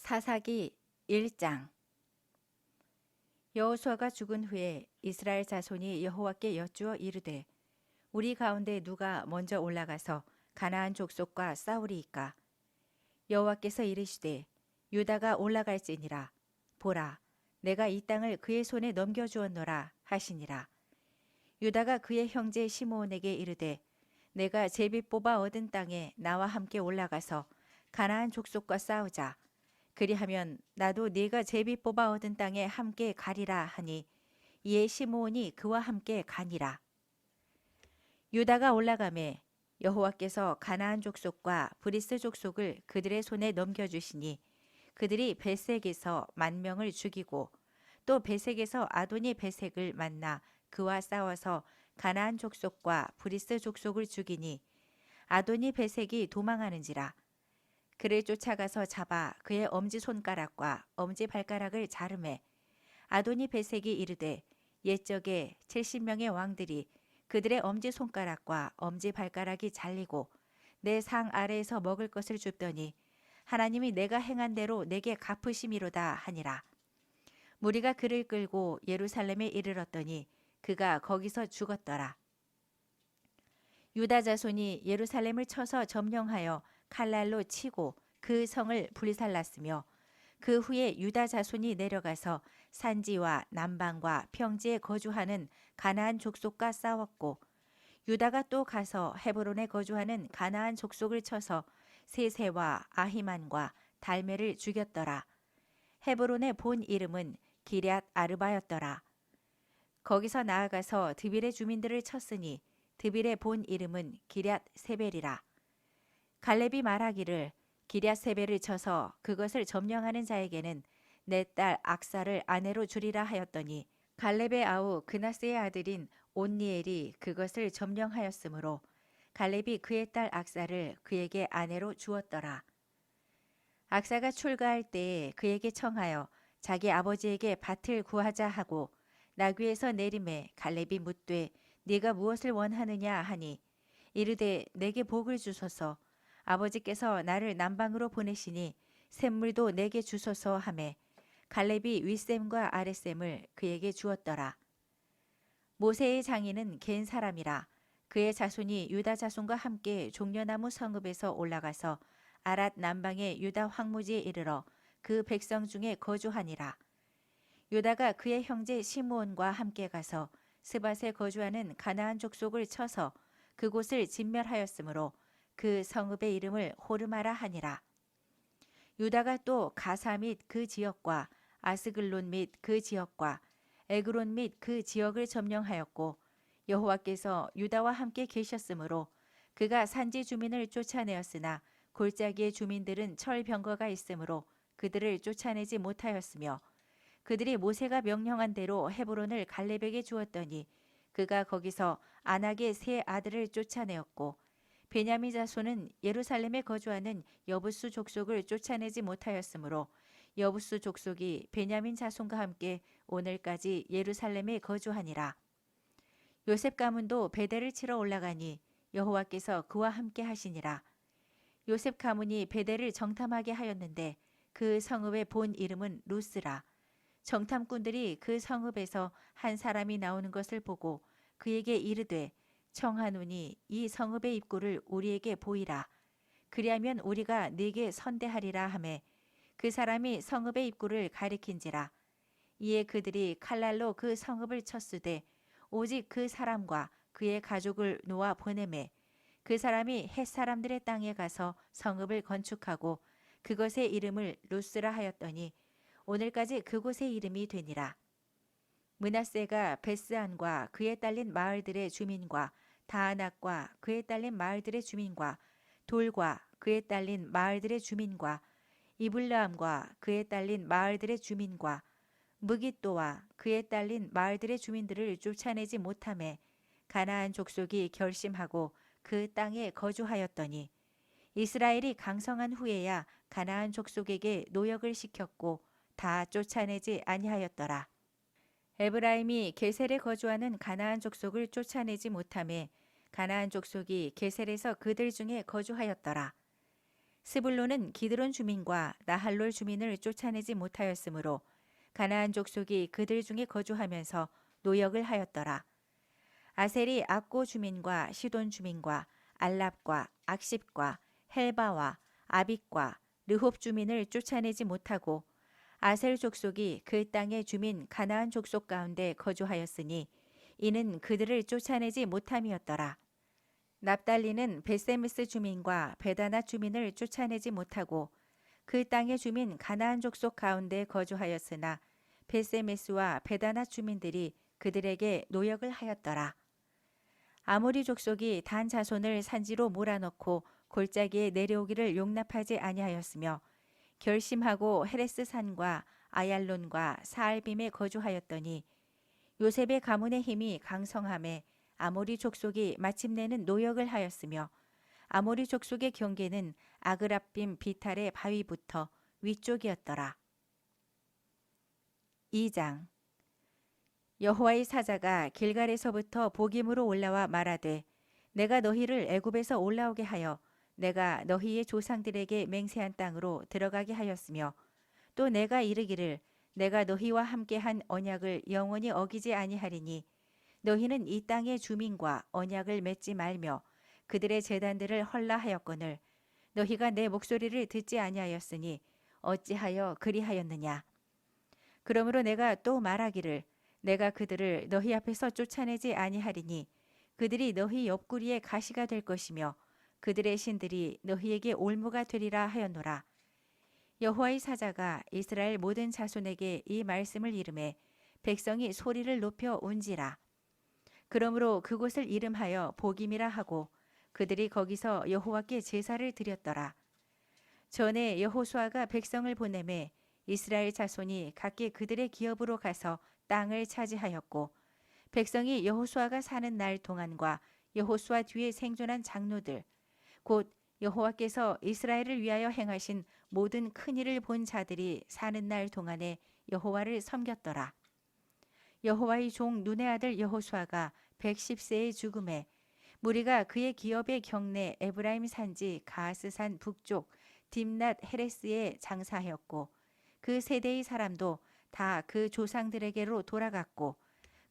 사사기 1장. 여호수아가 죽은 후에 이스라엘 자손이 여호와께 여쭈어 이르되 우리 가운데 누가 먼저 올라가서 가나안 족속과 싸우리이까. 여호와께서 이르시되 유다가 올라갈지니라. 보라, 내가 이 땅을 그의 손에 넘겨주었노라 하시니라. 유다가 그의 형제 시므온에게 이르되 내가 제비 뽑아 얻은 땅에 나와 함께 올라가서 가나안 족속과 싸우자. 그리하면 나도 네가 제비 뽑아 얻은 땅에 함께 가리라 하니 이에 시므온이 그와 함께 가니라. 유다가 올라가매 여호와께서 가나안 족속과 브리스 족속을 그들의 손에 넘겨주시니 그들이 베색에서 10,000명을 죽이고 또 베색에서 아도니 베색을 만나 그와 싸워서 가나안 족속과 브리스 족속을 죽이니 아도니 베색이 도망하는지라. 그를 쫓아가서 잡아 그의 엄지손가락과 엄지발가락을 자르매 아도니 베색이 이르되 옛적에 70명의 왕들이 그들의 엄지손가락과 엄지발가락이 잘리고 내 상 아래에서 먹을 것을 줍더니 하나님이 내가 행한 대로 내게 갚으심이로다 하니라. 무리가 그를 끌고 예루살렘에 이르렀더니 그가 거기서 죽었더라. 유다 자손이 예루살렘을 쳐서 점령하여 칼날로 치고 그 성을 불살랐으며 그 후에 유다 자손이 내려가서 산지와 남방과 평지에 거주하는 가나안 족속과 싸웠고 유다가 또 가서 헤브론에 거주하는 가나안 족속을 쳐서 세세와 아히만과 달메를 죽였더라. 헤브론의 본 이름은 기럇 아르바였더라. 거기서 나아가서 드빌의 주민들을 쳤으니 드빌의 본 이름은 기럇 세벨이라. 갈렙이 말하기를 기럇 세벨을 쳐서 그것을 점령하는 자에게는 내 딸 악사를 아내로 주리라 하였더니 갈렙의 아우 그나스의 아들인 온니엘이 그것을 점령하였으므로 갈렙이 그의 딸 악사를 그에게 아내로 주었더라. 악사가 출가할 때에 그에게 청하여 자기 아버지에게 밭을 구하자 하고 나귀에서 내림에 갈렙이 묻되 네가 무엇을 원하느냐 하니 이르되 내게 복을 주소서. 아버지께서 나를 남방으로 보내시니 샘물도 내게 주소서 하매 갈렙이 윗샘과 아랫샘을 그에게 주었더라. 모세의 장인은 겐 사람이라. 그의 자손이 유다 자손과 함께 종려나무 성읍에서 올라가서 아랏 남방의 유다 황무지에 이르러 그 백성 중에 거주하니라. 유다가 그의 형제 시므온과 함께 가서 스밧에 거주하는 가나안 족속을 쳐서 그곳을 진멸하였으므로 그 성읍의 이름을 호르마라 하니라. 유다가 또 가사 및 그 지역과 아스글론 및 그 지역과 에그론 및 그 지역을 점령하였고 여호와께서 유다와 함께 계셨으므로 그가 산지 주민을 쫓아내었으나 골짜기의 주민들은 철병거가 있으므로 그들을 쫓아내지 못하였으며 그들이 모세가 명령한 대로 헤브론을 갈렙에게 주었더니 그가 거기서 아낙의 세 아들을 쫓아내었고 베냐민 자손은 예루살렘에 거주하는 여부수 족속을 쫓아내지 못하였으므로 여부수 족속이 베냐민 자손과 함께 오늘까지 예루살렘에 거주하니라. 요셉 가문도 베델을 치러 올라가니 여호와께서 그와 함께 하시니라. 요셉 가문이 베델을 정탐하게 하였는데 그 성읍의 본 이름은 루스라. 정탐꾼들이 그 성읍에서 한 사람이 나오는 것을 보고 그에게 이르되 청하노니 이 성읍의 입구를 우리에게 보이라. 그리하면 우리가 네게 선대하리라 하매 그 사람이 성읍의 입구를 가리킨지라. 이에 그들이 칼날로 그 성읍을 쳤으되 오직 그 사람과 그의 가족을 놓아 보내매 그 사람이 헷 사람들의 땅에 가서 성읍을 건축하고 그것의 이름을 루스라 하였더니 오늘까지 그곳의 이름이 되니라. 므낫세가 베스안과 그에 딸린 마을들의 주민과 다아낙과 그에 딸린 마을들의 주민과 돌과 그에 딸린 마을들의 주민과 이블라함과 그에 딸린 마을들의 주민과 무깃도와 그에 딸린 마을들의 주민들을 쫓아내지 못하매 가나안 족속이 결심하고 그 땅에 거주하였더니 이스라엘이 강성한 후에야 가나안 족속에게 노역을 시켰고 다 쫓아내지 아니하였더라. 에브라임이 게셀에 거주하는 가나안 족속을 쫓아내지 못하매 가나안 족속이 게셀에서 그들 중에 거주하였더라. 스불론은 기드론 주민과 나할롤 주민을 쫓아내지 못하였으므로 가나안 족속이 그들 중에 거주하면서 노역을 하였더라. 아셀이 악고 주민과 시돈 주민과 알랍과 악십과 헬바와 아빅과 르홉 주민을 쫓아내지 못하고 아셀 족속이 그 땅의 주민 가나안 족속 가운데 거주하였으니 이는 그들을 쫓아내지 못함이었더라. 납달리는 베세미스 주민과 베다나 주민을 쫓아내지 못하고 그 땅의 주민 가나안 족속 가운데 거주하였으나 베세메스와 베다나 주민들이 그들에게 노역을 하였더라. 아모리 족속이 단 자손을 산지로 몰아넣고 골짜기에 내려오기를 용납하지 아니하였으며 결심하고 헤레스 산과 아얄론과 사알빔에 거주하였더니 요셉의 가문의 힘이 강성함에 아모리 족속이 마침내는 노역을 하였으며 아모리 족속의 경계는 아그랍빔 비탈의 바위부터 위쪽이었더라. 2장 여호와의 사자가 길갈에서부터 보김으로 올라와 말하되 내가 너희를 애굽에서 올라오게 하여 내가 너희의 조상들에게 맹세한 땅으로 들어가게 하였으며 또 내가 이르기를 내가 너희와 함께한 언약을 영원히 어기지 아니하리니 너희는 이 땅의 주민과 언약을 맺지 말며 그들의 제단들을 헐라하였거늘 너희가 내 목소리를 듣지 아니하였으니 어찌하여 그리하였느냐. 그러므로 내가 또 말하기를 내가 그들을 너희 앞에서 쫓아내지 아니하리니 그들이 너희 옆구리에 가시가 될 것이며 그들의 신들이 너희에게 올무가 되리라 하였노라. 여호와의 사자가 이스라엘 모든 자손에게 이 말씀을 이름해 백성이 소리를 높여 운지라. 그러므로 그곳을 이름하여 보김이라 하고 그들이 거기서 여호와께 제사를 드렸더라. 전에 여호수아가 백성을 보내매 이스라엘 자손이 각기 그들의 기업으로 가서 땅을 차지하였고 백성이 여호수아가 사는 날 동안과 여호수아 뒤에 생존한 장로들 곧 여호와께서 이스라엘을 위하여 행하신 모든 큰 일을 본 자들이 사는 날 동안에 여호와를 섬겼더라. 여호와의 종 눈의 아들 여호수아가 110세의 죽음에 무리가 그의 기업의 경내 에브라임 산지 가스산 북쪽 딥낫 헤레스에 장사하였고 그 세대의 사람도 다 그 조상들에게로 돌아갔고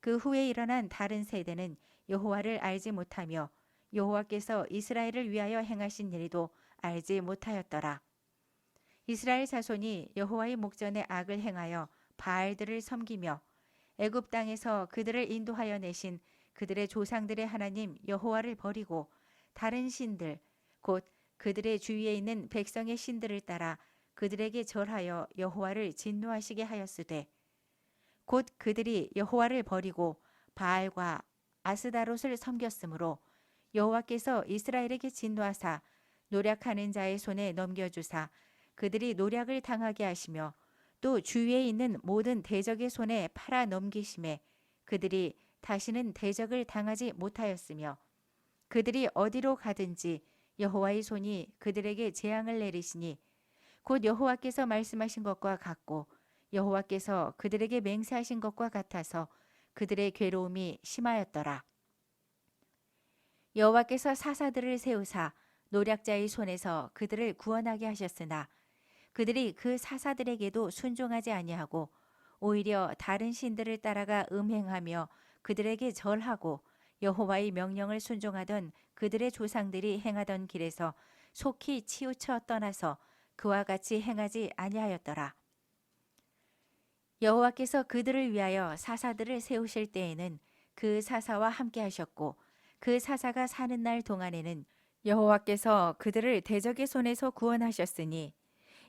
그 후에 일어난 다른 세대는 여호와를 알지 못하며 여호와께서 이스라엘을 위하여 행하신 일도 알지 못하였더라. 이스라엘 자손이 여호와의 목전에 악을 행하여 바알들을 섬기며 애굽 땅에서 그들을 인도하여 내신 그들의 조상들의 하나님 여호와를 버리고 다른 신들 곧 그들의 주위에 있는 백성의 신들을 따라 그들에게 절하여 여호와를 진노하시게 하였으되 곧 그들이 여호와를 버리고 바알과 아스다롯을 섬겼으므로 여호와께서 이스라엘에게 진노하사 노략하는 자의 손에 넘겨주사 그들이 노략을 당하게 하시며 또 주위에 있는 모든 대적의 손에 팔아 넘기심에 그들이 다시는 대적을 당하지 못하였으며 그들이 어디로 가든지 여호와의 손이 그들에게 재앙을 내리시니 곧 여호와께서 말씀하신 것과 같고 여호와께서 그들에게 맹세하신 것과 같아서 그들의 괴로움이 심하였더라. 여호와께서 사사들을 세우사 노략자의 손에서 그들을 구원하게 하셨으나 그들이 그 사사들에게도 순종하지 아니하고 오히려 다른 신들을 따라가 음행하며 그들에게 절하고 여호와의 명령을 순종하던 그들의 조상들이 행하던 길에서 속히 치우쳐 떠나서 그와 같이 행하지 아니하였더라. 여호와께서 그들을 위하여 사사들을 세우실 때에는 그 사사와 함께 하셨고 그 사사가 사는 날 동안에는 여호와께서 그들을 대적의 손에서 구원하셨으니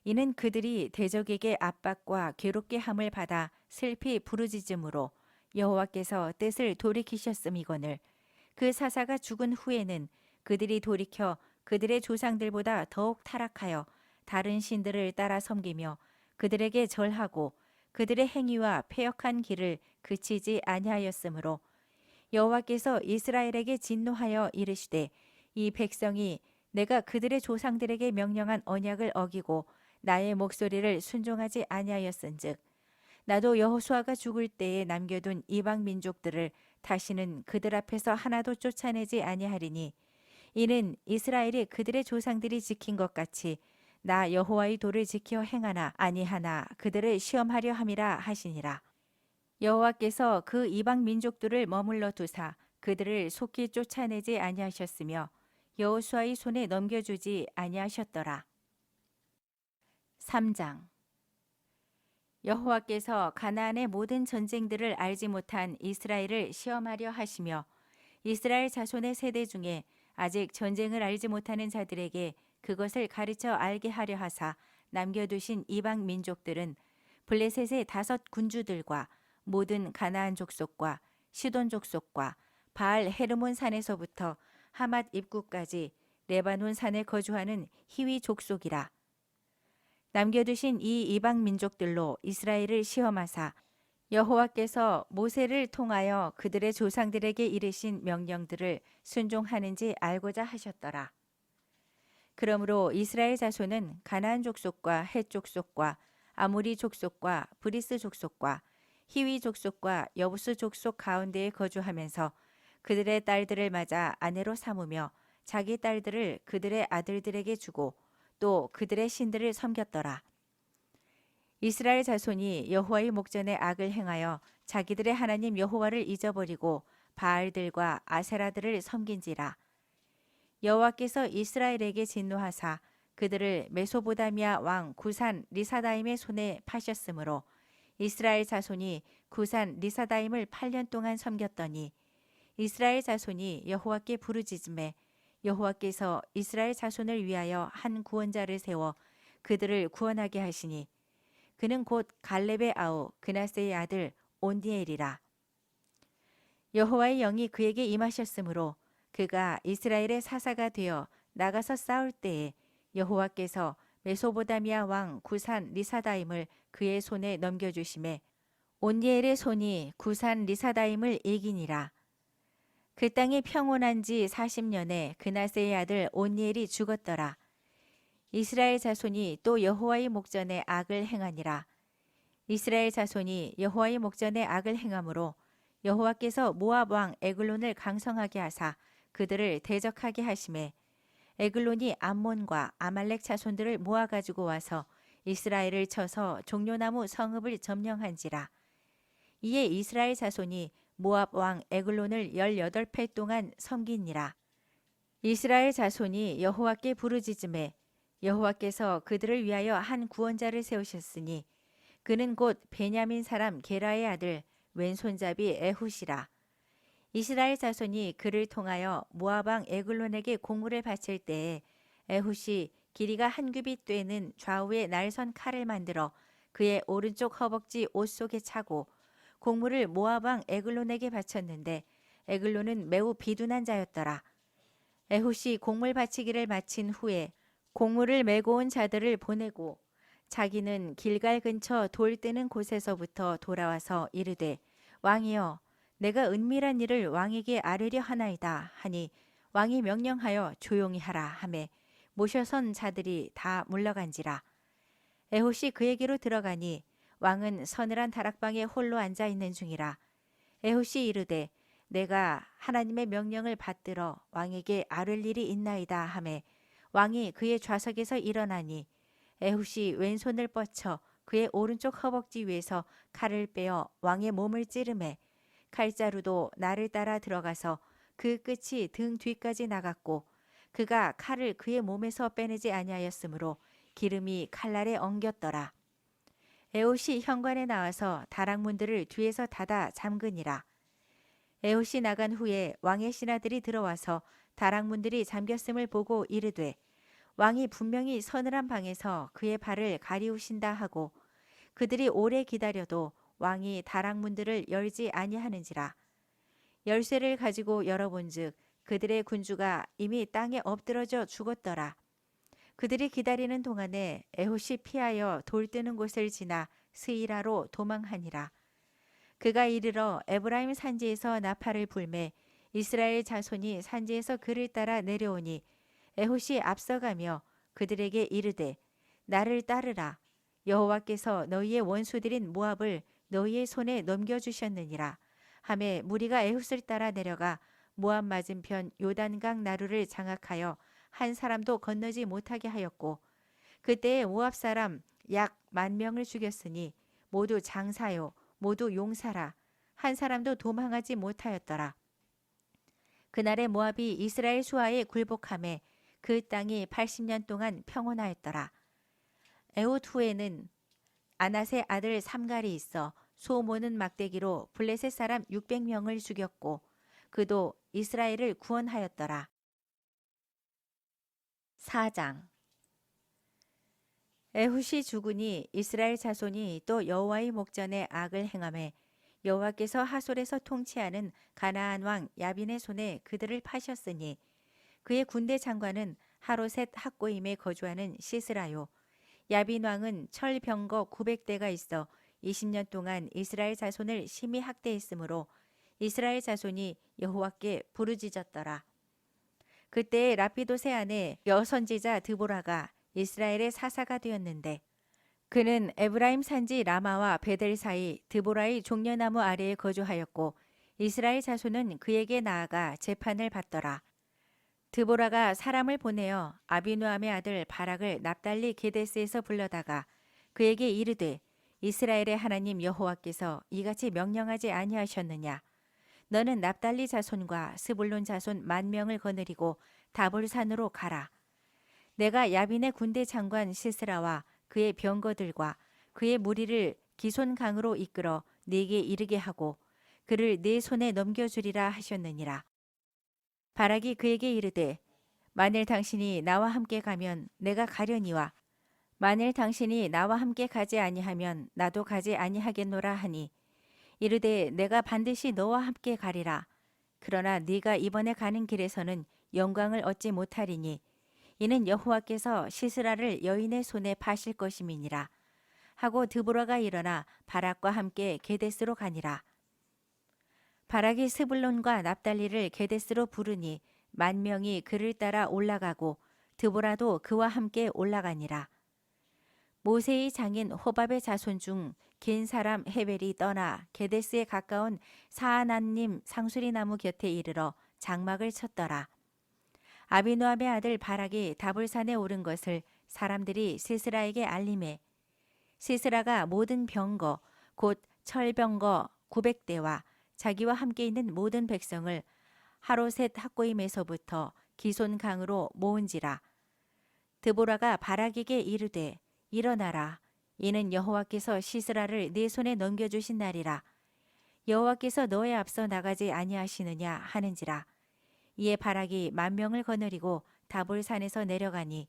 이는 그들이 대적에게 압박과 괴롭게 함을 받아 슬피 부르짖음으로 여호와께서 뜻을 돌이키셨음이거늘 그 사사가 죽은 후에는 그들이 돌이켜 그들의 조상들보다 더욱 타락하여 다른 신들을 따라 섬기며 그들에게 절하고 그들의 행위와 패역한 길을 그치지 아니하였으므로 여호와께서 이스라엘에게 진노하여 이르시되 이 백성이 내가 그들의 조상들에게 명령한 언약을 어기고 나의 목소리를 순종하지 아니하였은즉 나도 여호수아가 죽을 때에 남겨둔 이방 민족들을 다시는 그들 앞에서 하나도 쫓아내지 아니하리니 이는 이스라엘이 그들의 조상들이 지킨 것 같이 나 여호와의 도를 지켜 행하나 아니하나 그들을 시험하려 함이라 하시니라. 여호와께서 그 이방 민족들을 머물러 두사 그들을 속히 쫓아내지 아니하셨으며 여호수아의 손에 넘겨주지 아니하셨더라. 3장. 여호와께서 가나안의 모든 전쟁들을 알지 못한 이스라엘을 시험하려 하시며 이스라엘 자손의 세대 중에 아직 전쟁을 알지 못하는 자들에게 그것을 가르쳐 알게 하려 하사 남겨두신 이방 민족들은 블레셋의 5 군주들과 모든 가나안 족속과 시돈 족속과 바알 헤르몬 산에서부터 하맛 입구까지 레바논 산에 거주하는 히위 족속이라. 남겨두신 이 이방 민족들로 이스라엘을 시험하사 여호와께서 모세를 통하여 그들의 조상들에게 이르신 명령들을 순종하는지 알고자 하셨더라. 그러므로 이스라엘 자손은 가나안 족속과 헷 족속과 아모리 족속과 브리스 족속과 히위 족속과 여부스 족속 가운데에 거주하면서 그들의 딸들을 맞아 아내로 삼으며 자기 딸들을 그들의 아들들에게 주고 또 그들의 신들을 섬겼더라. 이스라엘 자손이 여호와의 목전에 악을 행하여 자기들의 하나님 여호와를 잊어버리고 바알들과 아세라들을 섬긴지라. 여호와께서 이스라엘에게 진노하사 그들을 메소보다미아 왕 구산 리사다임의 손에 파셨으므로 이스라엘 자손이 구산 리사다임을 8년 동안 섬겼더니 이스라엘 자손이 여호와께 부르짖음에 여호와께서 이스라엘 자손을 위하여 한 구원자를 세워 그들을 구원하게 하시니 그는 곧 갈렙의 아우 그나스의 아들 온디엘이라. 여호와의 영이 그에게 임하셨으므로 그가 이스라엘의 사사가 되어 나가서 싸울 때에 여호와께서 메소보다미아 왕 구산 리사다임을 그의 손에 넘겨주심에 온디엘의 손이 구산 리사다임을 이기니라. 그 땅이 평온한 지 40년에 그나스의 아들 온니엘이 죽었더라. 이스라엘 자손이 또 여호와의 목전에 악을 행하니라. 이스라엘 자손이 여호와의 목전에 악을 행함으로 여호와께서 모압 왕 에글론을 강성하게 하사 그들을 대적하게 하심에 에글론이 암몬과 아말렉 자손들을 모아 가지고 와서 이스라엘을 쳐서 종려나무 성읍을 점령한지라. 이에 이스라엘 자손이 모압 왕 에글론을 18해 동안 섬기니라. 이스라엘 자손이 여호와께 부르짖음에 여호와께서 그들을 위하여 한 구원자를 세우셨으니 그는 곧 베냐민 사람 게라의 아들 왼손잡이 에훗이라. 이스라엘 자손이 그를 통하여 모압 왕 에글론에게 공물을 바칠 때에 에훗이 길이가 1규빗 되는 좌우에 날선 칼을 만들어 그의 오른쪽 허벅지 옷 속에 차고 공물을 모압 왕 에글론에게 바쳤는데 에글론은 매우 비둔한 자였더라. 에훗이 공물 바치기를 마친 후에 공물을 메고 온 자들을 보내고 자기는 길갈 근처 돌 뜨는 곳에서부터 돌아와서 이르되 왕이여 내가 은밀한 일을 왕에게 아뢰려 하나이다 하니 왕이 명령하여 조용히 하라 하매 모셔선 자들이 다 물러간지라. 에훗이 그에게로 들어가니 왕은 서늘한 다락방에 홀로 앉아 있는 중이라. 에훗이 이르되 내가 하나님의 명령을 받들어 왕에게 아뢰 일이 있나이다 하매 왕이 그의 좌석에서 일어나니 에훗이 왼손을 뻗쳐 그의 오른쪽 허벅지 위에서 칼을 빼어 왕의 몸을 찌르매 칼자루도 나를 따라 들어가서 그 끝이 등 뒤까지 나갔고 그가 칼을 그의 몸에서 빼내지 아니하였으므로 기름이 칼날에 엉겼더라. 에훗이 현관에 나와서 다락문들을 뒤에서 닫아 잠그니라. 에훗이 나간 후에 왕의 신하들이 들어와서 다락문들이 잠겼음을 보고 이르되 왕이 분명히 서늘한 방에서 그의 발을 가리우신다 하고 그들이 오래 기다려도 왕이 다락문들을 열지 아니하는지라. 열쇠를 가지고 열어본즉 그들의 군주가 이미 땅에 엎드러져 죽었더라. 그들이 기다리는 동안에 에훗이 피하여 돌 뜨는 곳을 지나 스이라로 도망하니라. 그가 이르러 에브라임 산지에서 나팔을 불매 이스라엘 자손이 산지에서 그를 따라 내려오니 에훗이 앞서가며 그들에게 이르되 나를 따르라. 여호와께서 너희의 원수들인 모압을 너희의 손에 넘겨주셨느니라. 하매 무리가 에훗을 따라 내려가 모압 맞은편 요단강 나루를 장악하여 한 사람도 건너지 못하게 하였고 그때에 모압 사람 약 10,000명을 죽였으니 모두 장사요 모두 용사라. 한 사람도 도망하지 못하였더라. 그날에 모압이 이스라엘 수하에 굴복함에 그 땅이 80년 동안 평온하였더라. 에훗 후에는 아낫의 아들 삼갈이 있어 소 모는 막대기로 블레셋 사람 600명을 죽였고 그도 이스라엘을 구원하였더라. 4장. 에훗이 죽으니 이스라엘 자손이 또 여호와의 목전에 악을 행하매 여호와께서 하솔에서 통치하는 가나안 왕 야빈의 손에 그들을 파셨으니 그의 군대 장관은 하로셋 학고임에 거주하는 시스라요. 야빈 왕은 철병거 900대가 있어 20년 동안 이스라엘 자손을 심히 학대했으므로 이스라엘 자손이 여호와께 부르짖었더라. 그때 라피도세 아내 여선지자 드보라가 이스라엘의 사사가 되었는데 그는 에브라임 산지 라마와 베델 사이 드보라의 종려나무 아래에 거주하였고 이스라엘 자손은 그에게 나아가 재판을 받더라. 드보라가 사람을 보내어 아비누함의 아들 바락을 납달리 게데스에서 불러다가 그에게 이르되 이스라엘의 하나님 여호와께서 이같이 명령하지 아니하셨느냐. 너는 납달리 자손과 스불론 자손 10,000명을 거느리고 다볼산으로 가라. 내가 야빈의 군대 장관 시스라와 그의 병거들과 그의 무리를 기손강으로 이끌어 네게 이르게 하고 그를 네 손에 넘겨주리라 하셨느니라. 바락이 그에게 이르되 만일 당신이 나와 함께 가면 내가 가려니와 만일 당신이 나와 함께 가지 아니하면 나도 가지 아니하겠노라 하니 이르되 내가 반드시 너와 함께 가리라. 그러나 네가 이번에 가는 길에서는 영광을 얻지 못하리니 이는 여호와께서 시스라를 여인의 손에 파실 것임이니라. 하고 드보라가 일어나 바락과 함께 게데스로 가니라. 바락이 스불론과 납달리를 게데스로 부르니 10,000명이 그를 따라 올라가고 드보라도 그와 함께 올라가니라. 모세의 장인 호밥의 자손 중 긴 사람 헤벨이 떠나 게데스에 가까운 사아난님 상수리 나무 곁에 이르러 장막을 쳤더라. 아비누함의 아들 바락이 다볼산에 오른 것을 사람들이 시스라에게 알림해 시스라가 모든 병거 곧 철병거 900대와 자기와 함께 있는 모든 백성을 하로셋 학고임에서부터 기손강으로 모은지라. 드보라가 바락에게 이르되 일어나라. 이는 여호와께서 시스라를 네 손에 넘겨주신 날이라. 여호와께서 너의 앞서 나가지 아니하시느냐 하는지라. 이에 바락이 10,000명을 거느리고 다볼산에서 내려가니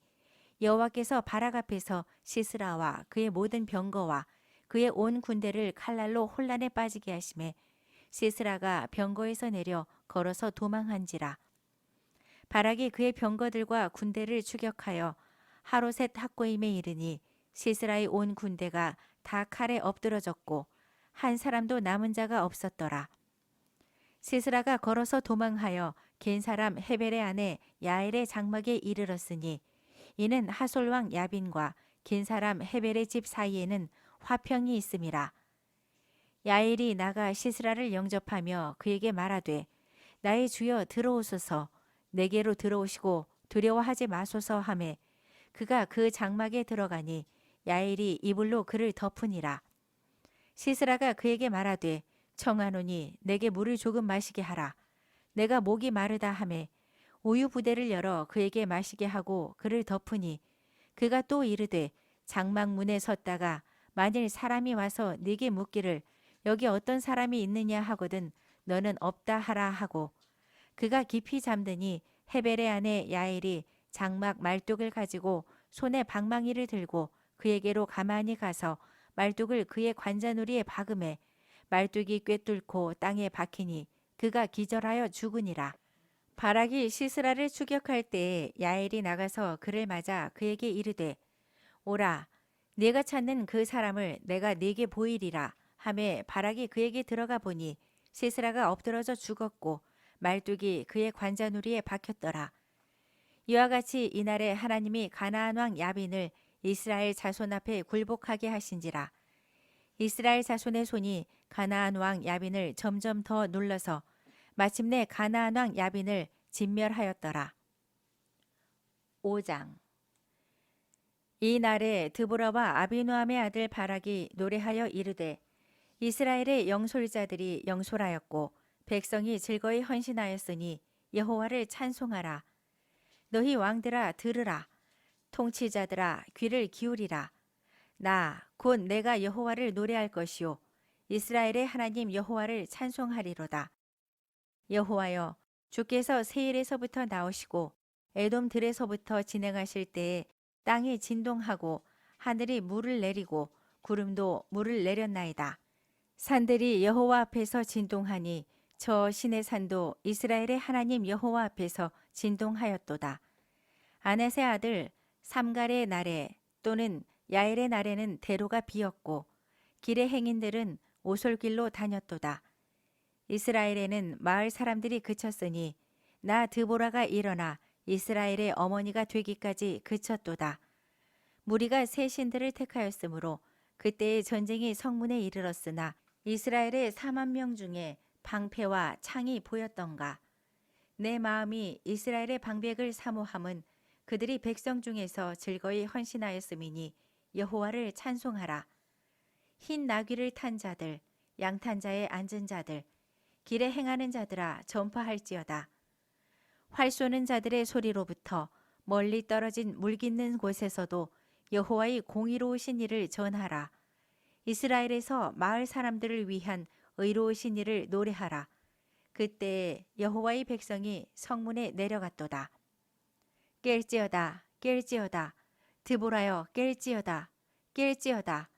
여호와께서 바락 앞에서 시스라와 그의 모든 병거와 그의 온 군대를 칼날로 혼란에 빠지게 하심에 시스라가 병거에서 내려 걸어서 도망한지라. 바락이 그의 병거들과 군대를 추격하여 하로셋 학고임에 이르니 시스라의 온 군대가 다 칼에 엎드러졌고 한 사람도 남은 자가 없었더라. 시스라가 걸어서 도망하여 겐 사람 헤벨의 아내 야엘의 장막에 이르렀으니 이는 하솔 왕 야빈과 겐 사람 헤벨의 집 사이에는 화평이 있음이라. 야엘이 나가 시스라를 영접하며 그에게 말하되 나의 주여 들어오소서. 내게로 들어오시고 두려워하지 마소서 하매 그가 그 장막에 들어가니 야엘이 이불로 그를 덮으니라. 시스라가 그에게 말하되 청하노니 내게 물을 조금 마시게 하라. 내가 목이 마르다 하매 우유 부대를 열어 그에게 마시게 하고 그를 덮으니 그가 또 이르되 장막 문에 섰다가 만일 사람이 와서 네게 묻기를 여기 어떤 사람이 있느냐 하거든 너는 없다 하라 하고 그가 깊이 잠드니 헤벨의 아내 야엘이 장막 말뚝을 가지고 손에 방망이를 들고 그에게로 가만히 가서 말뚝을 그의 관자놀이에 박음해 말뚝이 꿰뚫고 땅에 박히니 그가 기절하여 죽으니라. 바락이 시스라를 추격할 때에 야엘이 나가서 그를 맞아 그에게 이르되 오라 네가 찾는 그 사람을 내가 네게 보이리라 하매 바락이 그에게 들어가 보니 시스라가 엎드러져 죽었고 말뚝이 그의 관자놀이에 박혔더라. 이와 같이 이날에 하나님이 가나안 왕 야빈을 이스라엘 자손 앞에 굴복하게 하신지라. 이스라엘 자손의 손이 가나안 왕 야빈을 점점 더 눌러서 마침내 가나안 왕 야빈을 진멸하였더라. 5장. 이 날에 드보라와 아비노함의 아들 바락이 노래하여 이르되 이스라엘의 영솔자들이 영솔하였고 백성이 즐거이 헌신하였으니 여호와를 찬송하라. 너희 왕들아 들으라. 통치자들아 귀를 기울이라. 나 곧 내가 여호와를 노래할 것이요 이스라엘의 하나님 여호와를 찬송하리로다. 여호와여 주께서 세일에서부터 나오시고 에돔 들에서부터 진행하실 때에 땅이 진동하고 하늘이 물을 내리고 구름도 물을 내렸나이다. 산들이 여호와 앞에서 진동하니 저 신의 산도 이스라엘의 하나님 여호와 앞에서 진동하였도다. 아넷의 아들 삼갈의 날에 또는 야엘의 날에는 대로가 비었고 길의 행인들은 오솔길로 다녔도다. 이스라엘에는 마을 사람들이 그쳤으니 나 드보라가 일어나 이스라엘의 어머니가 되기까지 그쳤도다. 무리가 새 신들을 택하였으므로 그때의 전쟁이 성문에 이르렀으나 이스라엘의 4만 명 중에 방패와 창이 보였던가. 내 마음이 이스라엘의 방백을 사모함은 그들이 백성 중에서 즐거이 헌신하였음이니 여호와를 찬송하라. 흰 나귀를 탄 자들, 양탄 자에 앉은 자들, 길에 행하는 자들아 전파할지어다. 활 쏘는 자들의 소리로부터 멀리 떨어진 물 깃는 곳에서도 여호와의 공의로우신 일을 전하라. 이스라엘에서 마을 사람들을 위한 의로우신 일을 노래하라. 그때에 여호와의 백성이 성문에 내려갔도다. 깰지어다 깰지어다 드보라여 깰지어다 깰지어다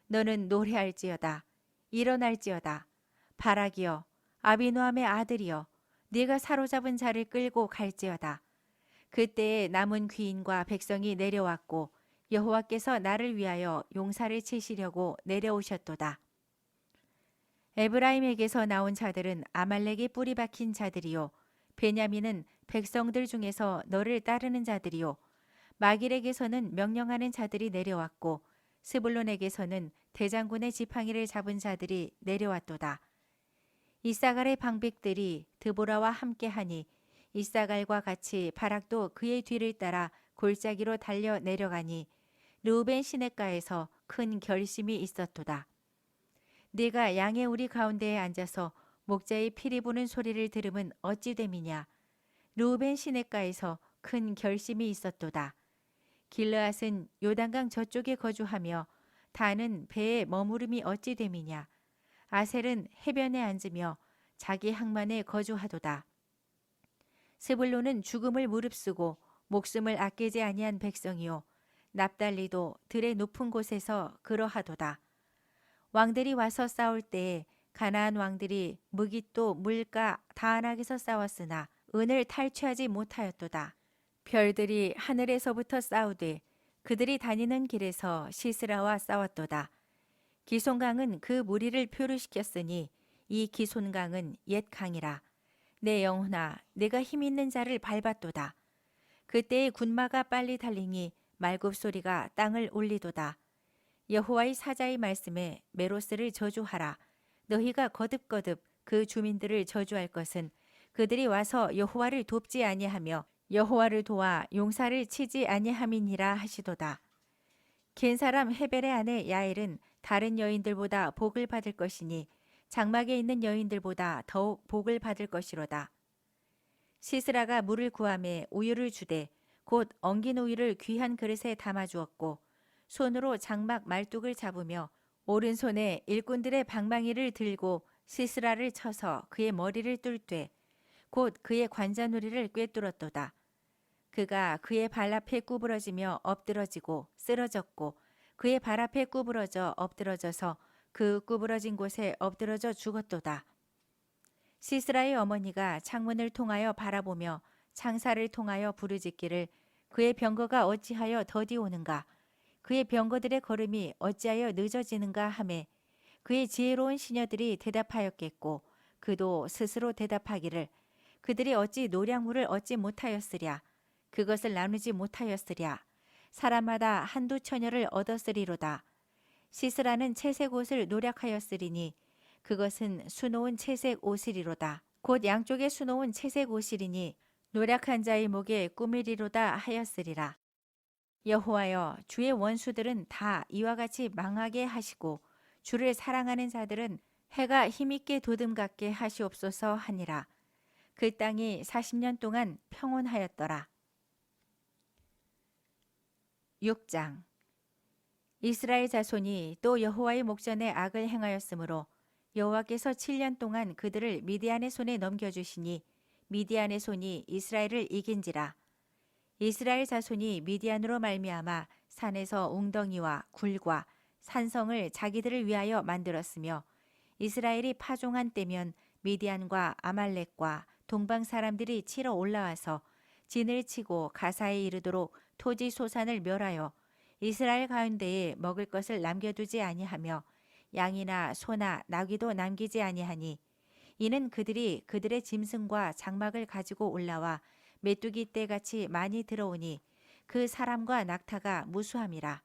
너는 노래할지어다 일어날지어다 바락이여 아비노함의 아들이여 네가 사로잡은 자를 끌고 갈지어다. 그때에 남은 귀인과 백성이 내려왔고 여호와께서 나를 위하여 용사를 치시려고 내려오셨도다. 에브라임에게서 나온 자들은 아말렉의 뿌리 박힌 자들이요 베냐민은 백성들 중에서 너를 따르는 자들이요 마길에게서는 명령하는 자들이 내려왔고 스불론에게서는 대장군의 지팡이를 잡은 자들이 내려왔도다. 이사갈의 방백들이 드보라와 함께하니 이사갈과 같이 바락도 그의 뒤를 따라 골짜기로 달려 내려가니 르우벤 시냇가에서 큰 결심이 있었도다. 네가 양의 우리 가운데에 앉아서 목자의 피리 부는 소리를 들으면 어찌 됨이냐. 르우벤 시냇가에서 큰 결심이 있었도다. 길르앗은 요단강 저쪽에 거주하며 단은 배에 머무름이 어찌 됨이냐. 아셀은 해변에 앉으며 자기 항만에 거주하도다. 스불론은 죽음을 무릅쓰고 목숨을 아끼지 아니한 백성이요 납달리도 들의 높은 곳에서 그러하도다. 왕들이 와서 싸울 때에 가나안 왕들이 무깃도 물가 다안악에서 싸웠으나 은을 탈취하지 못하였도다. 별들이 하늘에서부터 싸우되 그들이 다니는 길에서 시스라와 싸웠도다. 기손강은 그 무리를 표류시켰으니 이 기손강은 옛 강이라. 내 영혼아 내가 힘있는 자를 밟았도다. 그때의 군마가 빨리 달리니 말굽소리가 땅을 울리도다. 여호와의 사자의 말씀에 메로스를 저주하라. 너희가 거듭거듭 그 주민들을 저주할 것은 그들이 와서 여호와를 돕지 아니하며 여호와를 도와 용사를 치지 아니함이니라 하시도다. 겐 사람 헤벨의 아내 야엘은 다른 여인들보다 복을 받을 것이니 장막에 있는 여인들보다 더욱 복을 받을 것이로다. 시스라가 물을 구하매 우유를 주되 곧 엉긴 우유를 귀한 그릇에 담아주었고 손으로 장막 말뚝을 잡으며 오른손에 일꾼들의 방망이를 들고 시스라를 쳐서 그의 머리를 뚫되 곧 그의 관자놀이를 꿰뚫었도다. 그가 그의 발 앞에 구부러지며 엎드러지고 쓰러졌고 그의 발 앞에 구부러져 엎드러져서 그 구부러진 곳에 엎드러져 죽었도다. 시스라의 어머니가 창문을 통하여 바라보며 창사를 통하여 부르짖기를 그의 병거가 어찌하여 더디 오는가 그의 병거들의 걸음이 어찌하여 늦어지는가 하매 그의 지혜로운 시녀들이 대답하였겠고 그도 스스로 대답하기를 그들이 어찌 노량물을 얻지 못하였으랴 그것을 나누지 못하였으랴 사람마다 한두 처녀를 얻었으리로다. 시스라는 채색 옷을 노력하였으리니 그것은 수놓은 채색 옷이리로다. 곧 양쪽에 수놓은 채색 옷이리니 노력한 자의 목에 꾸미리로다 하였으리라. 여호와여, 주의 원수들은 다 이와 같이 망하게 하시고 주를 사랑하는 자들은 해가 힘있게 도듬갑게 하시옵소서 하니라. 그 땅이 40년 동안 평온하였더라. 6장. 이스라엘 자손이 또 여호와의 목전에 악을 행하였으므로 여호와께서 7년 동안 그들을 미디안의 손에 넘겨주시니 미디안의 손이 이스라엘을 이긴지라. 이스라엘 자손이 미디안으로 말미암아 산에서 웅덩이와 굴과 산성을 자기들을 위하여 만들었으며 이스라엘이 파종한 때면 미디안과 아말렉과 동방 사람들이 치러 올라와서 진을 치고 가사에 이르도록 토지 소산을 멸하여 이스라엘 가운데에 먹을 것을 남겨두지 아니하며 양이나 소나 나귀도 남기지 아니하니 이는 그들이 그들의 짐승과 장막을 가지고 올라와 메뚜기 떼같이 많이 들어오니 그 사람과 낙타가 무수함이라.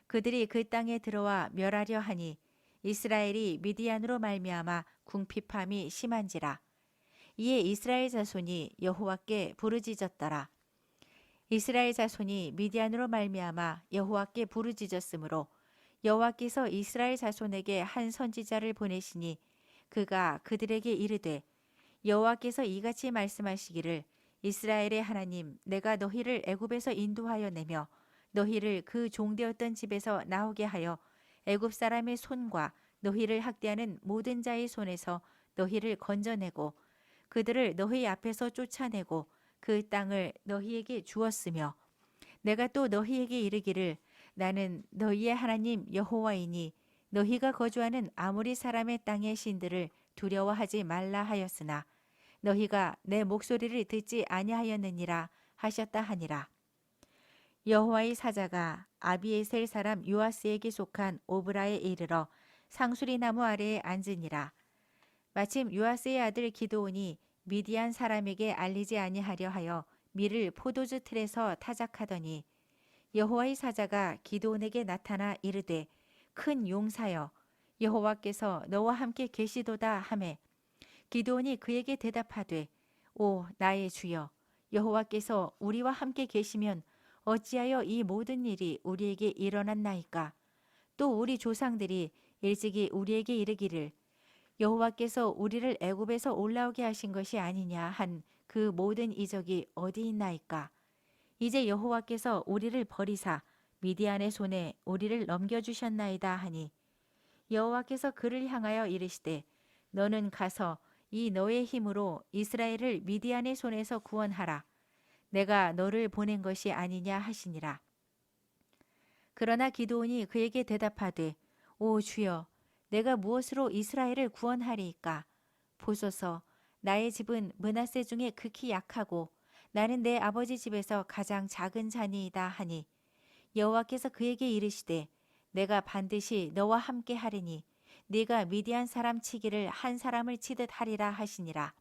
그들이 그 땅에 들어와 멸하려 하니 이스라엘이 미디안으로 말미암아 궁핍함이 심한지라. 이에 이스라엘 자손이 여호와께 부르짖었더라. 이스라엘 자손이 미디안으로 말미암아 여호와께 부르짖었으므로 여호와께서 이스라엘 자손에게 한 선지자를 보내시니 그가 그들에게 이르되 여호와께서 이같이 말씀하시기를 이스라엘의 하나님 내가 너희를 애굽에서 인도하여 내며 너희를 그 종되었던 집에서 나오게 하여 애굽 사람의 손과 너희를 학대하는 모든 자의 손에서 너희를 건져내고 그들을 너희 앞에서 쫓아내고 그 땅을 너희에게 주었으며 내가 또 너희에게 이르기를 나는 너희의 하나님 여호와이니 너희가 거주하는 아모리 사람의 땅의 신들을 두려워하지 말라 하였으나 너희가 내 목소리를 듣지 아니하였느니라 하셨다 하니라. 여호와의 사자가 아비에셀 사람 요아스에게 속한 오브라에 이르러 상수리 나무 아래에 앉으니라. 마침 요아스의 아들 기드온이 미디안 사람에게 알리지 아니하려 하여 밀을 포도주 틀에서 타작하더니 여호와의 사자가 기드온에게 나타나 이르되 큰 용사여 여호와께서 너와 함께 계시도다 하매 기드온이 그에게 대답하되 오 나의 주여 여호와께서 우리와 함께 계시면 어찌하여 이 모든 일이 우리에게 일어났나이까. 또 우리 조상들이 일찍이 우리에게 이르기를 여호와께서 우리를 애굽에서 올라오게 하신 것이 아니냐 한 그 모든 이적이 어디 있나이까. 이제 여호와께서 우리를 버리사 미디안의 손에 우리를 넘겨주셨나이다 하니 여호와께서 그를 향하여 이르시되 너는 가서 이 너의 힘으로 이스라엘을 미디안의 손에서 구원하라. 내가 너를 보낸 것이 아니냐 하시니라. 그러나 기드온이 그에게 대답하되 오 주여 내가 무엇으로 이스라엘을 구원하리이까. 보소서 나의 집은 므낫세 중에 극히 약하고 나는 내 아버지 집에서 가장 작은 자니이다 하니 여호와께서 그에게 이르시되 내가 반드시 너와 함께 하리니 네가 미디안 사람 치기를 한 사람을 치듯 하리라 하시니라.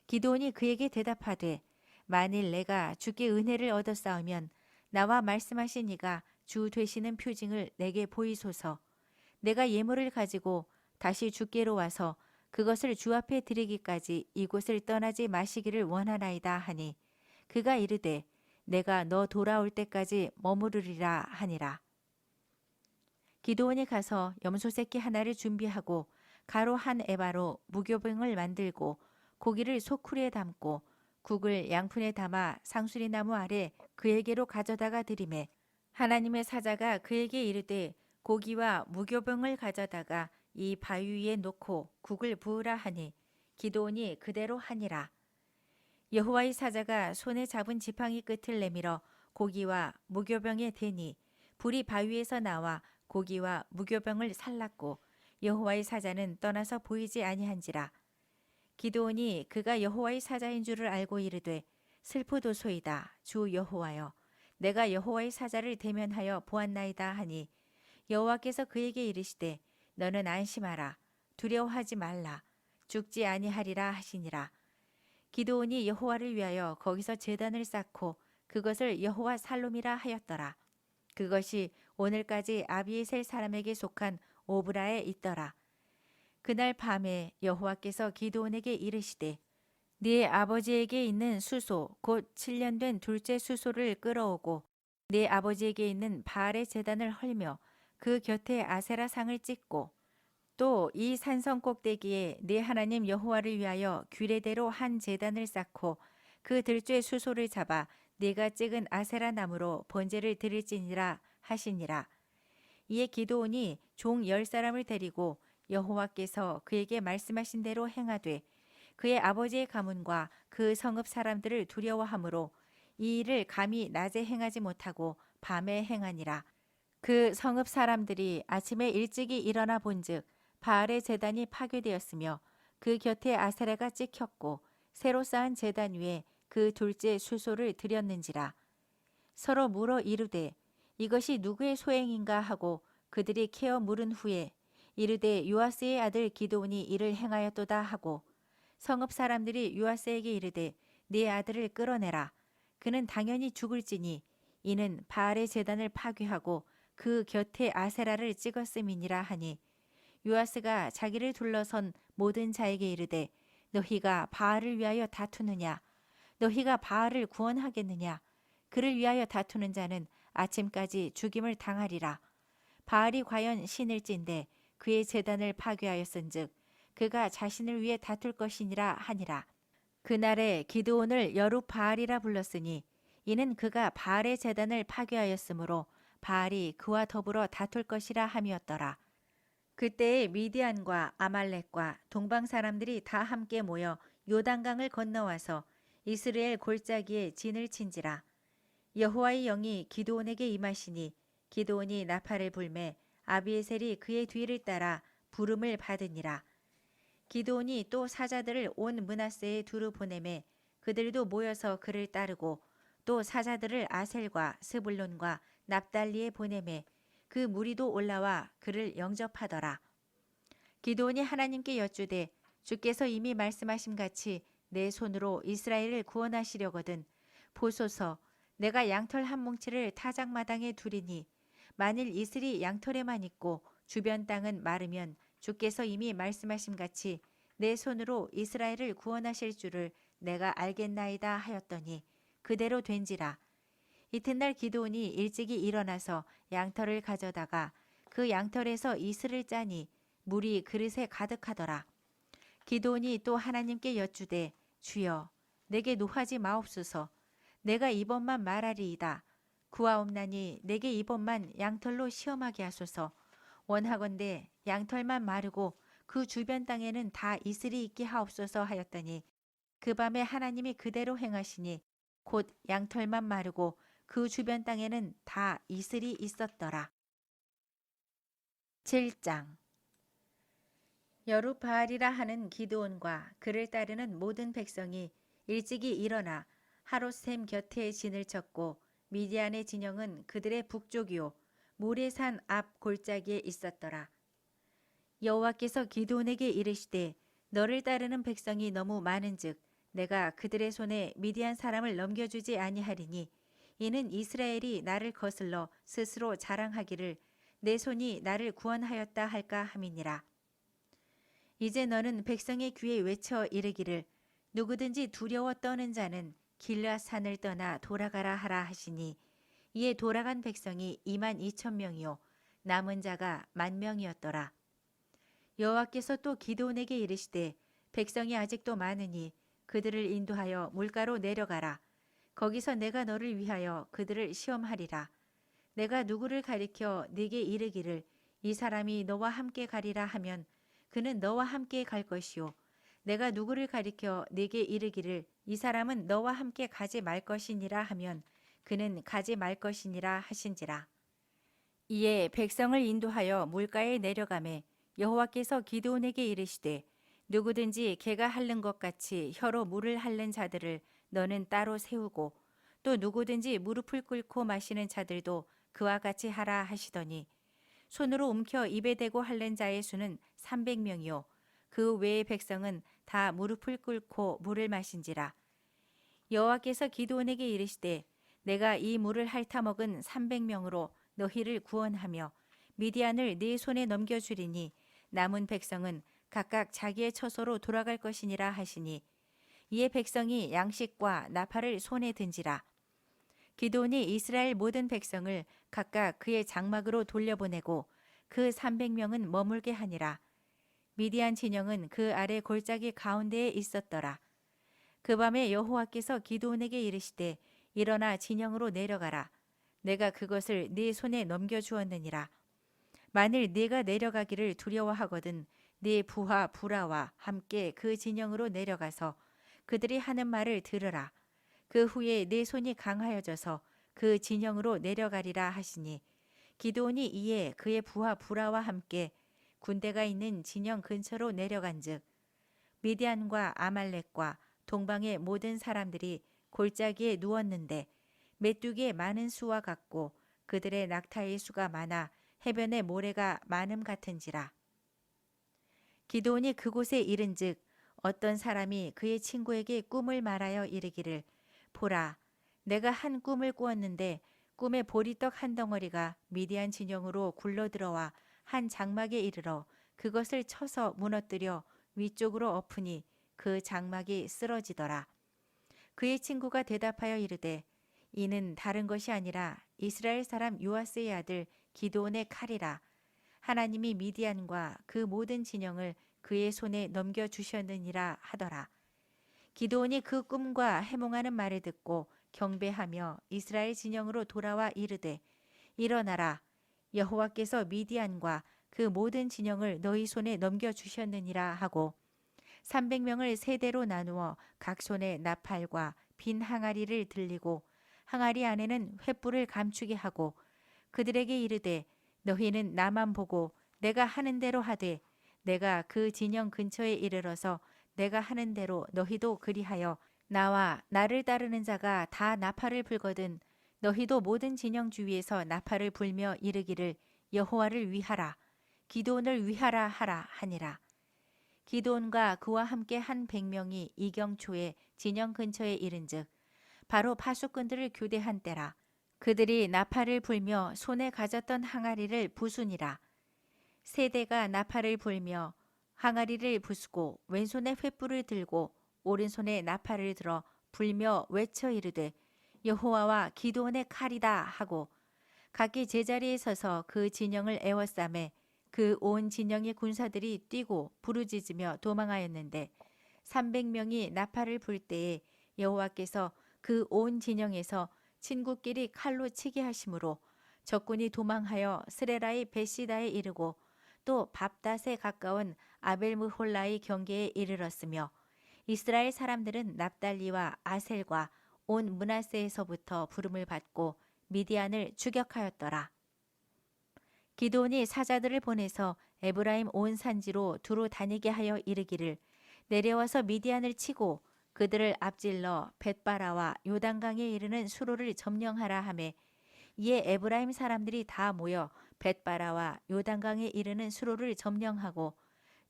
기드온이 그에게 대답하되 만일 내가 주께 은혜를 얻었사오면 나와 말씀하신 이가 주 되시는 표징을 내게 보이소서. 내가 예물을 가지고 다시 주께로 와서 그것을 주 앞에 드리기까지 이곳을 떠나지 마시기를 원하나이다 하니 그가 이르되 내가 너 돌아올 때까지 머무르리라 하니라. 기드온이 가서 염소 새끼 하나를 준비하고 가로 한 에바로 무교병을 만들고 고기를 소쿠리에 담고 국을 양푼에 담아 상수리 나무 아래 그에게로 가져다가 드리매 하나님의 사자가 그에게 이르되 고기와 무교병을 가져다가 이 바위 위에 놓고 국을 부으라 하니 기드온이 그대로 하니라. 여호와의 사자가 손에 잡은 지팡이 끝을 내밀어 고기와 무교병에 대니 불이 바위에서 나와 고기와 무교병을 살랐고 여호와의 사자는 떠나서 보이지 아니한지라. 기드온이 그가 여호와의 사자인 줄을 알고 이르되 슬프도소이다 주 여호와여 내가 여호와의 사자를 대면하여 보았나이다 하니 여호와께서 그에게 이르시되 너는 안심하라 두려워하지 말라 죽지 아니하리라 하시니라. 기드온이 여호와를 위하여 거기서 제단을 쌓고 그것을 여호와 살롬이라 하였더라. 그것이 오늘까지 아비에셀 사람에게 속한 오브라에 있더라. 그날 밤에 여호와께서 기드온에게 이르시되 네 아버지에게 있는 수소 곧 7년 된 둘째 수소를 끌어오고 네 아버지에게 있는 바알의 제단을 헐며 그 곁에 아세라 상을 찍고 또 이 산성 꼭대기에 네 하나님 여호와를 위하여 규례대로 한 제단을 쌓고 그 들쥐의 수소를 잡아 네가 찍은 아세라 나무로 번제를 드릴지니라 하시니라. 이에 기드온이 종 10사람을 데리고 여호와께서 그에게 말씀하신 대로 행하되 그의 아버지의 가문과 그 성읍 사람들을 두려워하므로 이 일을 감히 낮에 행하지 못하고 밤에 행하니라. 그 성읍 사람들이 아침에 일찍이 일어나 본즉 바알의 제단이 파괴되었으며 그 곁에 아세라가 찍혔고 새로 쌓은 제단 위에 그 둘째 수소를 드렸는지라. 서로 물어 이르되 이것이 누구의 소행인가 하고 그들이 캐어 물은 후에 이르되 요아스의 아들 기드온이 이를 행하였도다 하고 성읍 사람들이 요아스에게 이르되 네 아들을 끌어내라. 그는 당연히 죽을지니 이는 바알의 제단을 파괴하고 그 곁에 아세라를 찍었음이니라 하니 요아스가 자기를 둘러선 모든 자에게 이르되 너희가 바알을 위하여 다투느냐 너희가 바알을 구원하겠느냐 그를 위하여 다투는 자는 아침까지 죽임을 당하리라. 바알이 과연 신일진데 그의 제단을 파괴하였은즉 그가 자신을 위해 다툴 것이니라 하니라. 그날에 기드온을 여룻바알이라 불렀으니 이는 그가 바알의 제단을 파괴하였으므로 바알이 그와 더불어 다툴 것이라 함이었더라. 그때에 미디안과 아말렉과 동방 사람들이 다 함께 모여 요단강을 건너와서 이스라엘 골짜기에 진을 친지라. 여호와의 영이 기드온에게 임하시니 기드온이 나팔을 불매 아비에셀이 그의 뒤를 따라 부름을 받으니라. 기드온이 또 사자들을 온 므낫세에 두루 보내매 그들도 모여서 그를 따르고 또 사자들을 아셀과 스불론과 납달리에 보내매 그 무리도 올라와 그를 영접하더라. 기드온이 하나님께 여쭈되 주께서 이미 말씀하신 같이 내 손으로 이스라엘을 구원하시려거든 보소서 내가 양털 한 뭉치를 타작마당에 두리니 만일 이슬이 양털에만 있고 주변 땅은 마르면 주께서 이미 말씀하신 같이 내 손으로 이스라엘을 구원하실 줄을 내가 알겠나이다 하였더니 그대로 된지라. 이튿날 기드온이 일찍이 일어나서 양털을 가져다가 그 양털에서 이슬을 짜니 물이 그릇에 가득하더라. 기드온이 또 하나님께 여쭈되 주여 내게 노하지 마옵소서. 내가 이번만 말하리이다. 구하옵나니 내게 이번만 양털로 시험하게 하소서. 원하건대 양털만 마르고 그 주변 땅에는 다 이슬이 있게 하옵소서 하였더니 그 밤에 하나님이 그대로 행하시니 곧 양털만 마르고 그 주변 땅에는 다 이슬이 있었더라. 7장 여룻바알이라 하는 기드온과 그를 따르는 모든 백성이 일찍이 일어나 하롯셈 곁에 진을 쳤고 미디안의 진영은 그들의 북쪽이요 모레산 앞 골짜기에 있었더라. 여호와께서 기드온에게 이르시되 너를 따르는 백성이 너무 많은즉 내가 그들의 손에 미디안 사람을 넘겨주지 아니하리니 이는 이스라엘이 나를 거슬러 스스로 자랑하기를 내 손이 나를 구원하였다 할까 함이니라. 이제 너는 백성의 귀에 외쳐 이르기를 누구든지 두려워 떠는 자는 길앗 산을 떠나 돌아가라 하라 하시니 이에 돌아간 백성이 22,000명이요 남은 자가 10,000명이었더라. 여호와께서 또 기드온에게 이르시되 백성이 아직도 많으니 그들을 인도하여 물가로 내려가라. 거기서 내가 너를 위하여 그들을 시험하리라. 내가 누구를 가리켜 네게 이르기를 이 사람이 너와 함께 가리라 하면 그는 너와 함께 갈 것이요 내가 누구를 가리켜 네게 이르기를 이 사람은 너와 함께 가지 말 것이니라 하면 그는 가지 말 것이니라 하신지라. 이에 백성을 인도하여 물가에 내려가매 여호와께서 기드온에게 이르시되 누구든지 개가 핥는 것 같이 혀로 물을 핥는 자들을 너는 따로 세우고 또 누구든지 무릎을 꿇고 마시는 자들도 그와 같이 하라 하시더니 손으로 움켜 입에 대고 핥는 자의 수는 300명이요 그 외의 백성은 다 무릎을 꿇고 물을 마신지라. 여호와께서 기드온에게 이르시되 내가 이 물을 핥아 먹은 300명으로 너희를 구원하며 미디안을 네 손에 넘겨주리니 남은 백성은 각각 자기의 처소로 돌아갈 것이니라 하시니 이에 백성이 양식과 나팔을 손에 든지라. 기드온이 이스라엘 모든 백성을 각각 그의 장막으로 돌려보내고 그 300명은 머물게 하니라. 미디안 진영은 그 아래 골짜기 가운데에 있었더라. 그 밤에 여호와께서 기드온에게 이르시되 일어나 진영으로 내려가라. 내가 그것을 네 손에 넘겨주었느니라. 만일 네가 내려가기를 두려워하거든 네 부하 부라와 함께 그 진영으로 내려가서 그들이 하는 말을 들으라. 그 후에 네 손이 강하여져서 그 진영으로 내려가리라 하시니 기드온이 이에 그의 부하 부라와 함께 군대가 있는 진영 근처로 내려간즉 미디안과 아말렉과 동방의 모든 사람들이 골짜기에 누웠는데 메뚜기의 많은 수와 같고 그들의 낙타의 수가 많아 해변의 모래가 많음 같은지라. 기드온이 그곳에 이른즉 어떤 사람이 그의 친구에게 꿈을 말하여 이르기를 보라, 내가 한 꿈을 꾸었는데 꿈에 보리떡 한 덩어리가 미디안 진영으로 굴러들어와 한 장막에 이르러 그것을 쳐서 무너뜨려 위쪽으로 엎으니 그 장막이 쓰러지더라. 그의 친구가 대답하여 이르되 이는 다른 것이 아니라 이스라엘 사람 요아스의 아들 기드온의 칼이라. 하나님이 미디안과 그 모든 진영을 그의 손에 넘겨주셨느니라 하더라. 기드온이 그 꿈과 해몽하는 말을 듣고 경배하며 이스라엘 진영으로 돌아와 이르되 일어나라. 여호와께서 미디안과 그 모든 진영을 너희 손에 넘겨주셨느니라 하고 300명을 세 대로 나누어 각 손에 나팔과 빈 항아리를 들리고 항아리 안에는 횃불을 감추게 하고 그들에게 이르되 너희는 나만 보고 내가 하는 대로 하되 내가 그 진영 근처에 이르러서 내가 하는 대로 너희도 그리하여 나와 나를 따르는 자가 다 나팔을 불거든 너희도 모든 진영 주위에서 나팔을 불며 이르기를 여호와를 위하라 기드온을 위하라 하라 하니라. 기드온과 그와 함께 한 100명이 이경초에 진영 근처에 이른즉 바로 파수꾼들을 교대한 때라. 그들이 나팔을 불며 손에 가졌던 항아리를 부수니라. 세대가 나팔을 불며 항아리를 부수고 왼손에 횃불을 들고 오른손에 나팔을 들어 불며 외쳐 이르되 여호와와 기드온의 칼이다 하고 각기 제자리에 서서 그 진영을 에워싸매 그 온 진영의 군사들이 뛰고 부르짖으며 도망하였는데 300명이 나팔을 불 때에 여호와께서 그 온 진영에서 친구끼리 칼로 치게 하심으로 적군이 도망하여 스레라의 베시다에 이르고 또 밥닷에 가까운 아벨므홀라의 경계에 이르렀으며 이스라엘 사람들은 납달리와 아셀과 온 므낫세에서부터 부름을 받고 미디안을 추격하였더라. 기드온이 사자들을 보내서 에브라임 온 산지로 두루 다니게 하여 이르기를 내려와서 미디안을 치고 그들을 앞질러 벳바라와 요단강에 이르는 수로를 점령하라 하매 이에 에브라임 사람들이 다 모여 벳바라와 요단강에 이르는 수로를 점령하고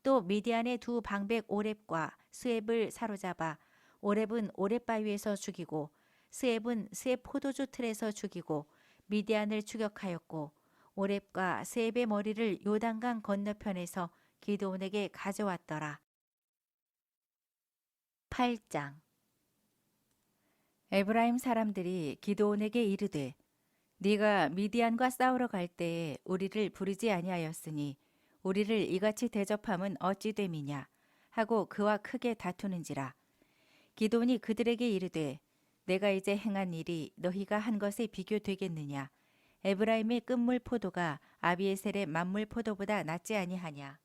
또 미디안의 두 방백 오렙과 스웹을 사로잡아 오렙은 오렙 바위에서 죽이고 스웹은 스웹 포도주 틀에서 죽이고 미디안을 추격하였고 오렙과 스웹의 머리를 요단강 건너편에서 기드온에게 가져왔더라. 8장. 에브라임 사람들이 기드온에게 이르되 네가 미디안과 싸우러 갈 때에 우리를 부르지 아니하였으니 우리를 이같이 대접함은 어찌 됨이냐 하고 그와 크게 다투는지라. 기드온이 그들에게 이르되 내가 이제 행한 일이 너희가 한 것에 비교되겠느냐. 에브라임의 끝물 포도가 아비에셀의 만물 포도보다 낫지 아니하냐.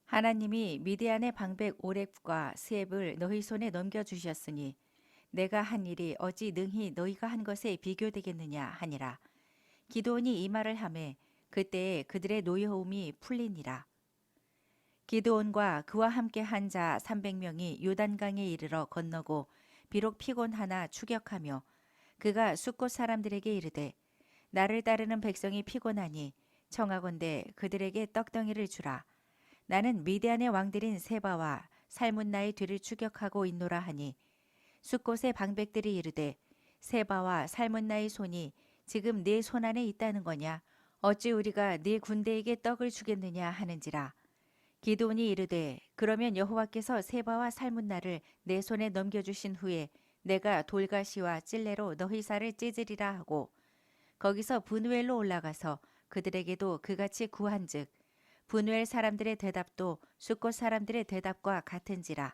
하나님이 미디안의 방백 오렙과 스웹을 너희 손에 넘겨주셨으니 내가 한 일이 어찌 능히 너희가 한 것에 비교되겠느냐 하니라. 기드온이 이 말을 하매 그때에 그들의 노여움이 풀리니라. 기드온과 그와 함께 한 자 300명이 요단강에 이르러 건너고 비록 피곤하나 추격하며 그가 숫곳 사람들에게 이르되 나를 따르는 백성이 피곤하니 청하건대 그들에게 떡덩이를 주라. 나는 미디안의 왕들인 세바와 살문나의 뒤를 추격하고 있노라 하니 숫곳의 방백들이 이르되 세바와 살문나의 손이 지금 네 손 안에 있다는 거냐? 어찌 우리가 네 군대에게 떡을 주겠느냐 하는지라. 기드온이 이르되 그러면 여호와께서 세바와 살문나를 내 손에 넘겨주신 후에 내가 돌가시와 찔레로 너희 살을 찢으리라 하고 거기서 분우엘로 올라가서 그들에게도 그같이 구한즉 분우엘 사람들의 대답도 숫곳 사람들의 대답과 같은지라.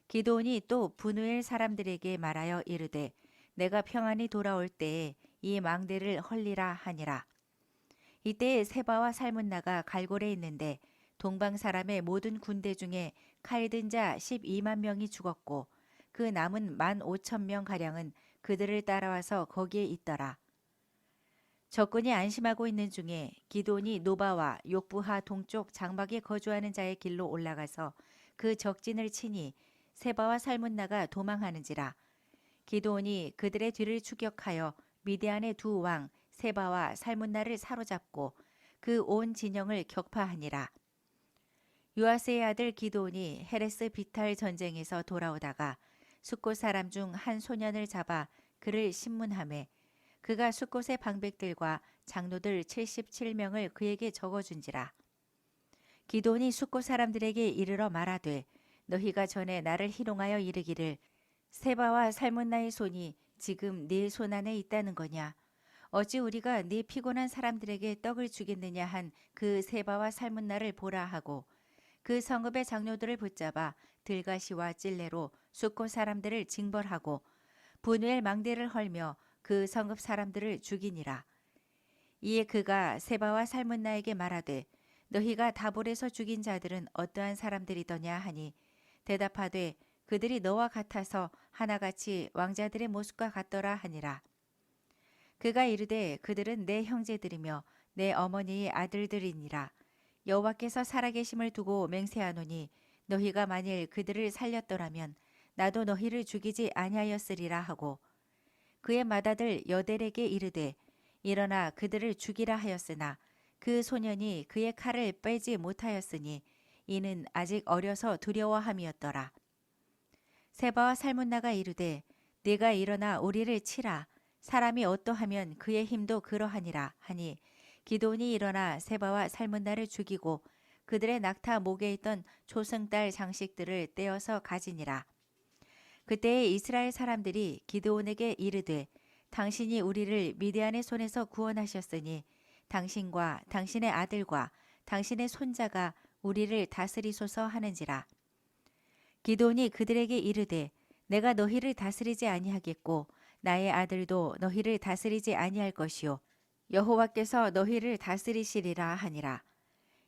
기드온이 또 분우엘 사람들에게 말하여 이르되 내가 평안히 돌아올 때에 이 망대를 헐리라 하니라. 이때에 세바와 살문나가 갈골에 있는데 동방 사람의 모든 군대 중에 칼든 자 12만 명이 죽었고 그 남은 15,000명 가량은 그들을 따라와서 거기에 있더라. 적군이 안심하고 있는 중에 기드온이 노바와 욕부하 동쪽 장막에 거주하는 자의 길로 올라가서 그 적진을 치니 세바와 살문나가 도망하는지라. 기드온이 그들의 뒤를 추격하여 미디안의 두 왕 세바와 살문나를 사로잡고 그 온 진영을 격파하니라. 요아스의 아들 기드온이 헤레스 비탈 전쟁에서 돌아오다가 숫곳 사람 중 한 소년을 잡아 그를 신문하매 그가 숫곳의 방백들과 장로들 77명을 그에게 적어준지라. 기드온이 숫곳 사람들에게 이르러 말하되 너희가 전에 나를 희롱하여 이르기를 세바와 살문나의 손이 지금 네 손 안에 있다는 거냐. 어찌 우리가 네 피곤한 사람들에게 떡을 주겠느냐 한 그 세바와 살문나를 보라 하고 그 성읍의 장로들을 붙잡아 들가시와 찔레로 숫곳 사람들을 징벌하고 분우엘 망대를 헐며 그 성읍 사람들을 죽이니라. 이에 그가 세바와 살문나에게 말하되 너희가 다볼에서 죽인 자들은 어떠한 사람들이더냐 하니 대답하되 그들이 너와 같아서 하나같이 왕자들의 모습과 같더라 하니라. 그가 이르되 그들은 내 형제들이며 내 어머니의 아들들이니라. 여호와께서 살아계심을 두고 맹세하노니 너희가 만일 그들을 살렸더라면 나도 너희를 죽이지 아니하였으리라 하고 그의 맏아들 여델에게 이르되 일어나 그들을 죽이라 하였으나 그 소년이 그의 칼을 빼지 못하였으니 이는 아직 어려서 두려워함이었더라. 세바와 살문나가 이르되 네가 일어나 우리를 치라. 사람이 어떠하면 그의 힘도 그러하니라 하니 기드온이 일어나 세바와 살문나를 죽이고 그들의 낙타 목에 있던 초승달 장식들을 떼어서 가지니라. 그때에 이스라엘 사람들이 기드온에게 이르되 당신이 우리를 미디안의 손에서 구원하셨으니 당신과 당신의 아들과 당신의 손자가 우리를 다스리소서 하는지라. 기드온이 그들에게 이르되 내가 너희를 다스리지 아니하겠고 나의 아들도 너희를 다스리지 아니할 것이요 여호와께서 너희를 다스리시리라 하니라.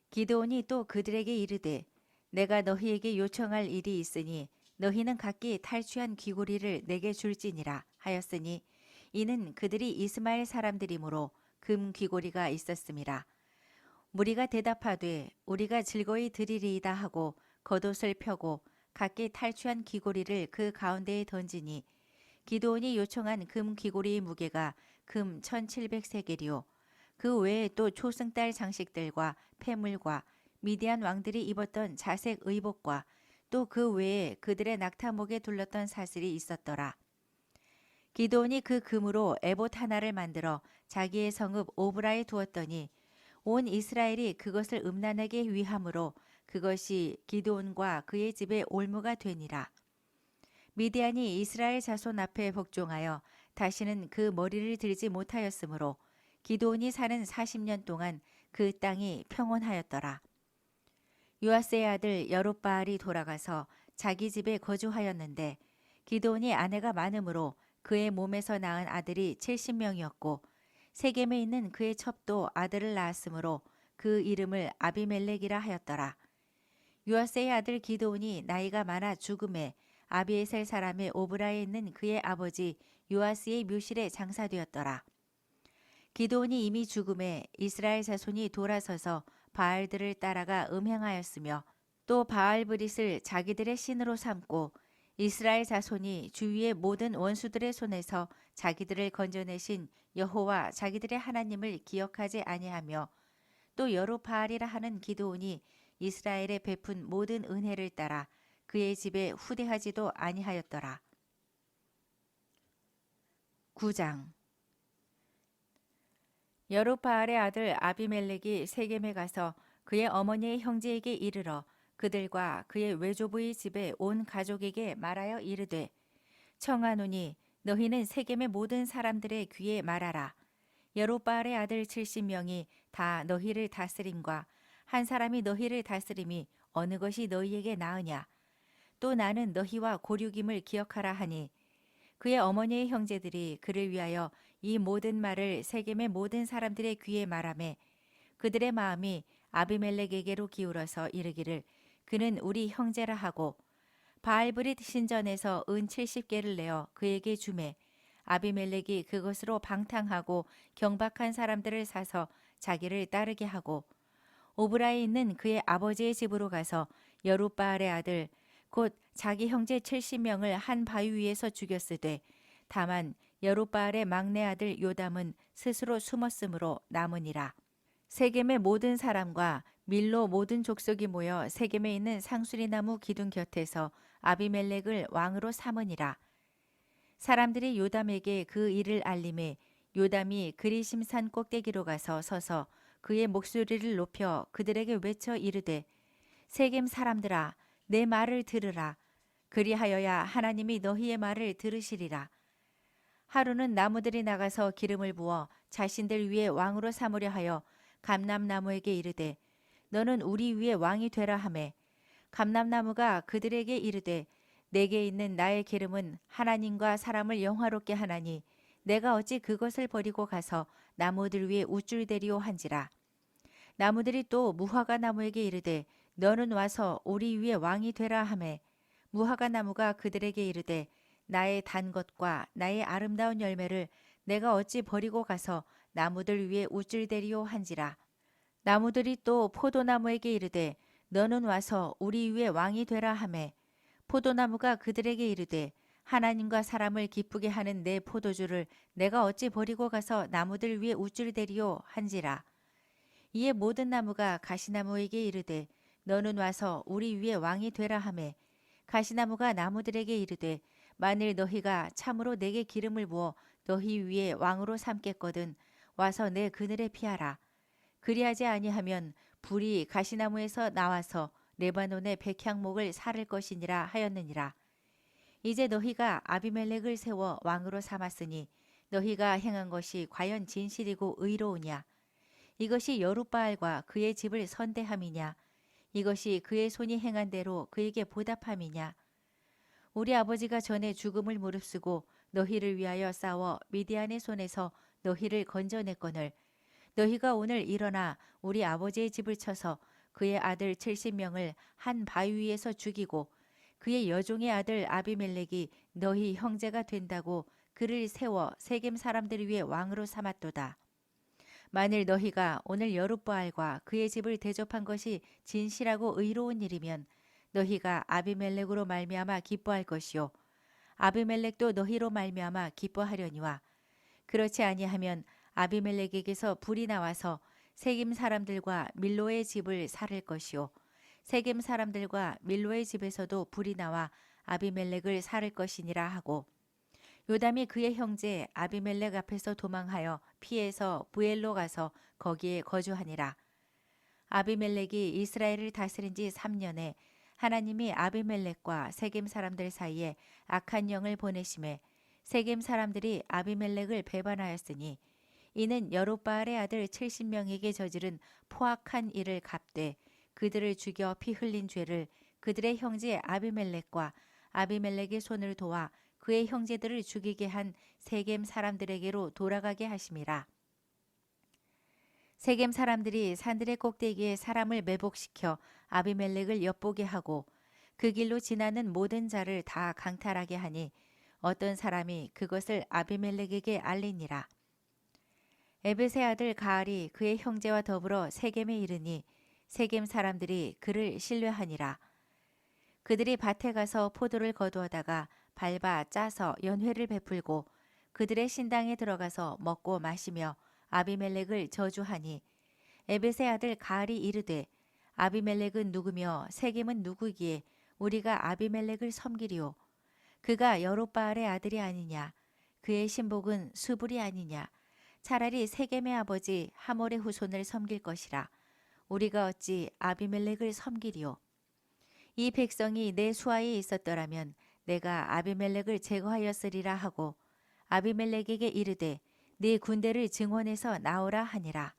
기드온이 또 그들에게 이르되 내가 너희에게 요청할 일이 있으니 너희는 각기 탈취한 귀고리를 내게 줄지니라 하였으니 이는 그들이 이스마엘 사람들이므로 금 귀고리가 있었음이라. 무리가 대답하되 우리가 즐거이 드리리이다 하고 겉옷을 펴고 각기 탈취한 귀고리를 그 가운데에 던지니 기드온이 요청한 금 귀고리의 무게가 금 1700세겔이요 그 외에 또 초승달 장식들과 폐물과 미디안 왕들이 입었던 자색 의복과 또 그 외에 그들의 낙타목에 둘렀던 사슬이 있었더라. 기드온이 그 금으로 에봇 하나를 만들어 자기의 성읍 오브라에 두었더니 온 이스라엘이 그것을 음란하게 위함으로 그것이 기드온과 그의 집의 올무가 되니라. 미디안이 이스라엘 자손 앞에 복종하여 다시는 그 머리를 들지 못하였으므로 기드온이 사는 40년 동안 그 땅이 평온하였더라. 요아스의 아들 여룹바알이 돌아가서 자기 집에 거주하였는데 기드온이 아내가 많으므로 그의 몸에서 낳은 아들이 70명이었고 세겜에 있는 그의 첩도 아들을 낳았으므로 그 이름을 아비멜렉이라 하였더라. 요아스의 아들 기드온이 나이가 많아 죽음에 아비에셀 사람의 오브라에 있는 그의 아버지 요아스의 묘실에 장사되었더라. 기드온이 이미 죽음에 이스라엘 자손이 돌아서서 바알들을 따라가 음행하였으며 또 바알브릿을 자기들의 신으로 삼고 이스라엘 자손이 주위의 모든 원수들의 손에서 자기들을 건져내신 여호와 자기들의 하나님을 기억하지 아니하며 또 여룹바알이라 하는 기드온이 이스라엘에 베푼 모든 은혜를 따라 그의 집에 후대하지도 아니하였더라. 9장 여룹바알의 아들 아비멜렉이 세겜에 가서 그의 어머니의 형제에게 이르러 그들과 그의 외조부의 집에 온 가족에게 말하여 이르되 청하노니 너희는 세겜의 모든 사람들의 귀에 말하라. 여롯바알의 아들 70명이 다 너희를 다스림과 한 사람이 너희를 다스림이 어느 것이 너희에게 나으냐. 또 나는 너희와 고륙임을 기억하라 하니 그의 어머니의 형제들이 그를 위하여 이 모든 말을 세겜의 모든 사람들의 귀에 말하매 그들의 마음이 아비멜렉에게로 기울어서 이르기를 그는 우리 형제라 하고 바알브릿 신전에서 은 70개를 내어 그에게 주매 아비멜렉이 그것으로 방탕하고 경박한 사람들을 사서 자기를 따르게 하고 오브라에 있는 그의 아버지의 집으로 가서 여룻바알의 아들 곧 자기 형제 70명을 한 바위 위에서 죽였으되 다만 여룻바알의 막내 아들 요담은 스스로 숨었으므로 남으니라. 세겜의 모든 사람과 밀로 모든 족속이 모여 세겜에 있는 상수리나무 기둥 곁에서 아비멜렉을 왕으로 삼으니라. 사람들이 요담에게 그 일을 알림해 요담이 그리심산 꼭대기로 가서 서서 그의 목소리를 높여 그들에게 외쳐 이르되 세겜 사람들아 내 말을 들으라. 그리하여야 하나님이 너희의 말을 들으시리라. 하루는 나무들이 나가서 기름을 부어 자신들 위에 왕으로 삼으려 하여 감람나무에게 이르되 너는 우리 위에 왕이 되라 하매 감람나무가 그들에게 이르되 내게 있는 나의 기름은 하나님과 사람을 영화롭게 하나니 내가 어찌 그것을 버리고 가서 나무들 위에 우쭐대리오 한지라. 나무들이 또 무화과 나무에게 이르되 너는 와서 우리 위에 왕이 되라 하매 무화과 나무가 그들에게 이르되 나의 단 것과 나의 아름다운 열매를 내가 어찌 버리고 가서 나무들 위에 우쭐대리오 한지라. 나무들이 또 포도나무에게 이르되 너는 와서 우리 위에 왕이 되라 하매 포도나무가 그들에게 이르되 하나님과 사람을 기쁘게 하는 내 포도주를 내가 어찌 버리고 가서 나무들 위에 우쭐대리오 한지라. 이에 모든 나무가 가시나무에게 이르되 너는 와서 우리 위에 왕이 되라 하매 가시나무가 나무들에게 이르되 만일 너희가 참으로 내게 기름을 부어 너희 위에 왕으로 삼겠거든 와서 내 그늘에 피하라. 그리하지 아니하면 불이 가시나무에서 나와서 레바논의 백향목을 사를 것이니라 하였느니라. 이제 너희가 아비멜렉을 세워 왕으로 삼았으니 너희가 행한 것이 과연 진실이고 의로우냐. 이것이 여룻바알과 그의 집을 선대함이냐. 이것이 그의 손이 행한 대로 그에게 보답함이냐. 우리 아버지가 전에 죽음을 무릅쓰고 너희를 위하여 싸워 미디안의 손에서 너희를 건져냈거늘 너희가 오늘 일어나 우리 아버지의 집을 쳐서 그의 아들 70명을 한 바위 위에서 죽이고 그의 여종의 아들 아비멜렉이 너희 형제가 된다고 그를 세워 세겜 사람들 위에 왕으로 삼았도다. 만일 너희가 오늘 여룻바알과 그의 집을 대접한 것이 진실하고 의로운 일이면 너희가 아비멜렉으로 말미암아 기뻐할 것이요 아비멜렉도 너희로 말미암아 기뻐하려니와 그렇지 아니하면 아비멜렉에게서 불이 나와서 세겜 사람들과 밀로의 집을 살을 것이요 세겜 사람들과 밀로의 집에서도 불이 나와 아비멜렉을 살을 것이니라 하고 요담이 그의 형제 아비멜렉 앞에서 도망하여 피해서 부엘로 가서 거기에 거주하니라. 아비멜렉이 이스라엘을 다스린 지 3년에 하나님이 아비멜렉과 세겜 사람들 사이에 악한 영을 보내심에 세겜 사람들이 아비멜렉을 배반하였으니 이는 여룻바알의 아들 70명에게 저지른 포악한 일을 갚되 그들을 죽여 피 흘린 죄를 그들의 형제 아비멜렉과 아비멜렉의 손을 도와 그의 형제들을 죽이게 한 세겜 사람들에게로 돌아가게 하심이라. 세겜 사람들이 산들의 꼭대기에 사람을 매복시켜 아비멜렉을 엿보게 하고 그 길로 지나는 모든 자를 다 강탈하게 하니 어떤 사람이 그것을 아비멜렉에게 알리니라. 에벳의 아들 가알이 그의 형제와 더불어 세겜에 이르니 세겜 사람들이 그를 신뢰하니라. 그들이 밭에 가서 포도를 거두어다가 밟아 짜서 연회를 베풀고 그들의 신당에 들어가서 먹고 마시며 아비멜렉을 저주하니 에벳의 아들 가알이 이르되 아비멜렉은 누구며 세겜은 누구기에 우리가 아비멜렉을 섬기리오. 그가 여룻바알의 아들이 아니냐. 그의 신복은 수불이 아니냐. 차라리 세겜의 아버지 하몰의 후손을 섬길 것이라. 우리가 어찌 아비멜렉을 섬기리오. 이 백성이 내 수하에 있었더라면 내가 아비멜렉을 제거하였으리라 하고 아비멜렉에게 이르되 네 군대를 증원해서 나오라 하니라.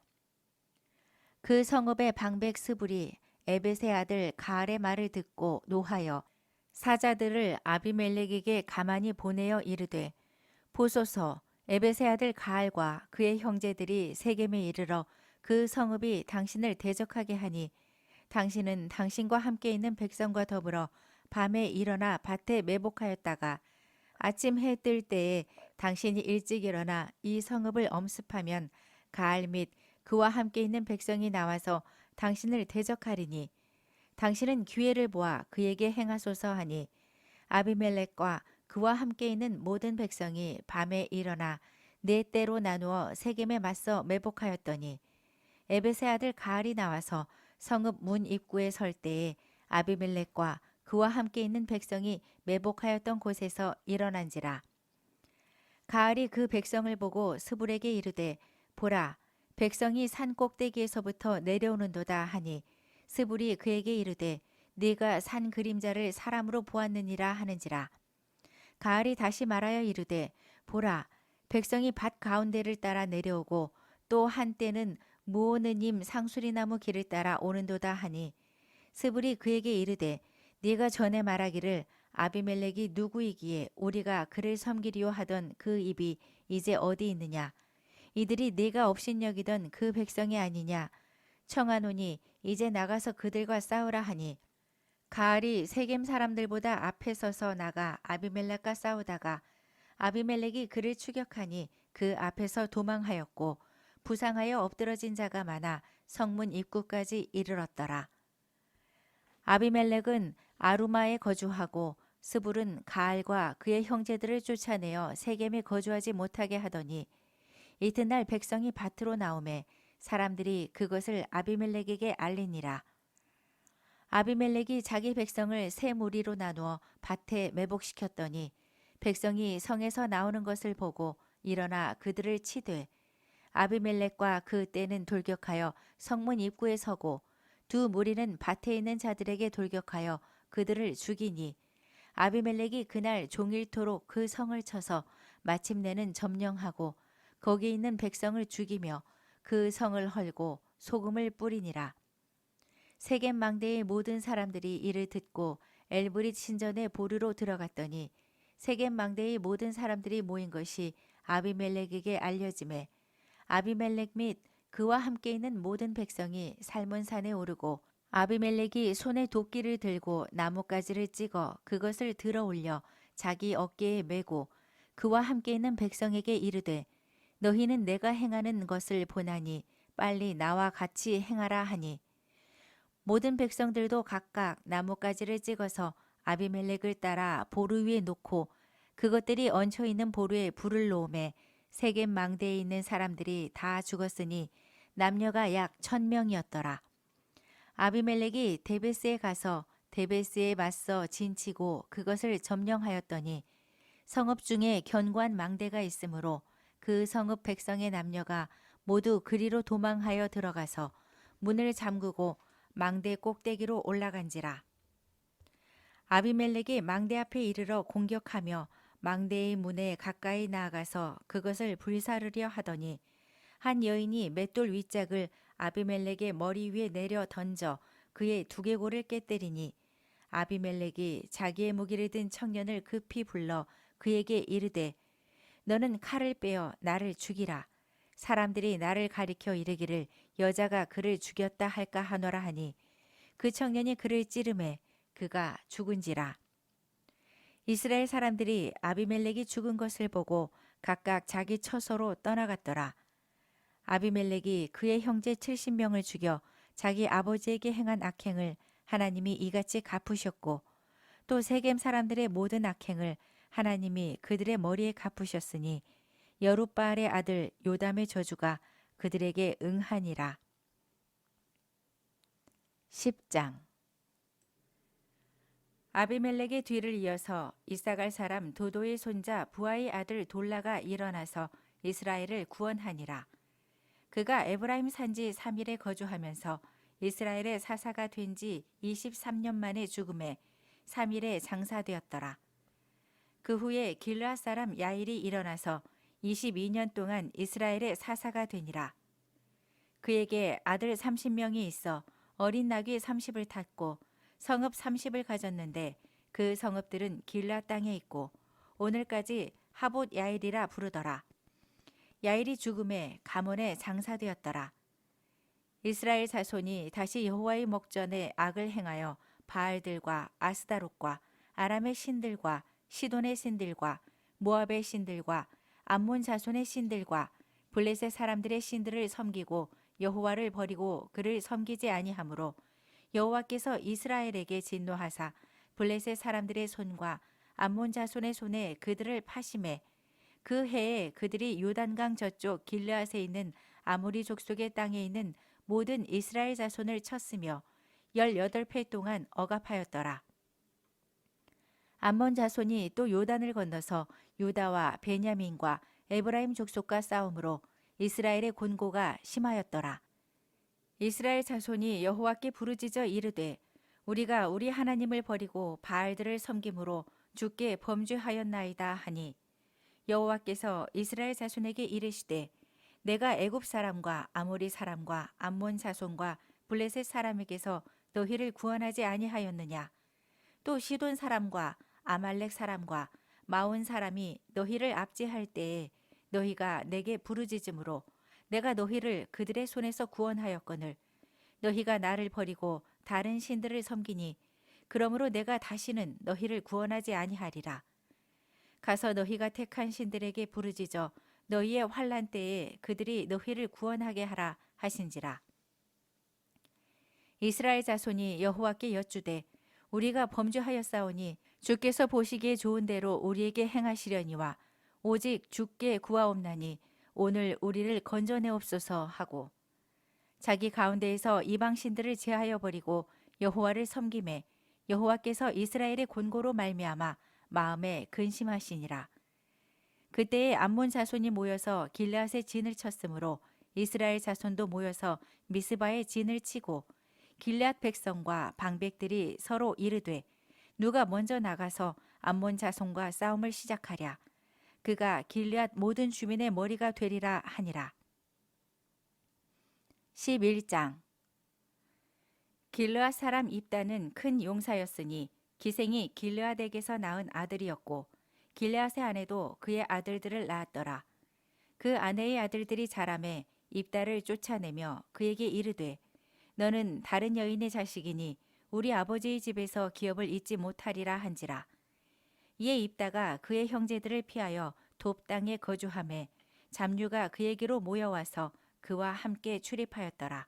그 성읍의 방백 스불이 에벳의 아들 가알의 말을 듣고 노하여 사자들을 아비멜렉에게 가만히 보내어 이르되 보소서 에벳의 아들 가알과 그의 형제들이 세겜에 이르러 그 성읍이 당신을 대적하게 하니 당신은 당신과 함께 있는 백성과 더불어 밤에 일어나 밭에 매복하였다가 아침 해 뜰 때에 당신이 일찍 일어나 이 성읍을 엄습하면 가알 및 그와 함께 있는 백성이 나와서 당신을 대적하리니 당신은 기회를 보아 그에게 행하소서 하니 아비멜렉과 그와 함께 있는 모든 백성이 밤에 일어나 네 때로 나누어 세겜에 맞서 매복하였더니 에벳의 아들 가알이 나와서 성읍 문 입구에 설 때에 아비멜렉과 그와 함께 있는 백성이 매복하였던 곳에서 일어난지라. 가알이 그 백성을 보고 스불에게 이르되 보라 백성이 산 꼭대기에서부터 내려오는도다 하니 스불이 그에게 이르되 네가 산 그림자를 사람으로 보았느니라 하는지라. 가알이 다시 말하여 이르되 보라 백성이 밭 가운데를 따라 내려오고 또 한때는 무오느님 상수리나무 길을 따라 오는도다 하니 스불이 그에게 이르되 네가 전에 말하기를 아비멜렉이 누구이기에 우리가 그를 섬기리요 하던 그 입이 이제 어디 있느냐 이들이 네가 업신여기던 그 백성이 아니냐 청하노니 이제 나가서 그들과 싸우라 하니 가알이 세겜 사람들보다 앞에 서서 나가 아비멜렉과 싸우다가 아비멜렉이 그를 추격하니 그 앞에서 도망하였고 부상하여 엎드러진 자가 많아 성문 입구까지 이르렀더라. 아비멜렉은 아루마에 거주하고 스불은 가알과 그의 형제들을 쫓아내어 세겜에 거주하지 못하게 하더니 이튿날 백성이 밭으로 나오매 사람들이 그것을 아비멜렉에게 알리니라. 아비멜렉이 자기 백성을 세 무리로 나누어 밭에 매복시켰더니 백성이 성에서 나오는 것을 보고 일어나 그들을 치되 아비멜렉과 그 떼는 돌격하여 성문 입구에 서고 두 무리는 밭에 있는 자들에게 돌격하여 그들을 죽이니 아비멜렉이 그날 종일토록 그 성을 쳐서 마침내는 점령하고 거기 있는 백성을 죽이며 그 성을 헐고 소금을 뿌리니라. 세겜 망대의 모든 사람들이 이를 듣고 엘브릿 신전의 보르로 들어갔더니 세겜 망대의 모든 사람들이 모인 것이 아비멜렉에게 알려지매 아비멜렉 및 그와 함께 있는 모든 백성이 살문산에 오르고 아비멜렉이 손에 도끼를 들고 나뭇가지를 찍어 그것을 들어 올려 자기 어깨에 메고 그와 함께 있는 백성에게 이르되 너희는 내가 행하는 것을 보나니 빨리 나와 같이 행하라 하니 모든 백성들도 각각 나뭇가지를 찍어서 아비멜렉을 따라 보루 위에 놓고 그것들이 얹혀 있는 보루에 불을 놓음에 세겜 망대에 있는 사람들이 다 죽었으니 남녀가 약 1000명이었더라. 아비멜렉이 데베스에 가서 데베스에 맞서 진치고 그것을 점령하였더니 성읍 중에 견고한 망대가 있으므로 그 성읍 백성의 남녀가 모두 그리로 도망하여 들어가서 문을 잠그고 망대 꼭대기로 올라간지라. 아비멜렉이 망대 앞에 이르러 공격하며 망대의 문에 가까이 나아가서 그것을 불사르려 하더니 한 여인이 맷돌 윗짝을 아비멜렉의 머리 위에 내려 던져 그의 두개골을 깨뜨리니 아비멜렉이 자기의 무기를 든 청년을 급히 불러 그에게 이르되 너는 칼을 빼어 나를 죽이라. 사람들이 나를 가리켜 이르기를 여자가 그를 죽였다 할까 하노라 하니 그 청년이 그를 찌르매 그가 죽은지라. 이스라엘 사람들이 아비멜렉이 죽은 것을 보고 각각 자기 처소로 떠나갔더라. 아비멜렉이 그의 형제 70명을 죽여 자기 아버지에게 행한 악행을 하나님이 이같이 갚으셨고 또 세겜 사람들의 모든 악행을 하나님이 그들의 머리에 갚으셨으니 여룻바알의 아들 요담의 저주가 그들에게 응하니라. 10장 아비멜렉의 뒤를 이어서 이사갈 사람 도도의 손자 부하의 아들 돌라가 일어나서 이스라엘을 구원하니라. 그가 에브라임 산지 3일에 거주하면서 이스라엘의 사사가 된 지 23년 만에 죽음에 3일에 장사되었더라. 그 후에 길르앗 사람 야일이 일어나서 22년 동안 이스라엘의 사사가 되니라. 그에게 아들 30명이 있어 어린 나귀 30을 탔고 성읍 30을 가졌는데 그 성읍들은 길르앗 땅에 있고 오늘까지 하봇 야일이라 부르더라. 야일이 죽음에 가문에 장사되었더라. 이스라엘 자손이 다시 여호와의 목전에 악을 행하여 바알들과 아스다롯과 아람의 신들과 시돈의 신들과 모압의 신들과 암몬 자손의 신들과 블레셋 사람들의 신들을 섬기고 여호와를 버리고 그를 섬기지 아니하므로 여호와께서 이스라엘에게 진노하사 블레셋 사람들의 손과 암몬 자손의 손에 그들을 파심해 그 해에 그들이 요단강 저쪽 길르앗에 있는 아모리 족속의 땅에 있는 모든 이스라엘 자손을 쳤으며 18회 동안 억압하였더라. 암몬 자손이 또 요단을 건너서 유다와 베냐민과 에브라임 족속과 싸움으로 이스라엘의 곤고가 심하였더라. 이스라엘 자손이 여호와께 부르짖어 이르되 우리가 우리 하나님을 버리고 바알들을 섬김으로 주께 범죄하였나이다 하니 여호와께서 이스라엘 자손에게 이르시되 내가 애굽 사람과 아모리 사람과 암몬 자손과 블레셋 사람에게서 너희를 구원하지 아니하였느냐. 또 시돈 사람과 아말렉 사람과 마온 사람이 너희를 압제할 때에 너희가 내게 부르짖음으로 내가 너희를 그들의 손에서 구원하였거늘 너희가 나를 버리고 다른 신들을 섬기니 그러므로 내가 다시는 너희를 구원하지 아니하리라. 가서 너희가 택한 신들에게 부르짖어 너희의 환난 때에 그들이 너희를 구원하게 하라 하신지라. 이스라엘 자손이 여호와께 여쭈되 우리가 범죄하였사오니 주께서 보시기에 좋은 대로 우리에게 행하시려니와 오직 주께 구하옵나니 오늘 우리를 건져내옵소서 하고 자기 가운데에서 이방 신들을 제하여 버리고 여호와를 섬김에 여호와께서 이스라엘의 곤고로 말미암아 마음에 근심하시니라. 그때에 암몬 자손이 모여서 길르앗에 진을 쳤으므로 이스라엘 자손도 모여서 미스바에 진을 치고 길르앗 백성과 방백들이 서로 이르되 누가 먼저 나가서 암몬 자손과 싸움을 시작하랴. 그가 길르앗 모든 주민의 머리가 되리라 하니라. 11장 길르앗 사람 입다는 큰 용사였으니 기생이 길르앗에게서 낳은 아들이었고 길르앗의 아내도 그의 아들들을 낳았더라. 그 아내의 아들들이 자라매 입다를 쫓아내며 그에게 이르되 너는 다른 여인의 자식이니 우리 아버지의 집에서 기업을 잊지 못하리라 한지라. 이에 입다가 그의 형제들을 피하여 돕 땅에 거주하매 잡류가 그에게로 모여와서 그와 함께 출입하였더라.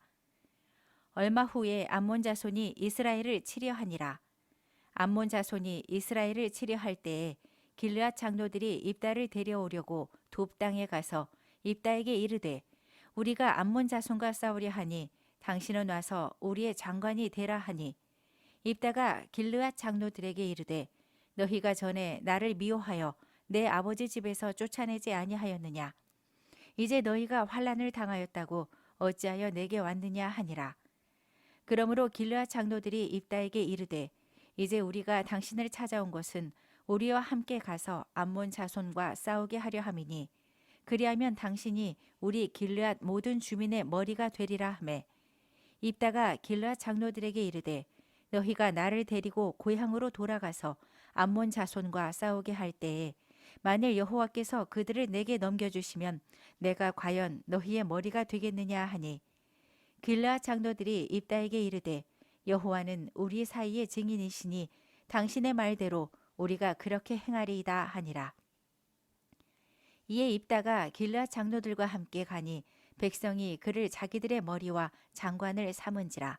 얼마 후에 암몬 자손이 이스라엘을 치려하니라. 암몬 자손이 이스라엘을 치려할 때에 길르앗 장로들이 입다를 데려오려고 돕 땅에 가서 입다에게 이르되 우리가 암몬 자손과 싸우려 하니 당신은 와서 우리의 장관이 되라 하니 입다가 길르앗 장로들에게 이르되 너희가 전에 나를 미워하여 내 아버지 집에서 쫓아내지 아니하였느냐. 이제 너희가 환난을 당하였다고 어찌하여 내게 왔느냐 하니라. 그러므로 길르앗 장로들이 입다에게 이르되 이제 우리가 당신을 찾아온 것은 우리와 함께 가서 암몬 자손과 싸우게 하려 함이니 그리하면 당신이 우리 길르앗 모든 주민의 머리가 되리라 하매 입다가 길르앗 장로들에게 이르되 너희가 나를 데리고 고향으로 돌아가서 암몬 자손과 싸우게 할 때에 만일 여호와께서 그들을 내게 넘겨주시면 내가 과연 너희의 머리가 되겠느냐 하니 길르앗 장로들이 입다에게 이르되 여호와는 우리 사이의 증인이시니 당신의 말대로 우리가 그렇게 행하리이다 하니라. 이에 입다가 길르앗 장로들과 함께 가니 백성이 그를 자기들의 머리와 장관을 삼은지라.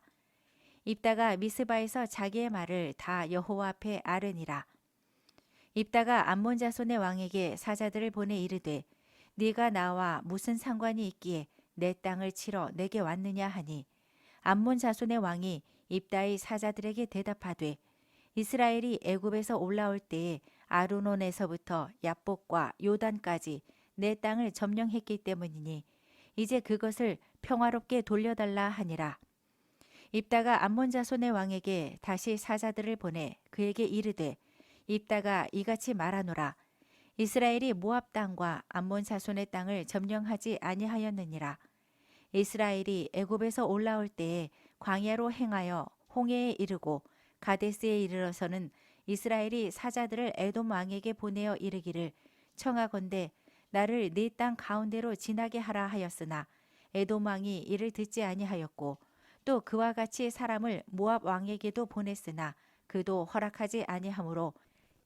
입다가 미스바에서 자기의 말을 다 여호와 앞에 아르니라. 입다가 암몬 자손의 왕에게 사자들을 보내 이르되 네가 나와 무슨 상관이 있기에 내 땅을 치러 내게 왔느냐 하니 암몬 자손의 왕이 입다의 사자들에게 대답하되 이스라엘이 애굽에서 올라올 때에 아르논에서부터 야복과 요단까지 내 땅을 점령했기 때문이니 이제 그것을 평화롭게 돌려달라 하니라. 입다가 암몬 자손의 왕에게 다시 사자들을 보내 그에게 이르되 입다가 이같이 말하노라. 이스라엘이 모압 땅과 암몬 자손의 땅을 점령하지 아니하였느니라. 이스라엘이 애굽에서 올라올 때에 광야로 행하여 홍해에 이르고 가데스에 이르러서는 이스라엘이 사자들을 에돔 왕에게 보내어 이르기를 청하건대 나를 네 땅 가운데로 지나게 하라 하였으나 에돔 왕이 이를 듣지 아니하였고 또 그와 같이 사람을 모압 왕에게도 보냈으나 그도 허락하지 아니하므로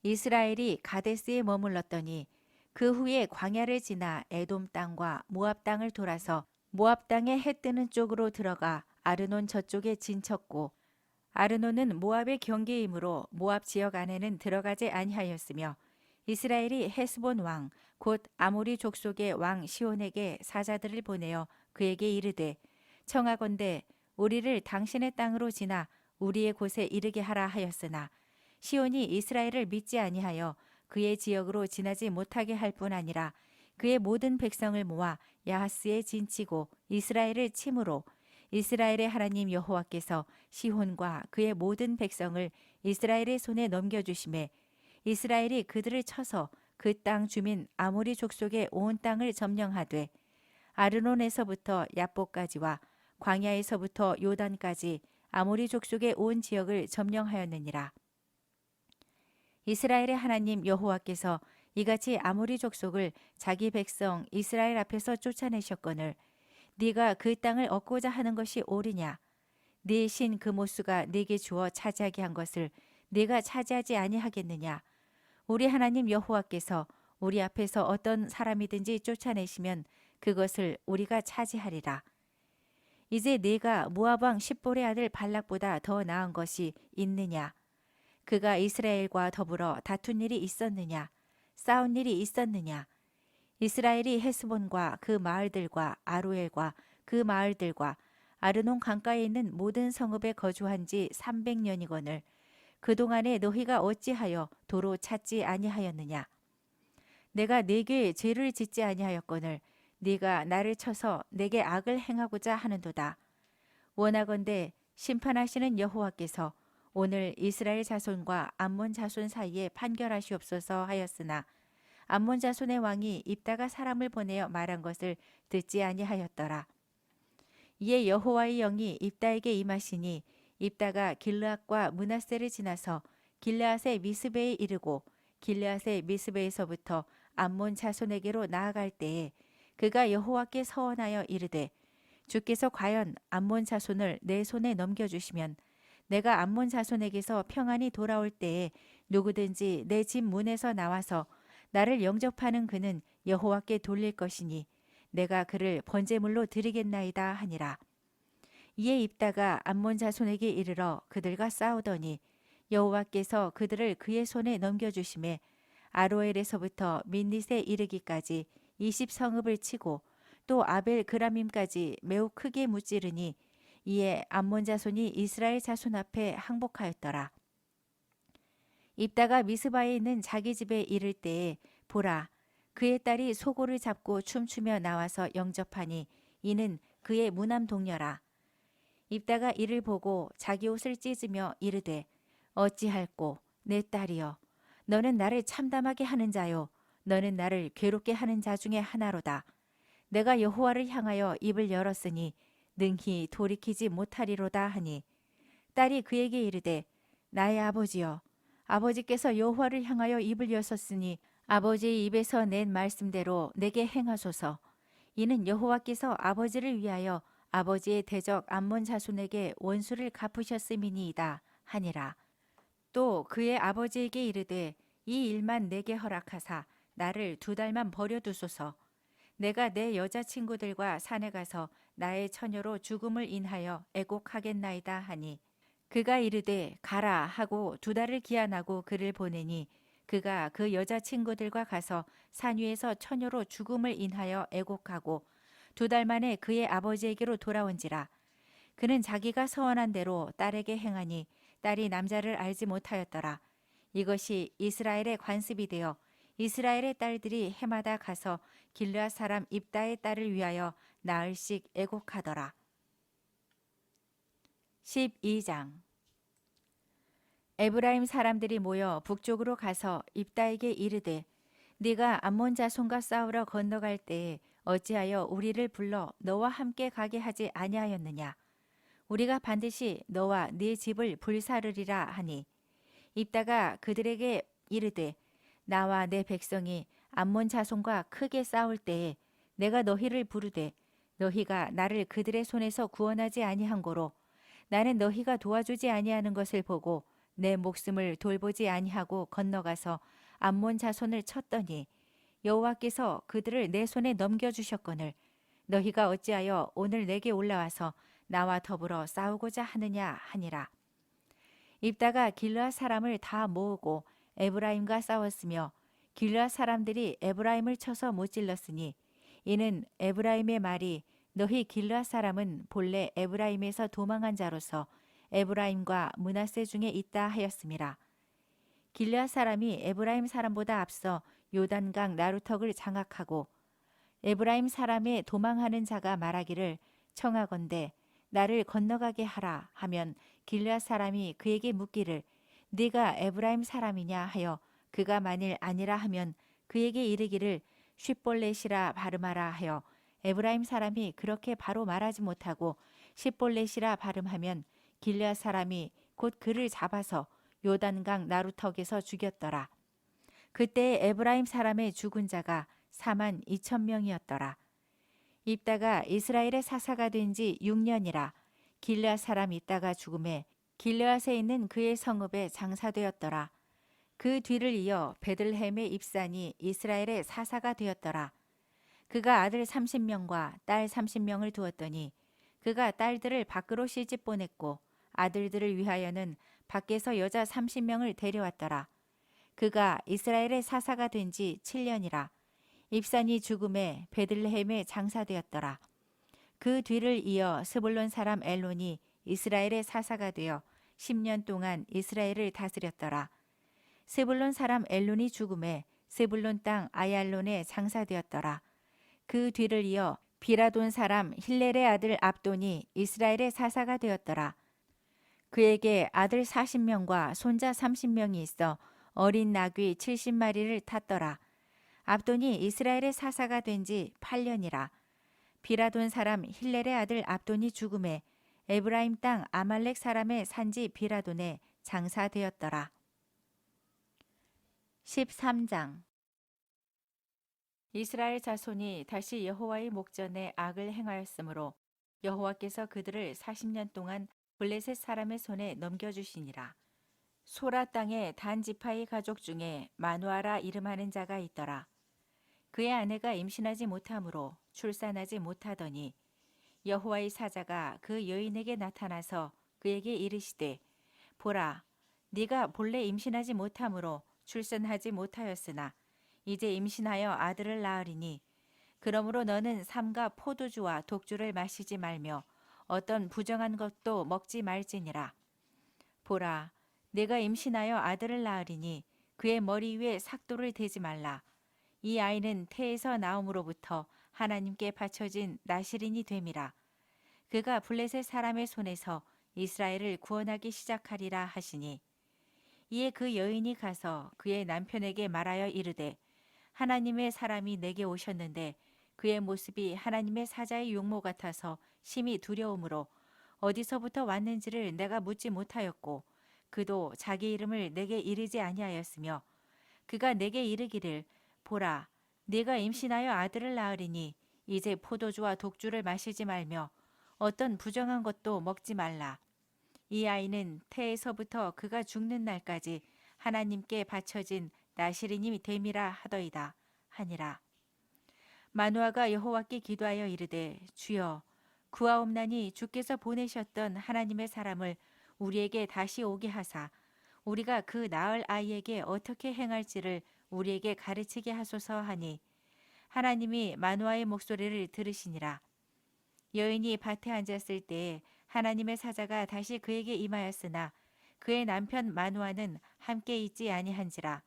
이스라엘이 가데스에 머물렀더니 그 후에 광야를 지나 에돔 땅과 모압 땅을 돌아서 모압 땅의 해 뜨는 쪽으로 들어가 아르논 저쪽에 진쳤고 아르논은 모압의 경계이므로 모압 지역 안에는 들어가지 아니하였으며 이스라엘이 헤스본 왕 곧 아모리 족속의 왕 시온에게 사자들을 보내어 그에게 이르되 청하건대 우리를 당신의 땅으로 지나 우리의 곳에 이르게 하라 하였으나 시온이 이스라엘을 믿지 아니하여 그의 지역으로 지나지 못하게 할 뿐 아니라 그의 모든 백성을 모아 야하스에 진치고 이스라엘을 침으로 이스라엘의 하나님 여호와께서 시혼과 그의 모든 백성을 이스라엘의 손에 넘겨주심에 이스라엘이 그들을 쳐서 그 땅 주민 아모리 족속의 온 땅을 점령하되 아르논에서부터 야복까지와 광야에서부터 요단까지 아모리 족속의 온 지역을 점령하였느니라. 이스라엘의 하나님 여호와께서 이같이 아모리 족속을 자기 백성 이스라엘 앞에서 쫓아내셨거늘 네가 그 땅을 얻고자 하는 것이 옳으냐? 네 신 그모스가 네게 주어 차지하게 한 것을 네가 차지하지 아니하겠느냐? 우리 하나님 여호와께서 우리 앞에서 어떤 사람이든지 쫓아내시면 그것을 우리가 차지하리라. 이제 네가 모압 왕 십볼의 아들 발락보다 더 나은 것이 있느냐? 그가 이스라엘과 더불어 다툰 일이 있었느냐? 싸운 일이 있었느냐? 이스라엘이 헤스본과 그 마을들과 아로엘과 그 마을들과 아르논 강가에 있는 모든 성읍에 거주한 지 300년이거늘 그동안에 너희가 어찌하여 도로 찾지 아니하였느냐? 내가 네게 죄를 짓지 아니하였거늘 네가 나를 쳐서 내게 악을 행하고자 하는도다. 원하건대 심판하시는 여호와께서 오늘 이스라엘 자손과 암몬 자손 사이에 판결하시옵소서 하였으나 암몬 자손의 왕이 입다가 사람을 보내어 말한 것을 듣지 아니하였더라. 이에 여호와의 영이 입다에게 임하시니 입다가 길르앗과 므낫세를 지나서 길르앗의 미스베에 이르고 길르앗의 미스베에서부터 암몬 자손에게로 나아갈 때에 그가 여호와께 서원하여 이르되 주께서 과연 암몬 자손을 내 손에 넘겨주시면 내가 암몬 자손에게서 평안히 돌아올 때에 누구든지 내 집 문에서 나와서 나를 영접하는 그는 여호와께 돌릴 것이니 내가 그를 번제물로 드리겠나이다 하니라. 이에 입다가 암몬 자손에게 이르러 그들과 싸우더니 여호와께서 그들을 그의 손에 넘겨주심에 아로엘에서부터 민닛에 이르기까지 20성읍을 치고 또 아벨 그라밈까지 매우 크게 무찌르니 이에 암몬 자손이 이스라엘 자손 앞에 항복하였더라. 입다가 미스바에 있는 자기 집에 이를 때에 보라 그의 딸이 소고를 잡고 춤추며 나와서 영접하니 이는 그의 무남 동녀라. 입다가 이를 보고 자기 옷을 찢으며 이르되 어찌할꼬 내 딸이여 너는 나를 참담하게 하는 자요 너는 나를 괴롭게 하는 자 중에 하나로다. 내가 여호와를 향하여 입을 열었으니 능히 돌이키지 못하리로다 하니 딸이 그에게 이르되 나의 아버지여 아버지께서 여호와를 향하여 입을 여셨으니 아버지의 입에서 낸 말씀대로 내게 행하소서. 이는 여호와께서 아버지를 위하여 아버지의 대적 암몬 자손에게 원수를 갚으셨음이니이다 하니라. 또 그의 아버지에게 이르되 이 일만 내게 허락하사 나를 2달만 버려두소서. 내가 내 여자친구들과 산에 가서 나의 처녀로 죽음을 인하여 애곡하겠나이다 하니 그가 이르되 가라 하고 2달을 기한하고 그를 보내니 그가 그 여자친구들과 가서 산 위에서 처녀로 죽음을 인하여 애곡하고 2달 만에 그의 아버지에게로 돌아온지라. 그는 자기가 서원한 대로 딸에게 행하니 딸이 남자를 알지 못하였더라. 이것이 이스라엘의 관습이 되어 이스라엘의 딸들이 해마다 가서 길르앗 사람 입다의 딸을 위하여 나흘씩 애곡하더라. 12장 에브라임 사람들이 모여 북쪽으로 가서 입다에게 이르되 네가 암몬 자손과 싸우러 건너갈 때에 어찌하여 우리를 불러 너와 함께 가게 하지 아니하였느냐. 우리가 반드시 너와 네 집을 불사르리라 하니 입다가 그들에게 이르되 나와 내 백성이 암몬 자손과 크게 싸울 때에 내가 너희를 부르되 너희가 나를 그들의 손에서 구원하지 아니한 고로 나는 너희가 도와주지 아니하는 것을 보고 내 목숨을 돌보지 아니하고 건너가서 암몬 자손을 쳤더니 여호와께서 그들을 내 손에 넘겨주셨거늘 너희가 어찌하여 오늘 내게 올라와서 나와 더불어 싸우고자 하느냐 하니라. 입다가 길르앗 사람을 다 모으고 에브라임과 싸웠으며 길르앗 사람들이 에브라임을 쳐서 못 질렀으니 이는 에브라임의 말이 너희 길르앗 사람은 본래 에브라임에서 도망한 자로서 에브라임과 므낫세 중에 있다 하였음이라. 길르앗 사람이 에브라임 사람보다 앞서 요단강 나루턱을 장악하고 에브라임 사람의 도망하는 자가 말하기를 청하건대 나를 건너가게 하라 하면 길르앗 사람이 그에게 묻기를 네가 에브라임 사람이냐 하여 그가 만일 아니라 하면 그에게 이르기를 쉿볼렛이라 발음하라 하여 에브라임 사람이 그렇게 바로 말하지 못하고 쉿볼렛이라 발음하면 길르앗 사람이 곧 그를 잡아서 요단강 나루턱에서 죽였더라. 그때 에브라임 사람의 죽은 자가 4만 2천 명이었더라. 입다가 이스라엘의 사사가 된 지 6년이라 길르앗 사람 입다가 죽음에 길르앗에 있는 그의 성읍에 장사되었더라. 그 뒤를 이어 베들레헴의 입산이 이스라엘의 사사가 되었더라. 그가 아들 30명과 딸 30명을 두었더니 그가 딸들을 밖으로 시집 보냈고 아들들을 위하여는 밖에서 여자 30명을 데려왔더라. 그가 이스라엘의 사사가 된 지 7년이라 입산이 죽음에 베들레헴에 장사되었더라. 그 뒤를 이어 스불론 사람 엘론이 이스라엘의 사사가 되어 10년 동안 이스라엘을 다스렸더라. 스불론 사람 엘론이 죽음에 스불론 땅 아얄론에 장사되었더라. 그 뒤를 이어 비라돈 사람 힐렐의 아들 압돈이 이스라엘의 사사가 되었더라. 그에게 아들 40명과 손자 30명이 있어 어린 나귀 70마리를 탔더라. 압돈이 이스라엘의 사사가 된 지 8년이라. 비라돈 사람 힐렐의 아들 압돈이 죽음에 에브라임 땅 아말렉 사람의 산지 비라돈에 장사되었더라. 13장 이스라엘 자손이 다시 여호와의 목전에 악을 행하였으므로 여호와께서 그들을 40년 동안 블레셋 사람의 손에 넘겨주시니라. 소라 땅에 단 지파의 가족 중에 마누아라 이름하는 자가 있더라. 그의 아내가 임신하지 못하므로 출산하지 못하더니 여호와의 사자가 그 여인에게 나타나서 그에게 이르시되 보라 네가 본래 임신하지 못하므로 출산하지 못하였으나 이제 임신하여 아들을 낳으리니 그러므로 너는 삼가 포도주와 독주를 마시지 말며 어떤 부정한 것도 먹지 말지니라. 보라 내가 임신하여 아들을 낳으리니 그의 머리 위에 삭도를 대지 말라. 이 아이는 태에서 나옴으로부터 하나님께 바쳐진 나실인이 됨이라. 그가 블레셋 사람의 손에서 이스라엘을 구원하기 시작하리라 하시니 이에 그 여인이 가서 그의 남편에게 말하여 이르되 하나님의 사람이 내게 오셨는데 그의 모습이 하나님의 사자의 용모 같아서 심히 두려움으로 어디서부터 왔는지를 내가 묻지 못하였고 그도 자기 이름을 내게 이르지 아니하였으며 그가 내게 이르기를 보라 네가 임신하여 아들을 낳으리니 이제 포도주와 독주를 마시지 말며 어떤 부정한 것도 먹지 말라. 이 아이는 태에서부터 그가 죽는 날까지 하나님께 바쳐진 나실인이 됨이라 하더이다 하니라. 마누아가 여호와께 기도하여 이르되 주여 구하옵나니 주께서 보내셨던 하나님의 사람을 우리에게 다시 오게 하사 우리가 그 낳을 아이에게 어떻게 행할지를 우리에게 가르치게 하소서 하니 하나님이 마누아의 목소리를 들으시니라. 여인이 밭에 앉았을 때에 하나님의 사자가 다시 그에게 임하였으나 그의 남편 마누아는 함께 있지 아니한지라.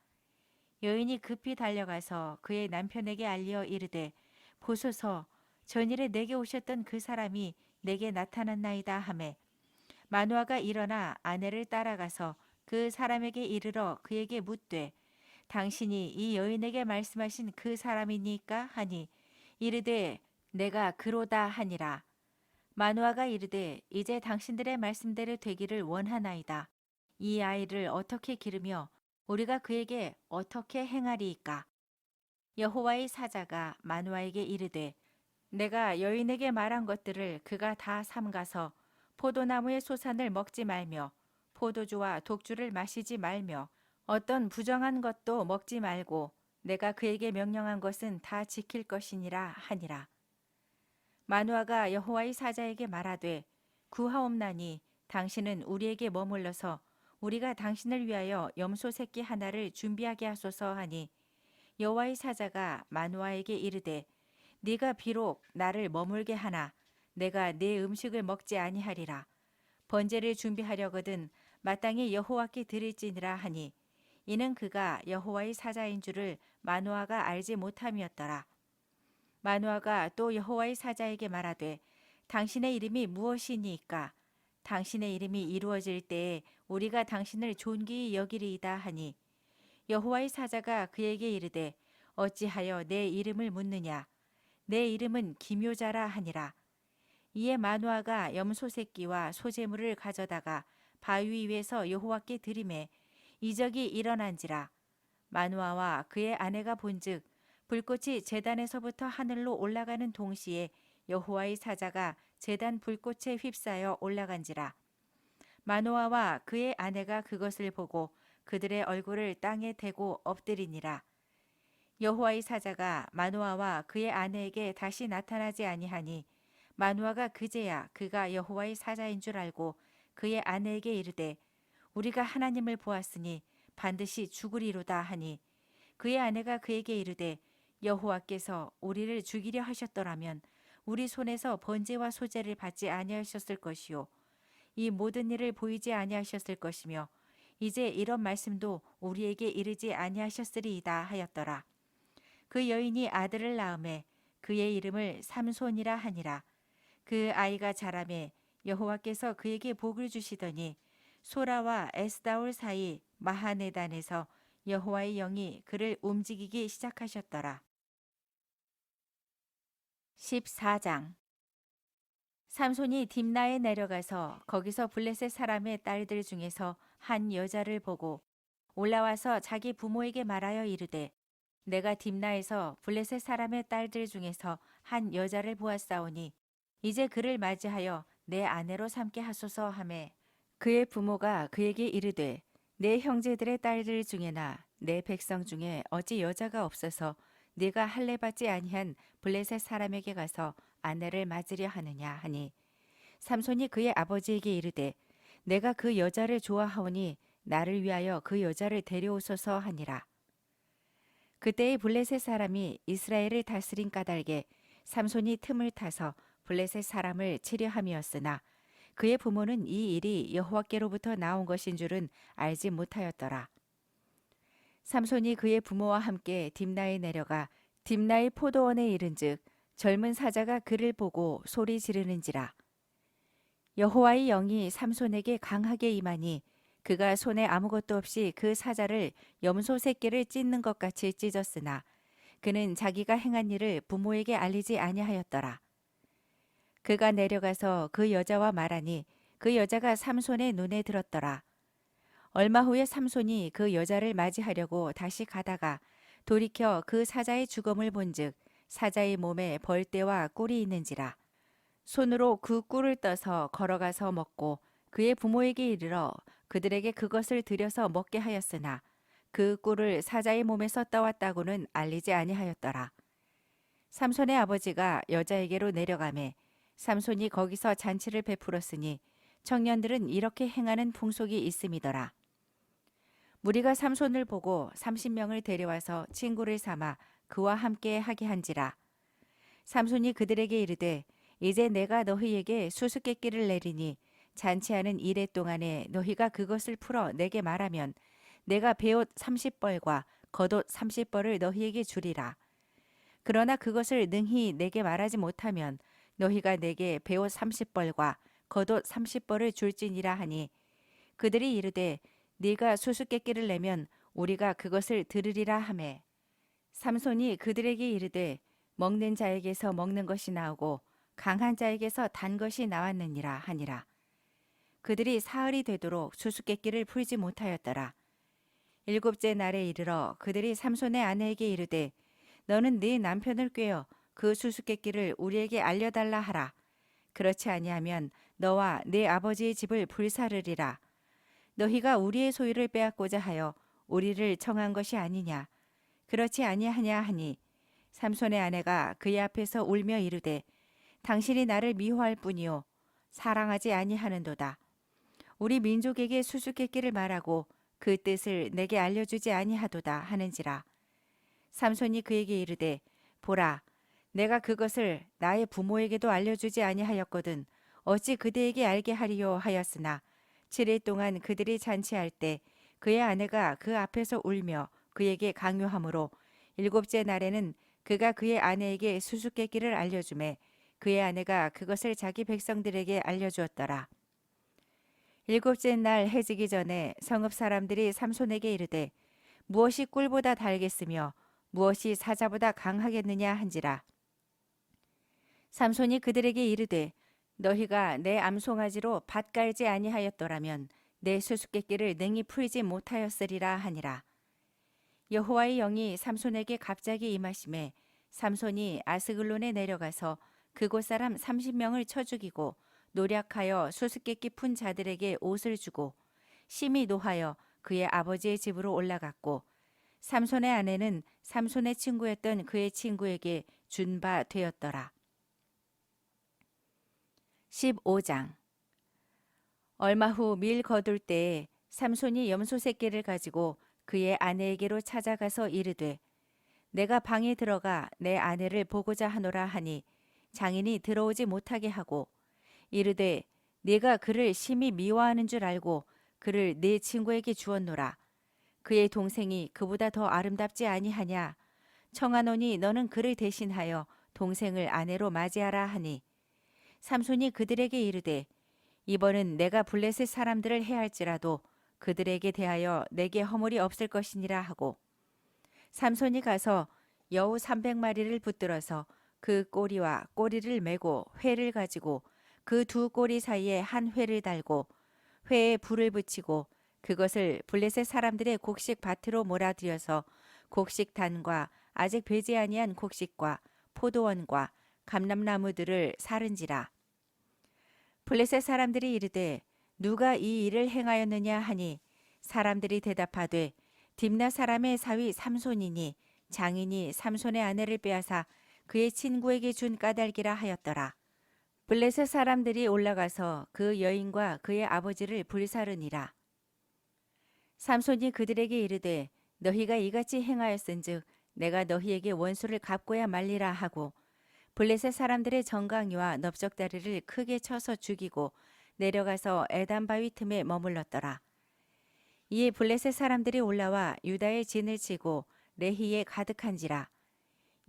여인이 급히 달려가서 그의 남편에게 알려 이르되 보소서 전일에 내게 오셨던 그 사람이 내게 나타났나이다 하매 마누아가 일어나 아내를 따라가서 그 사람에게 이르러 그에게 묻되 당신이 이 여인에게 말씀하신 그 사람이니까 하니 이르되 내가 그로다 하니라. 마누아가 이르되 이제 당신들의 말씀대로 되기를 원하나이다. 이 아이를 어떻게 기르며 우리가 그에게 어떻게 행하리이까? 여호와의 사자가 마누아에게 이르되 내가 여인에게 말한 것들을 그가 다 삼가서 포도나무의 소산을 먹지 말며 포도주와 독주를 마시지 말며 어떤 부정한 것도 먹지 말고 내가 그에게 명령한 것은 다 지킬 것이니라 하니라. 마누아가 여호와의 사자에게 말하되 구하옵나니 당신은 우리에게 머물러서 우리가 당신을 위하여 염소 새끼 하나를 준비하게 하소서 하니 여호와의 사자가 마누아에게 이르되 네가 비록 나를 머물게 하나 내가 네 음식을 먹지 아니하리라. 번제를 준비하려거든 마땅히 여호와께 드릴지니라 하니 이는 그가 여호와의 사자인 줄을 마누아가 알지 못함이었더라. 마누아가 또 여호와의 사자에게 말하되 당신의 이름이 무엇이니까? 당신의 이름이 이루어질 때에 우리가 당신을 존귀히 여기리이다 하니 여호와의 사자가 그에게 이르되 어찌하여 내 이름을 묻느냐? 내 이름은 기묘자라 하니라. 이에 마누아가 염소 새끼와 소제물을 가져다가 바위 위에서 여호와께 드리매 이적이 일어난지라. 마누아와 그의 아내가 본즉 불꽃이 제단에서부터 하늘로 올라가는 동시에 여호와의 사자가 제단 불꽃에 휩싸여 올라간지라. 마노아와 그의 아내가 그것을 보고 그들의 얼굴을 땅에 대고 엎드리니라. 여호와의 사자가 마노아와 그의 아내에게 다시 나타나지 아니하니 마노아가 그제야 그가 여호와의 사자인 줄 알고 그의 아내에게 이르되 우리가 하나님을 보았으니 반드시 죽으리로다 하니 그의 아내가 그에게 이르되 여호와께서 우리를 죽이려 하셨더라면 우리 손에서 번제와 소제를 받지 아니하셨을 것이요 이 모든 일을 보이지 아니하셨을 것이며 이제 이런 말씀도 우리에게 이르지 아니하셨으리이다 하였더라. 그 여인이 아들을 낳음에 그의 이름을 삼손이라 하니라. 그 아이가 자라매 여호와께서 그에게 복을 주시더니 소라와 에스다올 사이 마하네단에서 여호와의 영이 그를 움직이기 시작하셨더라. 14장 삼손이 딥나에 내려가서 거기서 블레셋 사람의 딸들 중에서 한 여자를 보고 올라와서 자기 부모에게 말하여 이르되 내가 딥나에서 블레셋 사람의 딸들 중에서 한 여자를 보았사오니 이제 그를 맞이하여 내 아내로 삼게 하소서 하매 그의 부모가 그에게 이르되 내 형제들의 딸들 중에나 내 백성 중에 어찌 여자가 없어서 네가 할례 받지 아니한 블레셋 사람에게 가서 아내를 맞으려 하느냐 하니 삼손이 그의 아버지에게 이르되 내가 그 여자를 좋아하오니 나를 위하여 그 여자를 데려오소서 하니라. 그때의 블레셋 사람이 이스라엘을 다스린 까닭에 삼손이 틈을 타서 블레셋 사람을 치려 함이었으나 그의 부모는 이 일이 여호와께로부터 나온 것인 줄은 알지 못하였더라. 삼손이 그의 부모와 함께 딥나에 내려가 딥나의 포도원에 이른즉 젊은 사자가 그를 보고 소리 지르는지라. 여호와의 영이 삼손에게 강하게 임하니 그가 손에 아무것도 없이 그 사자를 염소 새끼를 찢는 것 같이 찢었으나 그는 자기가 행한 일을 부모에게 알리지 아니하였더라. 그가 내려가서 그 여자와 말하니 그 여자가 삼손의 눈에 들었더라. 얼마 후에 삼손이 그 여자를 맞이하려고 다시 가다가 돌이켜 그 사자의 죽음을 본즉 사자의 몸에 벌떼와 꿀이 있는지라. 손으로 그 꿀을 떠서 걸어가서 먹고 그의 부모에게 이르러 그들에게 그것을 들여서 먹게 하였으나 그 꿀을 사자의 몸에서 떠왔다고는 알리지 아니하였더라. 삼손의 아버지가 여자에게로 내려가매 삼손이 거기서 잔치를 베풀었으니 청년들은 이렇게 행하는 풍속이 있음이더라. 무리가 삼손을 보고 30명을 데려와서 친구를 삼아 그와 함께 하게 한지라. 삼손이 그들에게 이르되 이제 내가 너희에게 수수께끼를 내리니 잔치하는 이래 동안에 너희가 그것을 풀어 내게 말하면 내가 베옷 30벌과 겉옷 30벌을 너희에게 주리라. 그러나 그것을 능히 내게 말하지 못하면 너희가 내게 베옷 30벌과 겉옷 30벌을 줄지니라 하니 그들이 이르되 네가 수수께끼를 내면 우리가 그것을 들으리라 하매 삼손이 그들에게 이르되 먹는 자에게서 먹는 것이 나오고 강한 자에게서 단 것이 나왔느니라 하니라. 그들이 사흘이 되도록 수수께끼를 풀지 못하였더라. 일곱째 날에 이르러 그들이 삼손의 아내에게 이르되 너는 네 남편을 꾀어 그 수수께끼를 우리에게 알려달라 하라. 그렇지 아니하면 너와 네 아버지의 집을 불사르리라. 너희가 우리의 소유를 빼앗고자 하여 우리를 청한 것이 아니냐. 그렇지 아니하냐 하니 삼손의 아내가 그의 앞에서 울며 이르되 당신이 나를 미워할 뿐이요 사랑하지 아니하는도다. 우리 민족에게 수수께끼를 말하고 그 뜻을 내게 알려주지 아니하도다 하는지라. 삼손이 그에게 이르되 보라 내가 그것을 나의 부모에게도 알려주지 아니하였거든 어찌 그대에게 알게 하리요 하였으나 7일 동안 그들이 잔치할 때 그의 아내가 그 앞에서 울며 그에게 강요하므로 일곱째 날에는 그가 그의 아내에게 수수께끼를 알려주매 그의 아내가 그것을 자기 백성들에게 알려주었더라. 일곱째 날 해지기 전에 성읍 사람들이 삼손에게 이르되 무엇이 꿀보다 달겠으며 무엇이 사자보다 강하겠느냐 한지라. 삼손이 그들에게 이르되 너희가 내 암송아지로 밭 깔지 아니하였더라면 내 수수께끼를 능히 풀지 못하였으리라 하니라. 여호와의 영이 삼손에게 갑자기 임하심에 삼손이 아스글론에 내려가서 그곳 사람 30명을 쳐 죽이고 노략하여 수수께끼 푼 자들에게 옷을 주고 심히 노하여 그의 아버지의 집으로 올라갔고 삼손의 아내는 삼손의 친구였던 그의 친구에게 준 바 되었더라. 15장. 얼마 후 밀 거둘 때에 삼손이 염소 새끼를 가지고 그의 아내에게로 찾아가서 이르되 내가 방에 들어가 내 아내를 보고자 하노라 하니 장인이 들어오지 못하게 하고 이르되 네가 그를 심히 미워하는 줄 알고 그를 네 친구에게 주었노라. 그의 동생이 그보다 더 아름답지 아니하냐. 청하노니 너는 그를 대신하여 동생을 아내로 맞이하라 하니 삼손이 그들에게 이르되 이번은 내가 블레셋 사람들을 해할지라도 그들에게 대하여 내게 허물이 없을 것이니라 하고 삼손이 가서 여우 300마리를 붙들어서 그 꼬리와 꼬리를 메고 회를 가지고 그 두 꼬리 사이에 한 회를 달고 회에 불을 붙이고 그것을 블레셋 사람들의 곡식 밭으로 몰아들여서 곡식단과 아직 배지 아니한 곡식과 포도원과 감람나무들을 사른지라. 블레셋 사람들이 이르되 누가 이 일을 행하였느냐 하니 사람들이 대답하되 딥나 사람의 사위 삼손이니 장인이 삼손의 아내를 빼앗아 그의 친구에게 준 까닭이라 하였더라. 블레셋 사람들이 올라가서 그 여인과 그의 아버지를 불사르니라. 삼손이 그들에게 이르되 너희가 이같이 행하였은즉 내가 너희에게 원수를 갚고야 말리라 하고 블레셋 사람들의 정강이와 넓적다리를 크게 쳐서 죽이고 내려가서 에단 바위 틈에 머물렀더라. 이에 블레셋 사람들이 올라와 유다의 진을 치고 레히에 가득한지라.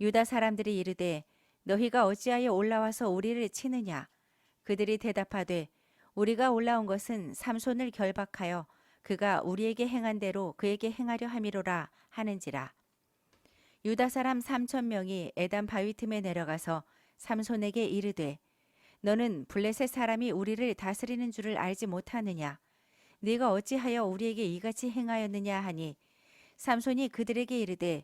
유다 사람들이 이르되 너희가 어찌하여 올라와서 우리를 치느냐. 그들이 대답하되 우리가 올라온 것은 삼손을 결박하여 그가 우리에게 행한 대로 그에게 행하려 함이로라 하는지라. 유다 사람 3,000명이 에단 바위 틈에 내려가서 삼손에게 이르되 너는 블레셋 사람이 우리를 다스리는 줄을 알지 못하느냐. 네가 어찌하여 우리에게 이같이 행하였느냐 하니 삼손이 그들에게 이르되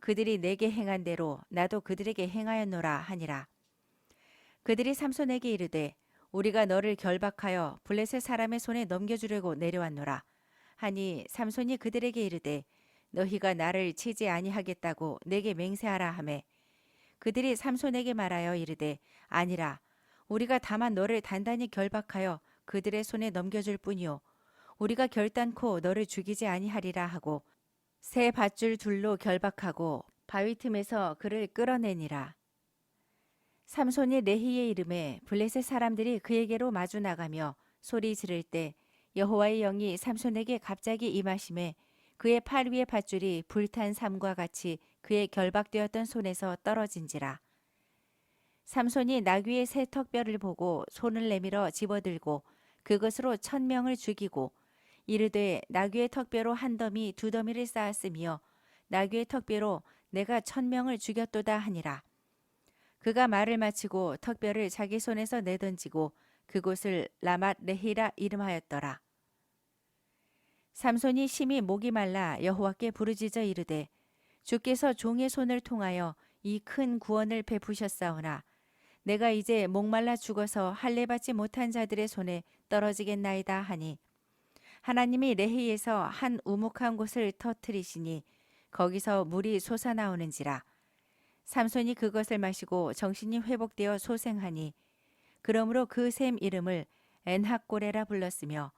그들이 내게 행한 대로 나도 그들에게 행하였노라 하니라. 그들이 삼손에게 이르되 우리가 너를 결박하여 블레셋 사람의 손에 넘겨주려고 내려왔노라 하니 삼손이 그들에게 이르되 너희가 나를 치지 아니하겠다고 내게 맹세하라 하매 그들이 삼손에게 말하여 이르되 아니라 우리가 다만 너를 단단히 결박하여 그들의 손에 넘겨줄 뿐이요 우리가 결단코 너를 죽이지 아니하리라 하고 새 밧줄 둘로 결박하고 바위 틈에서 그를 끌어내니라. 삼손이 레히의 이름에 블레셋 사람들이 그에게로 마주 나가며 소리 지를 때 여호와의 영이 삼손에게 갑자기 임하심에 그의 팔 위의 밧줄이 불탄 삼과 같이 그의 결박되었던 손에서 떨어진지라. 삼손이 나귀의 새 턱뼈를 보고 손을 내밀어 집어들고 그것으로 1,000명을 죽이고 이르되 나귀의 턱뼈로 한 더미 두 더미를 쌓았으며 나귀의 턱뼈로 내가 1,000명을 죽였도다 하니라. 그가 말을 마치고 턱뼈를 자기 손에서 내던지고 그곳을 라맛 레히라 이름하였더라. 삼손이 심히 목이 말라 여호와께 부르짖어 이르되 주께서 종의 손을 통하여 이 큰 구원을 베푸셨사오나 내가 이제 목말라 죽어서 할례 받지 못한 자들의 손에 떨어지겠나이다 하니 하나님이 레히에서 한 우묵한 곳을 터뜨리시니 거기서 물이 솟아나오는지라. 삼손이 그것을 마시고 정신이 회복되어 소생하니 그러므로 그 샘 이름을 엔학고레라 불렀으며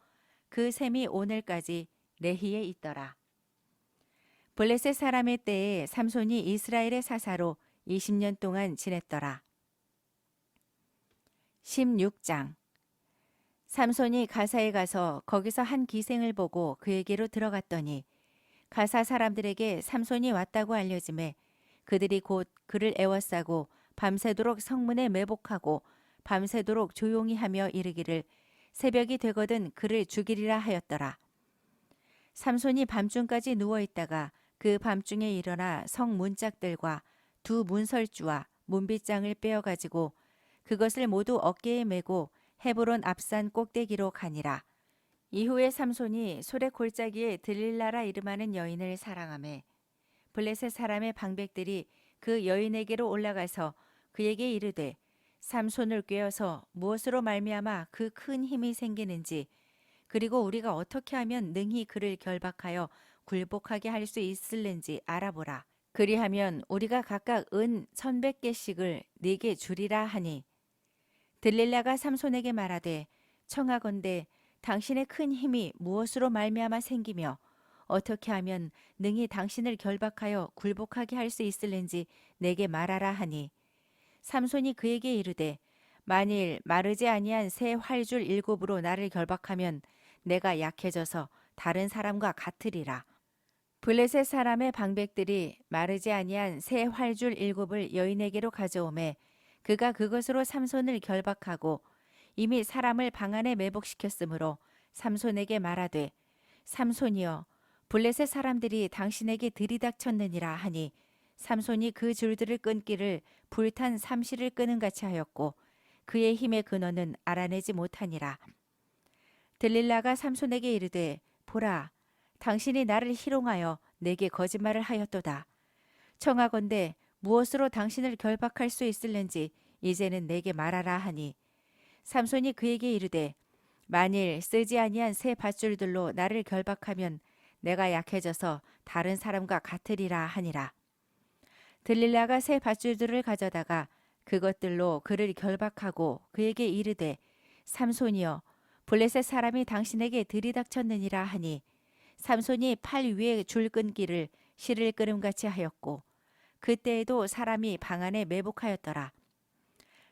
그 샘이 오늘까지 레히에 있더라. 블레셋 사람의 때에 삼손이 이스라엘의 사사로 20년 동안 지냈더라. 16장. 삼손이 가사에 가서 거기서 한 기생을 보고 그에게로 들어갔더니 가사 사람들에게 삼손이 왔다고 알려지매 그들이 곧 그를 애워싸고 밤새도록 성문에 매복하고 밤새도록 조용히 하며 이르기를 새벽이 되거든 그를 죽이리라 하였더라. 삼손이 밤중까지 누워있다가 그 밤중에 일어나 성 문짝들과 두 문설주와 문빗장을 빼어가지고 그것을 모두 어깨에 메고 헤브론 앞산 꼭대기로 가니라. 이후에 삼손이 소래 골짜기에 들릴라라 이름하는 여인을 사랑하매 블레셋 사람의 방백들이 그 여인에게로 올라가서 그에게 이르되 삼손을 꾀어서 무엇으로 말미암아 그 큰 힘이 생기는지 그리고 우리가 어떻게 하면 능히 그를 결박하여 굴복하게 할 수 있을는지 알아보라. 그리하면 우리가 각각 은 1,100개씩을 네게 주리라 하니 들릴라가 삼손에게 말하되 청하건대 당신의 큰 힘이 무엇으로 말미암아 생기며 어떻게 하면 능히 당신을 결박하여 굴복하게 할 수 있을는지 내게 말하라 하니 삼손이 그에게 이르되 만일 마르지 아니한 새 활줄 7으로 나를 결박하면 내가 약해져서 다른 사람과 같으리라. 블레셋 사람의 방백들이 마르지 아니한 새 활줄 7을 여인에게로 가져오매 그가 그것으로 삼손을 결박하고 이미 사람을 방 안에 매복시켰으므로 삼손에게 말하되 삼손이여 블레셋 사람들이 당신에게 들이닥쳤느니라 하니 삼손이 그 줄들을 끊기를 불탄 삼시를 끄는 같이 하였고 그의 힘의 근원은 알아내지 못하니라. 들릴라가 삼손에게 이르되 보라 당신이 나를 희롱하여 내게 거짓말을 하였도다. 청하건대 무엇으로 당신을 결박할 수 있을는지 이제는 내게 말하라 하니 삼손이 그에게 이르되 만일 쓰지 아니한 새 밧줄들로 나를 결박하면 내가 약해져서 다른 사람과 같으리라 하니라. 들릴라가 새 밧줄들을 가져다가 그것들로 그를 결박하고 그에게 이르되 삼손이여 블레셋 사람이 당신에게 들이닥쳤느니라 하니 삼손이 팔 위에 줄 끊기를 실을 끄름같이 하였고 그때에도 사람이 방 안에 매복하였더라.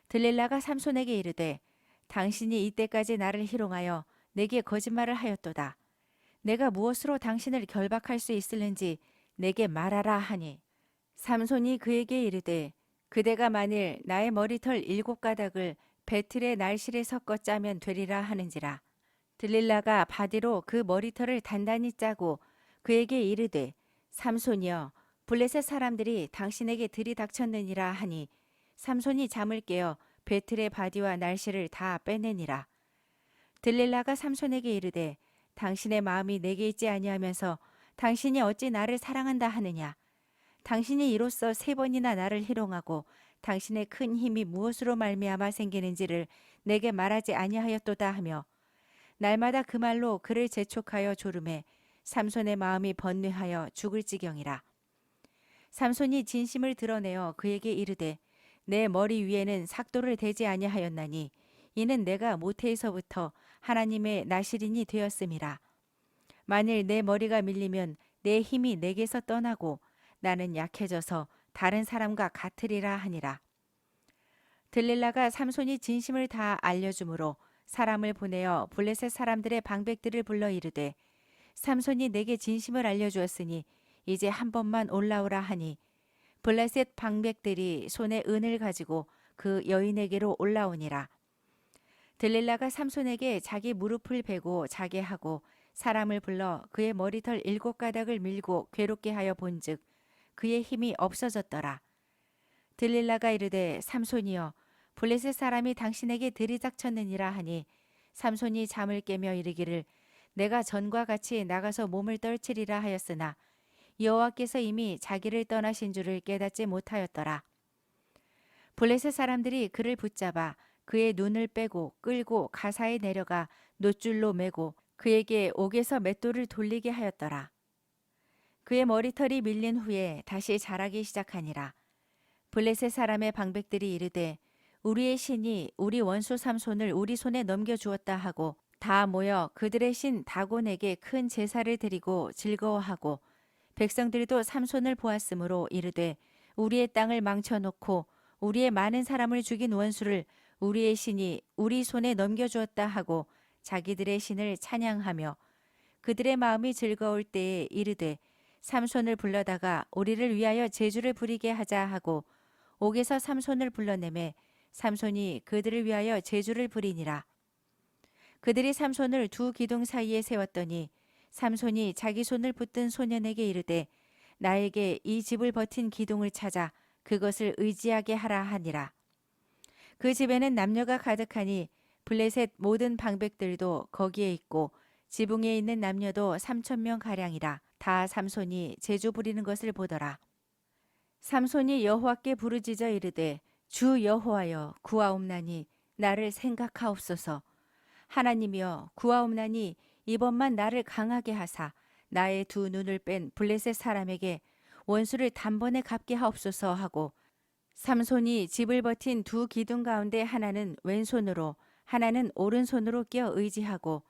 들릴라가 삼손에게 이르되 당신이 이때까지 나를 희롱하여 내게 거짓말을 하였도다. 내가 무엇으로 당신을 결박할 수 있을는지 내게 말하라 하니 삼손이 그에게 이르되 그대가 만일 나의 머리털 7가닥을 배틀의 날실에 섞어 짜면 되리라 하는지라. 들릴라가 바디로 그 머리털을 단단히 짜고 그에게 이르되 삼손이여 블레셋 사람들이 당신에게 들이닥쳤느니라 하니 삼손이 잠을 깨어 배틀의 바디와 날실을 다 빼내니라. 들릴라가 삼손에게 이르되 당신의 마음이 내게 있지 아니하면서 당신이 어찌 나를 사랑한다 하느냐. 당신이 이로써 3번이나 나를 희롱하고 당신의 큰 힘이 무엇으로 말미암아 생기는지를 내게 말하지 아니하였도다 하며 날마다 그 말로 그를 재촉하여 조르매 삼손의 마음이 번뇌하여 죽을 지경이라. 삼손이 진심을 드러내어 그에게 이르되 내 머리 위에는 삭도를 대지 아니하였나니 이는 내가 모태에서부터 하나님의 나실인이 되었음이라. 만일 내 머리가 밀리면 내 힘이 내게서 떠나고 나는 약해져서 다른 사람과 같으리라 하니라. 들릴라가 삼손이 진심을 다 알려주므로 사람을 보내어 블레셋 사람들의 방백들을 불러 이르되 삼손이 내게 진심을 알려주었으니 이제 한 번만 올라오라 하니 블레셋 방백들이 손에 은을 가지고 그 여인에게로 올라오니라. 들릴라가 삼손에게 자기 무릎을 베고 자게 하고 사람을 불러 그의 머리털 7가닥을 밀고 괴롭게 하여 본즉 그의 힘이 없어졌더라. 들릴라가 이르되 삼손이여 블레셋 사람이 당신에게 들이닥쳤느니라 하니 삼손이 잠을 깨며 이르기를 내가 전과 같이 나가서 몸을 떨치리라 하였으나 여호와께서 이미 자기를 떠나신 줄을 깨닫지 못하였더라. 블레셋 사람들이 그를 붙잡아 그의 눈을 빼고 끌고 가사에 내려가 놋줄로 매고 그에게 옥에서 맷돌을 돌리게 하였더라. 그의 머리털이 밀린 후에 다시 자라기 시작하니라. 블레셋 사람의 방백들이 이르되 우리의 신이 우리 원수 삼손을 우리 손에 넘겨주었다 하고 다 모여 그들의 신 다곤에게 큰 제사를 드리고 즐거워하고 백성들도 삼손을 보았으므로 이르되 우리의 땅을 망쳐놓고 우리의 많은 사람을 죽인 원수를 우리의 신이 우리 손에 넘겨주었다 하고 자기들의 신을 찬양하며 그들의 마음이 즐거울 때에 이르되 삼손을 불러다가 우리를 위하여 제주를 부리게 하자 하고 옥에서 삼손을 불러내매 삼손이 그들을 위하여 제주를 부리니라. 그들이 삼손을 두 기둥 사이에 세웠더니 삼손이 자기 손을 붙든 소년에게 이르되 나에게 이 집을 버틴 기둥을 찾아 그것을 의지하게 하라 하니라. 그 집에는 남녀가 가득하니 블레셋 모든 방백들도 거기에 있고 지붕에 있는 남녀도 3,000명 가량이라. 다 삼손이 제주 부리는 것을 보더라. 삼손이 여호와께 부르짖어 이르되 주 여호와여 구하옵나니 나를 생각하옵소서. 하나님이여 구하옵나니 이번만 나를 강하게 하사 나의 두 눈을 뺀 블레셋 사람에게 원수를 단번에 갚게 하옵소서 하고 삼손이 집을 버틴 두 기둥 가운데 하나는 왼손으로 하나는 오른손으로 끼어 의지하고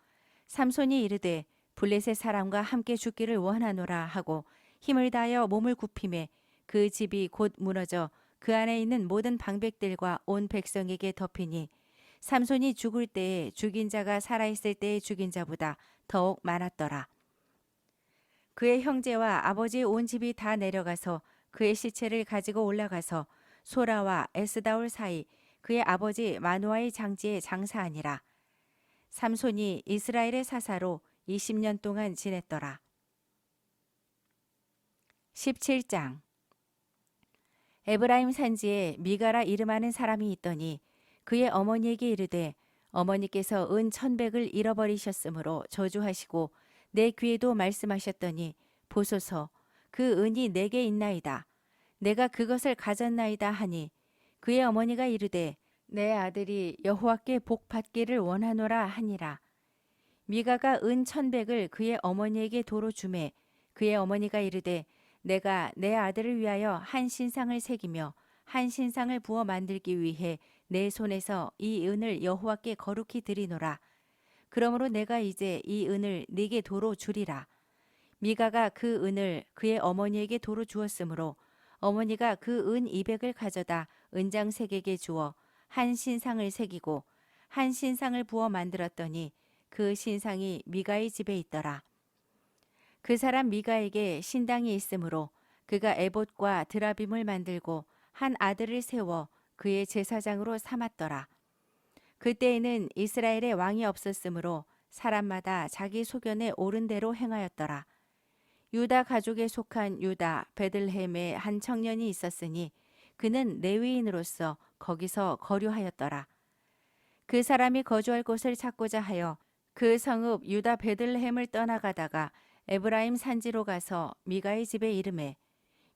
삼손이 이르되 블레셋 사람과 함께 죽기를 원하노라 하고 힘을 다하여 몸을 굽히매 그 집이 곧 무너져 그 안에 있는 모든 방백들과 온 백성에게 덮이니 삼손이 죽을 때에 죽인 자가 살아있을 때에 죽인 자보다 더욱 많았더라. 그의 형제와 아버지의 온 집이 다 내려가서 그의 시체를 가지고 올라가서 소라와 에스다올 사이 그의 아버지 마노아의 장지에 장사하니라. 삼손이 이스라엘의 사사로 20년 동안 지냈더라. 17장 에브라임 산지에 미가라 이름하는 사람이 있더니 그의 어머니에게 이르되 어머니께서 은 1,100을 잃어버리셨으므로 저주하시고 내 귀에도 말씀하셨더니 보소서 그 은이 내게 있나이다. 내가 그것을 가졌나이다 하니 그의 어머니가 이르되 내 아들이 여호와께 복 받기를 원하노라 하니라. 미가가 은 1,100을 그의 어머니에게 도로 주매 그의 어머니가 이르되 내가 내 아들을 위하여 한 신상을 새기며 한 신상을 부어 만들기 위해 내 손에서 이 은을 여호와께 거룩히 드리노라. 그러므로 내가 이제 이 은을 네게 도로 주리라. 미가가 그 은을 그의 어머니에게 도로 주었으므로 어머니가 그 은 200을 가져다 은장색에게 주어 한 신상을 새기고 한 신상을 부어 만들었더니 그 신상이 미가의 집에 있더라. 그 사람 미가에게 신당이 있으므로 그가 에봇과 드라빔을 만들고 한 아들을 세워 그의 제사장으로 삼았더라. 그때에는 이스라엘에 왕이 없었으므로 사람마다 자기 소견에 옳은 대로 행하였더라. 유다 가족에 속한 유다 베들레헴에 한 청년이 있었으니 그는 레위인으로서 거기서 거류하였더라. 그 사람이 거주할 곳을 찾고자 하여 그 성읍 유다 베들레헴을 떠나가다가 에브라임 산지로 가서 미가의 집에 이르매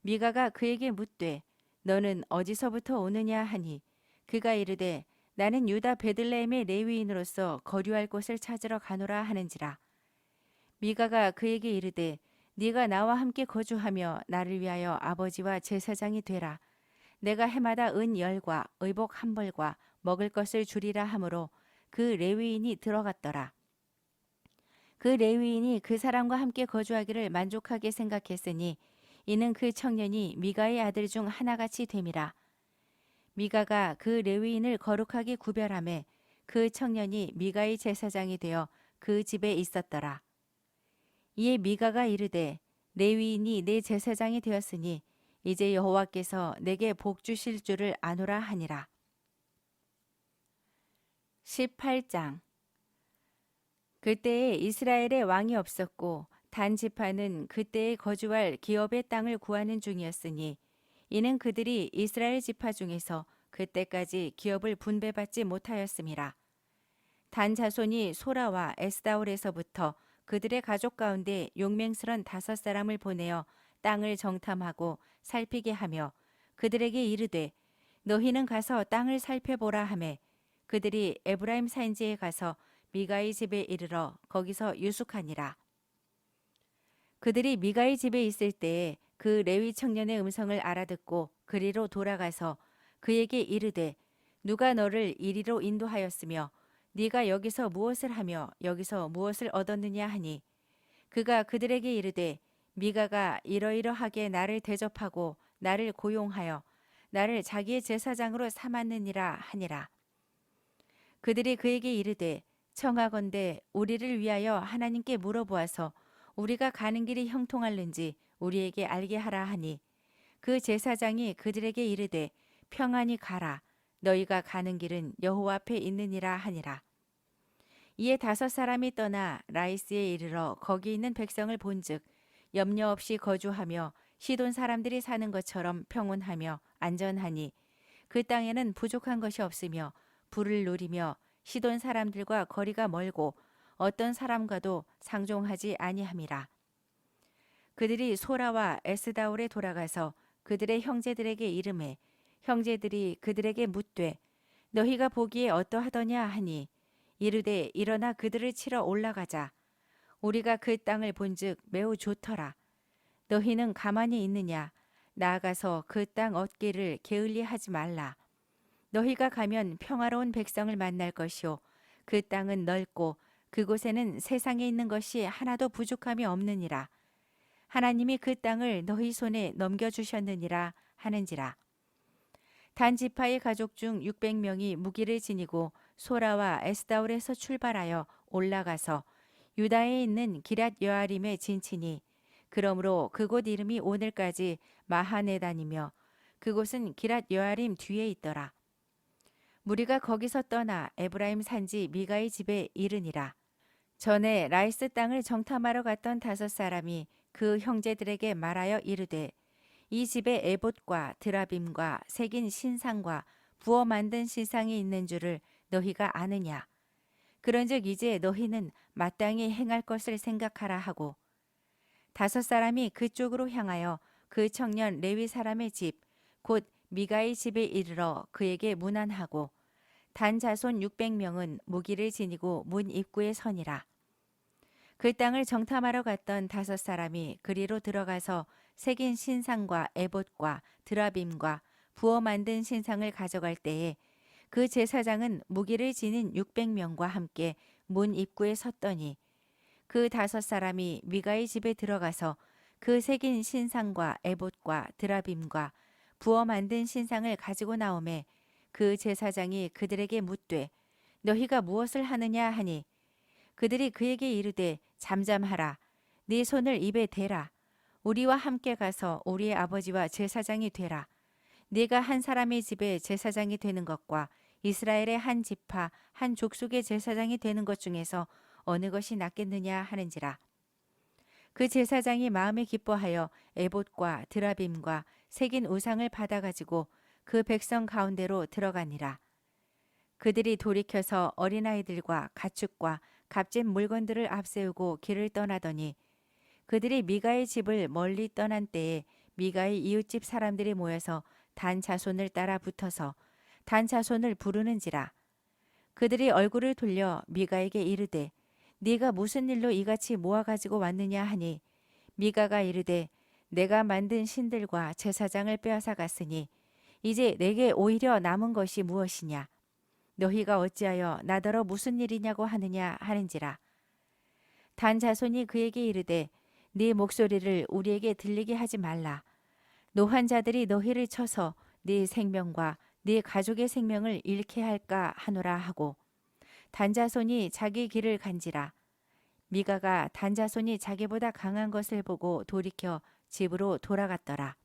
미가가 그에게 묻되 너는 어디서부터 오느냐 하니 그가 이르되 나는 유다 베들레헴의 레위인으로서 거류할 곳을 찾으러 가노라 하는지라. 미가가 그에게 이르되 네가 나와 함께 거주하며 나를 위하여 아버지와 제사장이 되라. 내가 해마다 은 10과 의복 1벌과 먹을 것을 주리라 하므로 그 레위인이 들어갔더라. 그 레위인이 그 사람과 함께 거주하기를 만족하게 생각했으니 이는 그 청년이 미가의 아들 중 하나같이 됨이라. 미가가 그 레위인을 거룩하게 구별하매 그 청년이 미가의 제사장이 되어 그 집에 있었더라. 이에 미가가 이르되 레위인이 내 제사장이 되었으니 이제 여호와께서 내게 복 주실 줄을 아노라 하니라. 18장 그때에 이스라엘에 왕이 없었고 단 지파는 그때에 거주할 기업의 땅을 구하는 중이었으니 이는 그들이 이스라엘 지파 중에서 그때까지 기업을 분배받지 못하였음이라. 단 자손이 소라와 에스다올에서부터 그들의 가족 가운데 용맹스런 5사람을 보내어 땅을 정탐하고 살피게 하며 그들에게 이르되 너희는 가서 땅을 살펴보라 하매 그들이 에브라임 산지에 가서 미가의 집에 이르러 거기서 유숙하니라. 그들이 미가의 집에 있을 때에 그 레위 청년의 음성을 알아듣고 그리로 돌아가서 그에게 이르되 누가 너를 이리로 인도하였으며 네가 여기서 무엇을 하며 여기서 무엇을 얻었느냐 하니 그가 그들에게 이르되 미가가 이러이러하게 나를 대접하고 나를 고용하여 나를 자기의 제사장으로 삼았느니라 하니라. 그들이 그에게 이르되 청하건대 우리를 위하여 하나님께 물어보아서 우리가 가는 길이 형통할는지 우리에게 알게 하라 하니 그 제사장이 그들에게 이르되 평안히 가라 너희가 가는 길은 여호와 앞에 있느니라 하니라. 이에 5사람이 떠나 라이스에 이르러 거기 있는 백성을 본즉 염려 없이 거주하며 시돈 사람들이 사는 것처럼 평온하며 안전하니 그 땅에는 부족한 것이 없으며 불을 누리며 시돈 사람들과 거리가 멀고 어떤 사람과도 상종하지 아니함이라. 그들이 소라와 에스다올에 돌아가서 그들의 형제들에게 이르매 형제들이 그들에게 묻되 너희가 보기에 어떠하더냐 하니 이르되 일어나 그들을 치러 올라가자. 우리가 그 땅을 본즉 매우 좋더라. 너희는 가만히 있느냐? 나아가서 그 땅 얻기를 게을리하지 말라. 너희가 가면 평화로운 백성을 만날 것이요 그 땅은 넓고 그곳에는 세상에 있는 것이 하나도 부족함이 없느니라. 하나님이 그 땅을 너희 손에 넘겨주셨느니라 하는지라. 단 지파의 가족 중 600명이 무기를 지니고 소라와 에스다올에서 출발하여 올라가서 유다에 있는 기랏 여아림에 진치니 그러므로 그곳 이름이 오늘까지 마하네단이며 그곳은 기랏 여아림 뒤에 있더라. 무리가 거기서 떠나 에브라임 산지 미가의 집에 이르니라. 전에 라이스 땅을 정탐하러 갔던 5사람이 그 형제들에게 말하여 이르되 이 집에 에봇과 드라빔과 새긴 신상과 부어 만든 신상이 있는 줄을 너희가 아느냐. 그런즉 이제 너희는 마땅히 행할 것을 생각하라 하고 5사람이 그쪽으로 향하여 그 청년 레위 사람의 집 곧 미가의 집에 이르러 그에게 문안하고 단 자손 600명은 무기를 지니고 문 입구에 서니라. 그 땅을 정탐하러 갔던 5사람이 그리로 들어가서 새긴 신상과 에봇과 드라빔과 부어 만든 신상을 가져갈 때에 그 제사장은 무기를 지닌 600명과 함께 문 입구에 섰더니 그 5사람이 미가의 집에 들어가서 그 새긴 신상과 에봇과 드라빔과 부어 만든 신상을 가지고 나오매 그 제사장이 그들에게 묻되 너희가 무엇을 하느냐 하니 그들이 그에게 이르되 잠잠하라 네 손을 입에 대라 우리와 함께 가서 우리의 아버지와 제사장이 되라 네가 한 사람의 집에 제사장이 되는 것과 이스라엘의 한 지파 한 족속의 제사장이 되는 것 중에서 어느 것이 낫겠느냐 하는지라. 그 제사장이 마음에 기뻐하여 에봇과 드라빔과 새긴 우상을 받아가지고 그 백성 가운데로 들어가니라. 그들이 돌이켜서 어린아이들과 가축과 값진 물건들을 앞세우고 길을 떠나더니 그들이 미가의 집을 멀리 떠난 때에 미가의 이웃집 사람들이 모여서 단 자손을 따라 붙어서 단 자손을 부르는지라. 그들이 얼굴을 돌려 미가에게 이르되 네가 무슨 일로 이같이 모아가지고 왔느냐 하니 미가가 이르되 내가 만든 신들과 제사장을 빼앗아 갔으니 이제 내게 오히려 남은 것이 무엇이냐 너희가 어찌하여 나더러 무슨 일이냐고 하느냐 하는지라. 단 자손이 그에게 이르되 네 목소리를 우리에게 들리게 하지 말라. 노한 자들이 너희를 쳐서 네 생명과 네 가족의 생명을 잃게 할까 하노라 하고 단자손이 자기 길을 간지라. 미가가 단자손이 자기보다 강한 것을 보고 돌이켜 집으로 돌아갔더라.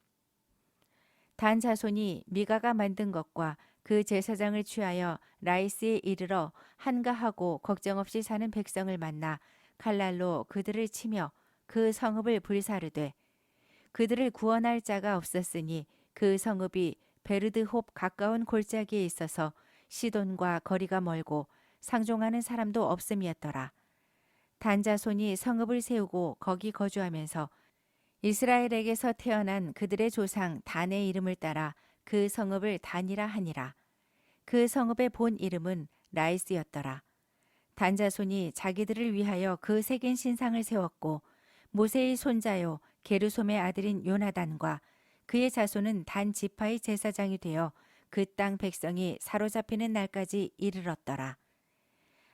단자손이 미가가 만든 것과 그 제사장을 취하여 라이스에 이르러 한가하고 걱정 없이 사는 백성을 만나 칼날로 그들을 치며 그 성읍을 불사르되 그들을 구원할 자가 없었으니 그 성읍이 베르드홉 가까운 골짜기에 있어서 시돈과 거리가 멀고 상종하는 사람도 없음이었더라. 단 자손이 성읍을 세우고 거기 거주하면서 이스라엘에게서 태어난 그들의 조상 단의 이름을 따라 그 성읍을 단이라 하니라. 그 성읍의 본 이름은 라이스였더라. 단 자손이 자기들을 위하여 그 새긴 신상을 세웠고 모세의 손자요 게르솜의 아들인 요나단과 그의 자손은 단 지파의 제사장이 되어 그 땅 백성이 사로잡히는 날까지 이르렀더라.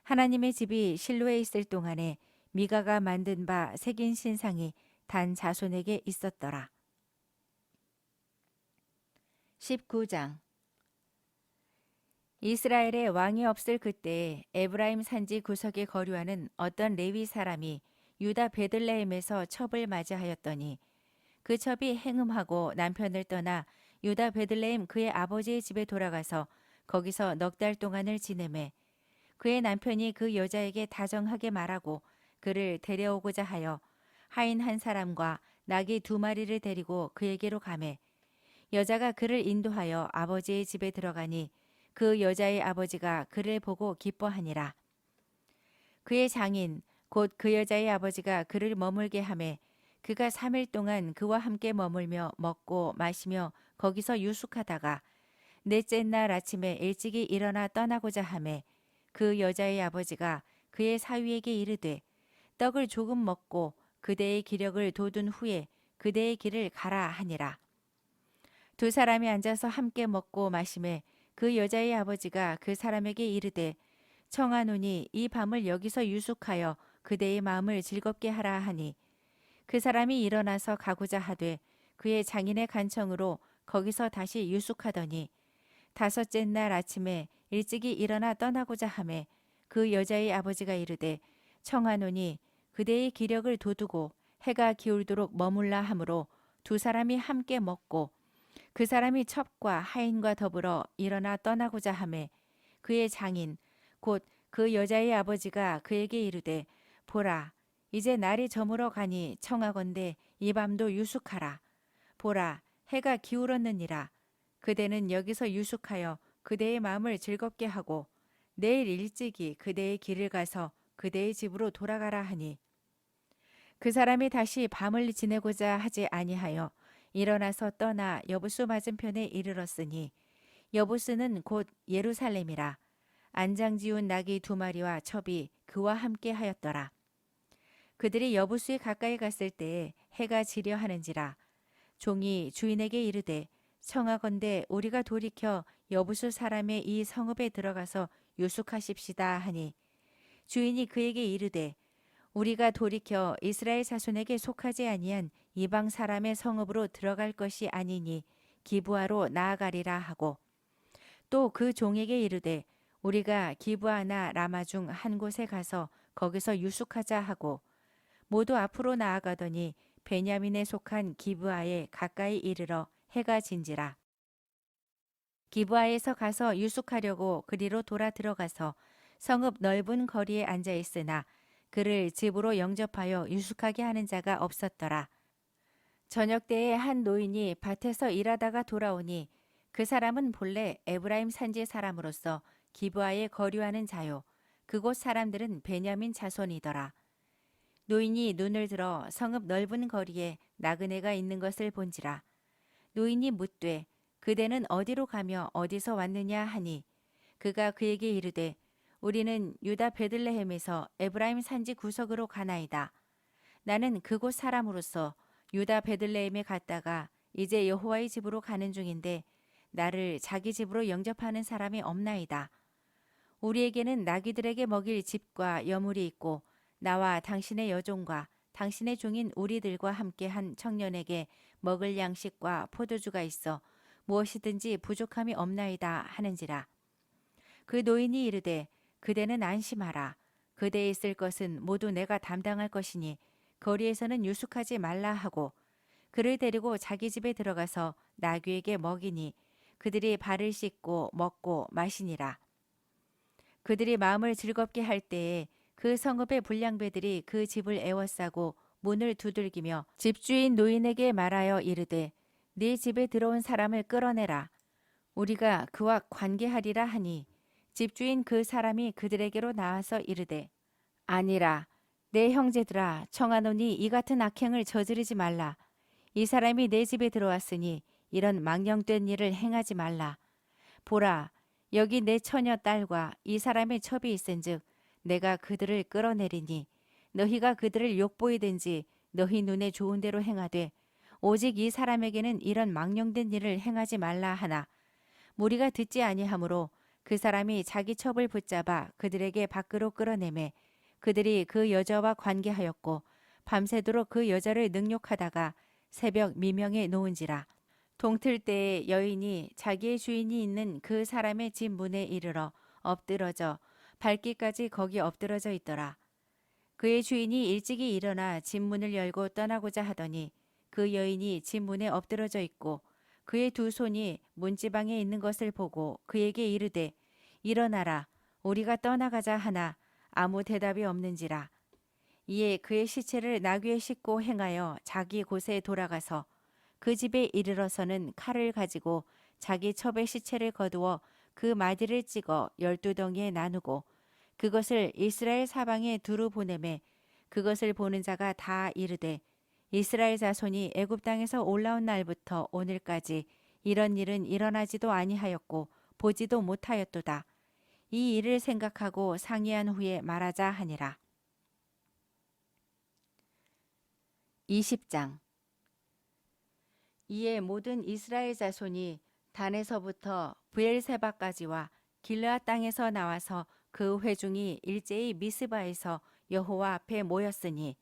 하나님의 집이 실로에 있을 동안에 미가가 만든 바 새긴 신상이 단 자손에게 있었더라. 19장 이스라엘에 왕이 없을 그때에 에브라임 산지 구석에 거류하는 어떤 레위 사람이 유다 베들레헴에서 첩을 맞이하였더니 그 첩이 행음하고 남편을 떠나 유다 베들레헴 그의 아버지의 집에 돌아가서 거기서 넉 달 동안을 지내매 그의 남편이 그 여자에게 다정하게 말하고 그를 데려오고자 하여 하인 한 사람과 나귀 2마리를 데리고 그에게로 가매 여자가 그를 인도하여 아버지의 집에 들어가니 그 여자의 아버지가 그를 보고 기뻐하니라. 그의 장인 곧 그 여자의 아버지가 그를 머물게 하매 그가 3일 동안 그와 함께 머물며 먹고 마시며 거기서 유숙하다가 넷째 날 아침에 일찍이 일어나 떠나고자 하매 그 여자의 아버지가 그의 사위에게 이르되 떡을 조금 먹고 그대의 기력을 돋운 후에 그대의 길을 가라 하니라. 2 사람이 앉아서 함께 먹고 마시매 그 여자의 아버지가 그 사람에게 이르되 청하노니 이 밤을 여기서 유숙하여 그대의 마음을 즐겁게 하라 하니 그 사람이 일어나서 가고자 하되 그의 장인의 간청으로 거기서 다시 유숙하더니 5째 날 아침에 일찍이 일어나 떠나고자 하매 그 여자의 아버지가 이르되 청하노니 그대의 기력을 돋우고 해가 기울도록 머물라 하므로 2 사람이 함께 먹고 그 사람이 첩과 하인과 더불어 일어나 떠나고자 하매 그의 장인 곧 그 여자의 아버지가 그에게 이르되 보라 이제 날이 저물어 가니 청하건대 이 밤도 유숙하라. 보라 해가 기울었느니라. 그대는 여기서 유숙하여 그대의 마음을 즐겁게 하고 내일 일찍이 그대의 길을 가서 그대의 집으로 돌아가라 하니 그 사람이 다시 밤을 지내고자 하지 아니하여 일어나서 떠나 여부수 맞은편에 이르렀으니 여부스는 곧 예루살렘이라. 안장 지운 나귀 2마리와 첩이 그와 함께 하였더라. 그들이 여부수에 가까이 갔을 때에 해가 지려 하는지라. 종이 주인에게 이르되 청하건대 우리가 돌이켜 여부수 사람의 이 성읍에 들어가서 유숙하십시다 하니 주인이 그에게 이르되 우리가 돌이켜 이스라엘 자손에게 속하지 아니한 이방 사람의 성읍으로 들어갈 것이 아니니 기브아로 나아가리라 하고 또 그 종에게 이르되 우리가 기브아나 라마 중 한 곳에 가서 거기서 유숙하자 하고 모두 앞으로 나아가더니 베냐민에 속한 기브아에 가까이 이르러 해가 진지라. 기브아에서 가서 유숙하려고 그리로 돌아 들어가서 성읍 넓은 거리에 앉아 있으나 그를 집으로 영접하여 유숙하게 하는 자가 없었더라. 저녁 때에 한 노인이 밭에서 일하다가 돌아오니 그 사람은 본래 에브라임 산지 사람으로서 기브아에 거류하는 자요. 그곳 사람들은 베냐민 자손이더라. 노인이 눈을 들어 성읍 넓은 거리에 나그네가 있는 것을 본지라. 노인이 묻되 그대는 어디로 가며 어디서 왔느냐 하니 그가 그에게 이르되 우리는 유다 베들레헴에서 에브라임 산지 구석으로 가나이다. 나는 그곳 사람으로서 유다 베들레헴에 갔다가 이제 여호와의 집으로 가는 중인데 나를 자기 집으로 영접하는 사람이 없나이다. 우리에게는 나귀들에게 먹일 집과 여물이 있고 나와 당신의 여종과 당신의 종인 우리들과 함께한 청년에게 먹을 양식과 포도주가 있어 무엇이든지 부족함이 없나이다 하는지라. 그 노인이 이르되 그대는 안심하라. 그대에 있을 것은 모두 내가 담당할 것이니 거리에서는 유숙하지 말라 하고 그를 데리고 자기 집에 들어가서 나귀에게 먹이니 그들이 발을 씻고 먹고 마시니라. 그들이 마음을 즐겁게 할 때에 그 성읍의 불량배들이 그 집을 에워싸고 문을 두들기며 집주인 노인에게 말하여 이르되 네 집에 들어온 사람을 끌어내라. 우리가 그와 관계하리라 하니 집주인 그 사람이 그들에게로 나와서 이르되 아니라 내 형제들아 청하노니 이 같은 악행을 저지르지 말라. 이 사람이 내 집에 들어왔으니 이런 망령된 일을 행하지 말라. 보라 여기 내 처녀 딸과 이 사람의 첩이 있은즉 내가 그들을 끌어내리니 너희가 그들을 욕보이든지 너희 눈에 좋은 대로 행하되 오직 이 사람에게는 이런 망령된 일을 행하지 말라 하나 무리가 듣지 아니하므로 그 사람이 자기 첩을 붙잡아 그들에게 밖으로 끌어내매 그들이 그 여자와 관계하였고 밤새도록 그 여자를 능욕하다가 새벽 미명에 놓은지라. 동틀 때에 여인이 자기의 주인이 있는 그 사람의 집 문에 이르러 엎드러져 발기까지 거기 엎드러져 있더라. 그의 주인이 일찍이 일어나 집 문을 열고 떠나고자 하더니 그 여인이 집 문에 엎드러져 있고 그의 두 손이 문지방에 있는 것을 보고 그에게 이르되 일어나라 우리가 떠나가자 하나 아무 대답이 없는지라. 이에 그의 시체를 나귀에 싣고 행하여 자기 곳에 돌아가서 그 집에 이르러서는 칼을 가지고 자기 첩의 시체를 거두어 그 마디를 찍어 12덩이에 나누고 그것을 이스라엘 사방에 두루 보내매 그것을 보는 자가 다 이르되 이스라엘 자손이 애굽 땅에서 올라온 날부터 오늘까지 이런 일은 일어나지도 아니하였고 보지도 못하였도다. 이 일을 생각하고 상의한 후에 말하자 하니라. 20장. 이에 모든 이스라엘 자손이 단에서부터 브엘세바까지와 길르앗 땅에서 나와서 그 회중이 일제히 미스바에서 여호와 앞에 모였으니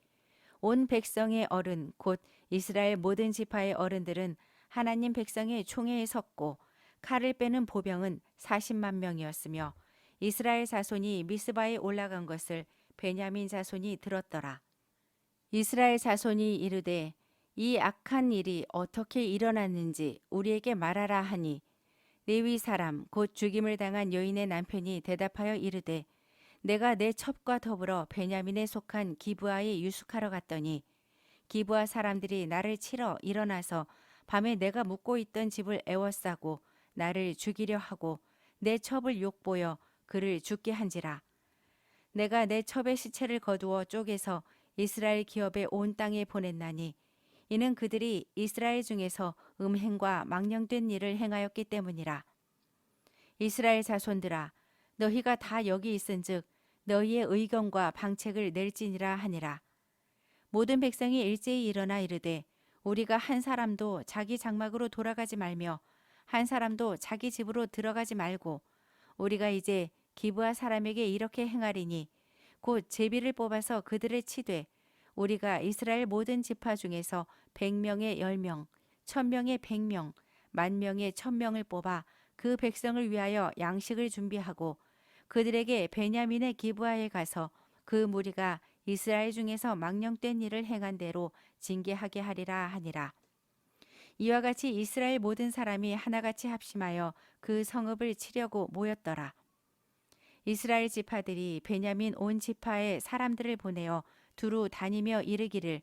온 백성의 어른 곧 이스라엘 모든 지파의 어른들은 하나님 백성의 총회에 섰고 칼을 빼는 보병은 40만 명이었으며 이스라엘 자손이 미스바에 올라간 것을 베냐민 자손이 들었더라. 이스라엘 자손이 이르되 이 악한 일이 어떻게 일어났는지 우리에게 말하라 하니 레위 사람 곧 죽임을 당한 여인의 남편이 대답하여 이르되 내가 내 첩과 더불어 베냐민에 속한 기브아에 유숙하러 갔더니 기브아 사람들이 나를 치러 일어나서 밤에 내가 묵고 있던 집을 에워싸고 나를 죽이려 하고 내 첩을 욕보여 그를 죽게 한지라. 내가 내 첩의 시체를 거두어 쪼개서 이스라엘 기업의 온 땅에 보냈나니 이는 그들이 이스라엘 중에서 음행과 망령된 일을 행하였기 때문이라. 이스라엘 자손들아 너희가 다 여기 있은즉 너희의 의견과 방책을 낼지니라 하니라. 모든 백성이 일제히 일어나 이르되 우리가 한 사람도 자기 장막으로 돌아가지 말며 한 사람도 자기 집으로 들어가지 말고 우리가 이제 기브아 사람에게 이렇게 행하리니 곧 제비를 뽑아서 그들을 치되 우리가 이스라엘 모든 지파 중에서 100명에 10명, 1000명에 100명, 10,000명에 1000명을 뽑아 그 백성을 위하여 양식을 준비하고 그들에게 베냐민의 기브아에 가서 그 무리가 이스라엘 중에서 망령된 일을 행한 대로 징계하게 하리라 하니라. 이와 같이 이스라엘 모든 사람이 하나같이 합심하여 그 성읍을 치려고 모였더라. 이스라엘 지파들이 베냐민 온 지파에 사람들을 보내어 두루 다니며 이르기를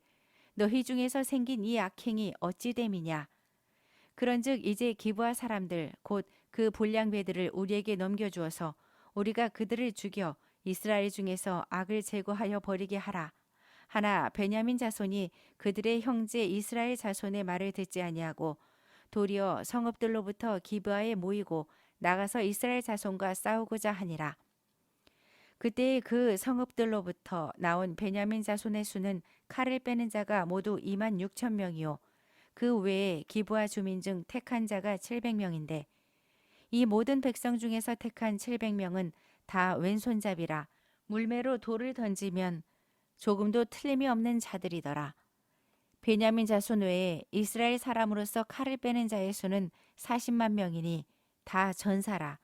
너희 중에서 생긴 이 악행이 어찌 됨이냐. 그런즉 이제 기브아 사람들 곧 그 불량배들을 우리에게 넘겨주어서 우리가 그들을 죽여 이스라엘 중에서 악을 제거하여 버리게 하라. 하나 베냐민 자손이 그들의 형제 이스라엘 자손의 말을 듣지 아니하고 도리어 성읍들로부터 기브아에 모이고 나가서 이스라엘 자손과 싸우고자 하니라. 그때 그 성읍들로부터 나온 베냐민 자손의 수는 칼을 빼는 자가 모두 26,000명이요 그 외에 기브아 주민 중 택한 자가 700명인데 이 모든 백성 중에서 택한 700명은 다 왼손잡이라 물매로 돌을 던지면 조금도 틀림이 없는 자들이더라. 베냐민 자손 외에 이스라엘 사람으로서 칼을 빼는 자의 수는 40만 명이니 다 전사라.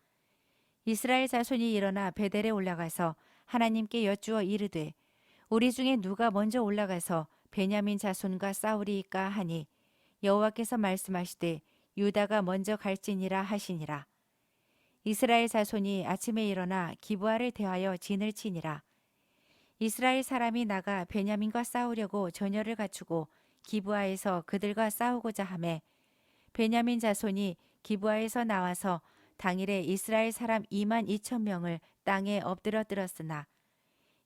이스라엘 자손이 일어나 베델에 올라가서 하나님께 여쭈어 이르되 우리 중에 누가 먼저 올라가서 베냐민 자손과 싸우리이까 하니 여호와께서 말씀하시되 유다가 먼저 갈지니라 하시니라. 이스라엘 자손이 아침에 일어나 기브아를 대하여 진을 치니라. 이스라엘 사람이 나가 베냐민과 싸우려고 전열을 갖추고 기브아에서 그들과 싸우고자 하매 베냐민 자손이 기브아에서 나와서 당일에 이스라엘 사람 2만 2천 명을 땅에 엎드려뜨렸으나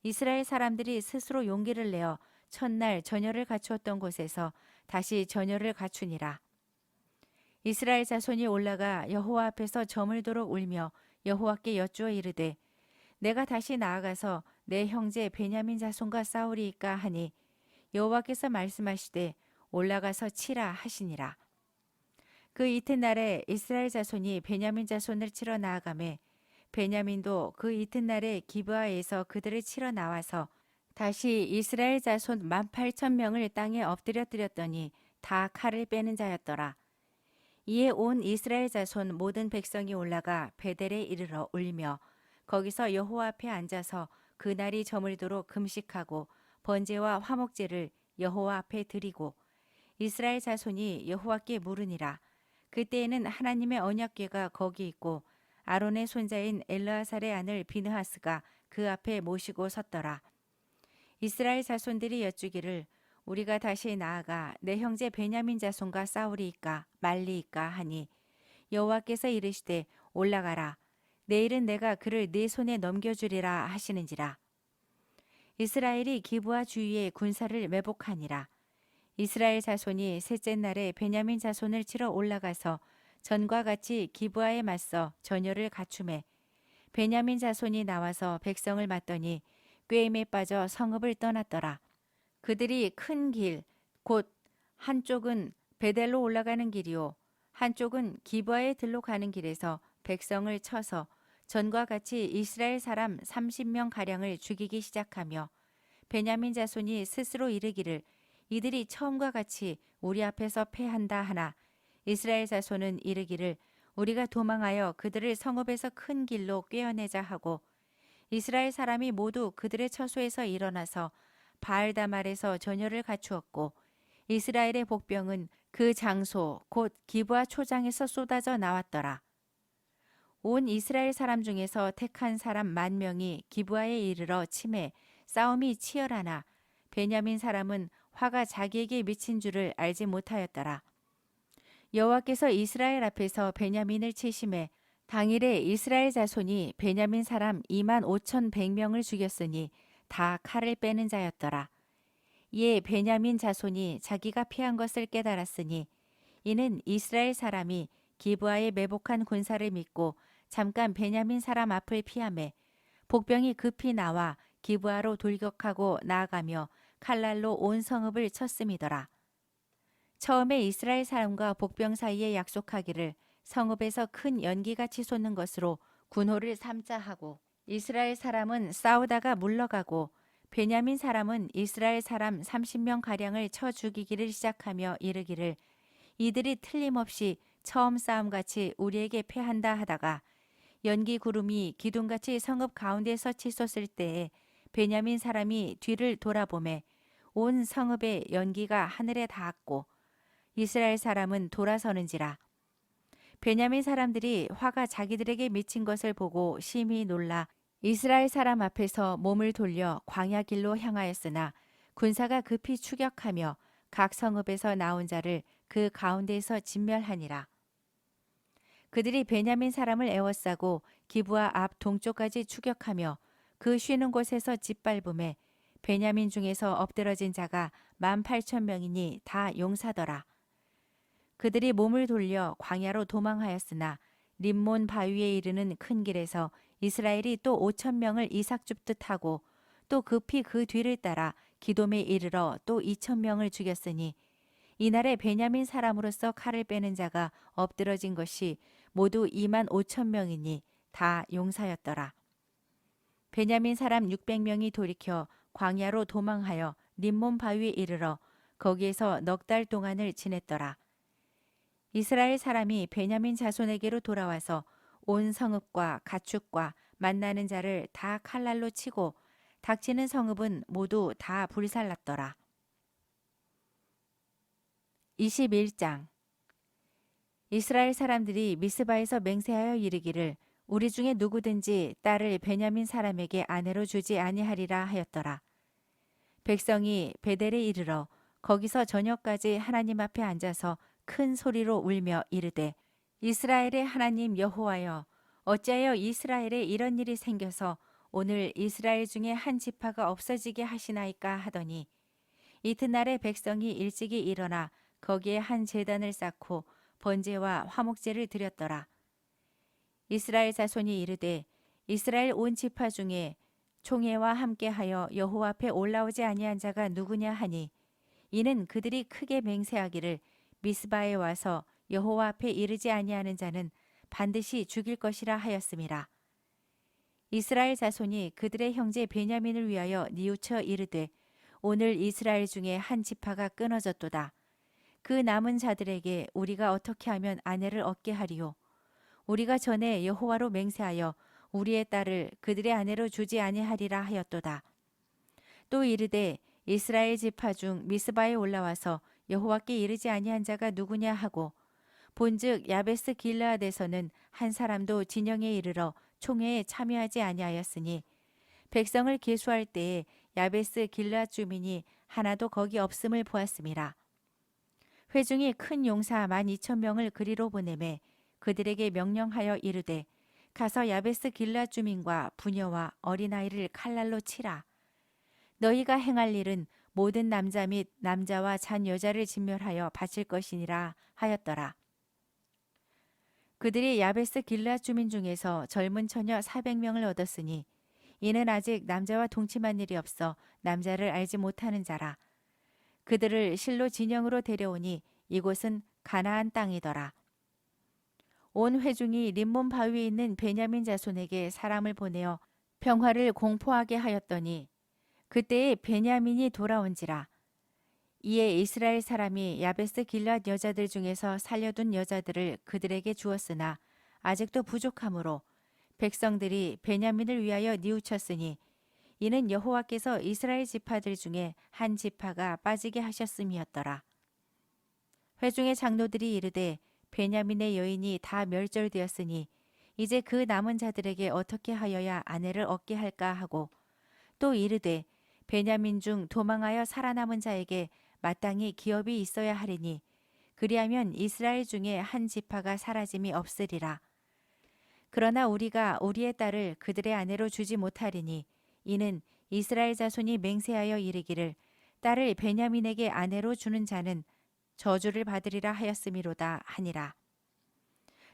이스라엘 사람들이 스스로 용기를 내어 첫날 전열을 갖추었던 곳에서 다시 전열을 갖추니라. 이스라엘 자손이 올라가 여호와 앞에서 저물도록 울며 여호와께 여쭈어 이르되 내가 다시 나아가서 내 형제 베냐민 자손과 싸우리이까 하니 여호와께서 말씀하시되 올라가서 치라 하시니라. 그 이튿날에 이스라엘 자손이 베냐민 자손을 치러 나아가매 베냐민도 그 이튿날에 기브아에서 그들을 치러 나와서 다시 이스라엘 자손 18,000명을 땅에 엎드려뜨렸더니 다 칼을 빼는 자였더라. 이에 온 이스라엘 자손 모든 백성이 올라가 베델에 이르러 울며 거기서 여호와 앞에 앉아서 그날이 저물도록 금식하고 번제와 화목제를 여호와 앞에 드리고 이스라엘 자손이 여호와께 물으니라. 그때에는 하나님의 언약궤가 거기 있고 아론의 손자인 엘르아살의 아들 비느하스가 그 앞에 모시고 섰더라. 이스라엘 자손들이 여쭈기를 우리가 다시 나아가 내 형제 베냐민 자손과 싸우리이까 말리이까 하니 여호와께서 이르시되 올라가라. 내일은 내가 그를 네 손에 넘겨주리라 하시는지라. 이스라엘이 기브아 주위에 군사를 매복하니라. 이스라엘 자손이 셋째 날에 베냐민 자손을 치러 올라가서 전과 같이 기브아에 맞서 전열을 갖추매 베냐민 자손이 나와서 백성을 맞더니 꾀임에 빠져 성읍을 떠났더라. 그들이 큰 길, 곧 한쪽은 베델로 올라가는 길이요 한쪽은 기브아에 들로 가는 길에서 백성을 쳐서 전과 같이 이스라엘 사람 30명 가량을 죽이기 시작하며 베냐민 자손이 스스로 이르기를 이들이 처음과 같이 우리 앞에서 패한다 하나 이스라엘 자손은 이르기를 우리가 도망하여 그들을 성읍에서 큰 길로 꿰어내자 하고 이스라엘 사람이 모두 그들의 처소에서 일어나서 바알다말에서 전열을 갖추었고 이스라엘의 복병은 그 장소 곧 기브아 초장에서 쏟아져 나왔더라. 온 이스라엘 사람 중에서 택한 사람 10,000명이 기브아에 이르러 치매 싸움이 치열하나 베냐민 사람은 화가 자기에게 미친 줄을 알지 못하였더라. 여호와께서 이스라엘 앞에서 베냐민을 치심해 당일에 이스라엘 자손이 베냐민 사람 25,100명을 죽였으니 다 칼을 빼는 자였더라. 이에 베냐민 자손이 자기가 피한 것을 깨달았으니 이는 이스라엘 사람이 기브아에 매복한 군사를 믿고 잠깐 베냐민 사람 앞을 피하매 복병이 급히 나와 기브아로 돌격하고 나아가며 칼날로 온 성읍을 쳤음이더라. 처음에 이스라엘 사람과 복병 사이에 약속하기를 성읍에서 큰 연기같이 솟는 것으로 군호를 삼자 하고 이스라엘 사람은 싸우다가 물러가고 베냐민 사람은 이스라엘 사람 30명 가량을 쳐 죽이기를 시작하며 이르기를 이들이 틀림없이 처음 싸움같이 우리에게 패한다 하다가 연기 구름이 기둥같이 성읍 가운데서 치솟을 때에 베냐민 사람이 뒤를 돌아보매 온 성읍의 연기가 하늘에 닿았고 이스라엘 사람은 돌아서는지라. 베냐민 사람들이 화가 자기들에게 미친 것을 보고 심히 놀라 이스라엘 사람 앞에서 몸을 돌려 광야 길로 향하였으나 군사가 급히 추격하며 각 성읍에서 나온 자를 그 가운데에서 진멸하니라. 그들이 베냐민 사람을 에워싸고 기브아 앞 동쪽까지 추격하며 그 쉬는 곳에서 짓밟음에 베냐민 중에서 엎드러진 자가 18,000명이니 다 용사더라. 그들이 몸을 돌려 광야로 도망하였으나 림몬 바위에 이르는 큰 길에서 이스라엘이 또 5,000명을 이삭줍듯 하고 또 급히 그 뒤를 따라 기돔에 이르러 또 2,000명을 죽였으니 이날에 베냐민 사람으로서 칼을 빼는 자가 엎드러진 것이 모두 25,000명이니 다 용사였더라. 베냐민 사람 600명이 돌이켜 광야로 도망하여 림몬 바위에 이르러 거기에서 넉 달 동안을 지냈더라. 이스라엘 사람이 베냐민 자손에게로 돌아와서 온 성읍과 가축과 만나는 자를 다 칼날로 치고 닥치는 성읍은 모두 다 불살랐더라. 21장 이스라엘 사람들이 미스바에서 맹세하여 이르기를 우리 중에 누구든지 딸을 베냐민 사람에게 아내로 주지 아니하리라 하였더라. 백성이 베델에 이르러 거기서 저녁까지 하나님 앞에 앉아서 큰 소리로 울며 이르되 이스라엘의 하나님 여호와여 어찌하여 이스라엘에 이런 일이 생겨서 오늘 이스라엘 중에 한 지파가 없어지게 하시나이까 하더니 이튿날에 백성이 일찍이 일어나 거기에 한 제단을 쌓고 번제와 화목제를 드렸더라. 이스라엘 자손이 이르되 이스라엘 온 지파 중에 총회와 함께하여 여호와 앞에 올라오지 아니한 자가 누구냐 하니 이는 그들이 크게 맹세하기를 미스바에 와서 여호와 앞에 이르지 아니하는 자는 반드시 죽일 것이라 하였음이라. 이스라엘 자손이 그들의 형제 베냐민을 위하여 뉘우쳐 이르되 오늘 이스라엘 중에 한 지파가 끊어졌도다. 그 남은 자들에게 우리가 어떻게 하면 아내를 얻게 하리요. 우리가 전에 여호와로 맹세하여 우리의 딸을 그들의 아내로 주지 아니하리라 하였도다. 또 이르되 이스라엘 지파 중 미스바에 올라와서 여호와께 이르지 아니한 자가 누구냐 하고 본즉 야베스 길르앗에서는 한 사람도 진영에 이르러 총회에 참여하지 아니하였으니 백성을 계수할 때에 야베스 길르앗 주민이 하나도 거기 없음을 보았음이라. 회중이 큰 용사 12,000명을 그리로 보내매 그들에게 명령하여 이르되 가서 야베스 길르앗 주민과 부녀와 어린아이를 칼날로 치라. 너희가 행할 일은 모든 남자 및 남자와 잔 여자를 진멸하여 바칠 것이니라 하였더라. 그들이 야베스 길르앗 주민 중에서 젊은 처녀 400명을 얻었으니 이는 아직 남자와 동침한 일이 없어 남자를 알지 못하는 자라. 그들을 실로 진영으로 데려오니 이곳은 가나안 땅이더라. 온 회중이 림몬 바위에 있는 베냐민 자손에게 사람을 보내어 평화를 공포하게 하였더니 그때에 베냐민이 돌아온지라. 이에 이스라엘 사람이 야베스 길앗 여자들 중에서 살려둔 여자들을 그들에게 주었으나 아직도 부족하므로 백성들이 베냐민을 위하여 뉘우쳤으니 이는 여호와께서 이스라엘 지파들 중에 한 지파가 빠지게 하셨음이었더라. 회중의 장로들이 이르되 베냐민의 여인이 다 멸절되었으니 이제 그 남은 자들에게 어떻게 하여야 아내를 얻게 할까 하고 또 이르되 베냐민 중 도망하여 살아남은 자에게 마땅히 기업이 있어야 하리니 그리하면 이스라엘 중에 한 지파가 사라짐이 없으리라. 그러나 우리가 우리의 딸을 그들의 아내로 주지 못하리니 이는 이스라엘 자손이 맹세하여 이르기를 딸을 베냐민에게 아내로 주는 자는 저주를 받으리라 하였음이로다 하니라.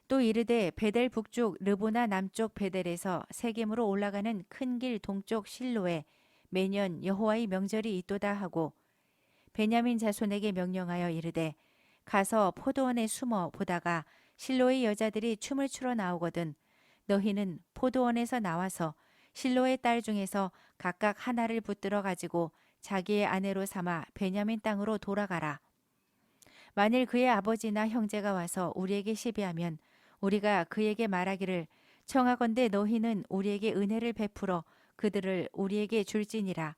또 이르되 베델 북쪽 르보나 남쪽 베델에서 세겜으로 올라가는 큰 길 동쪽 실로에 매년 여호와의 명절이 있도다 하고 베냐민 자손에게 명령하여 이르되 가서 포도원에 숨어 보다가 실로의 여자들이 춤을 추러 나오거든 너희는 포도원에서 나와서 실로의 딸 중에서 각각 하나를 붙들어 가지고 자기의 아내로 삼아 베냐민 땅으로 돌아가라. 만일 그의 아버지나 형제가 와서 우리에게 시비하면 우리가 그에게 말하기를 청하건대 너희는 우리에게 은혜를 베풀어 그들을 우리에게 줄지니라.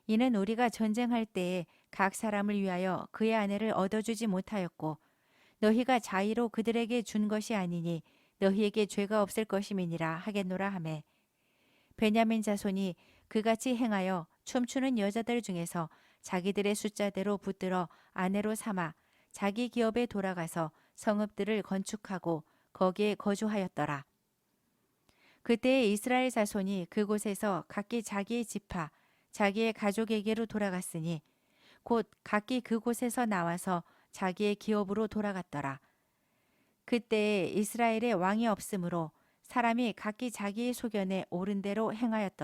이는 우리가 전쟁할 때에 각 사람을 위하여 그의 아내를 얻어주지 못하였고 너희가 자의로 그들에게 준 것이 아니니 너희에게 죄가 없을 것임이니라 하겠노라 하매 베냐민 자손이 그같이 행하여 춤추는 여자들 중에서 자기들의 숫자대로 붙들어 아내로 삼아 자기 기업에 돌아가서 성읍들을 건축하고 거기에 거주하였더라. 그때에 이스라엘 자손이 그곳에서 각기 자기의 지파, 자기의 가족에게로 돌아갔으니 곧 각기 그곳에서 나와서 자기의 기업으로 돌아갔더라. 그때에 이스라엘에 왕이 없으므로 사람이 각기 자기의 소견에 옳은 대로 행하였더라.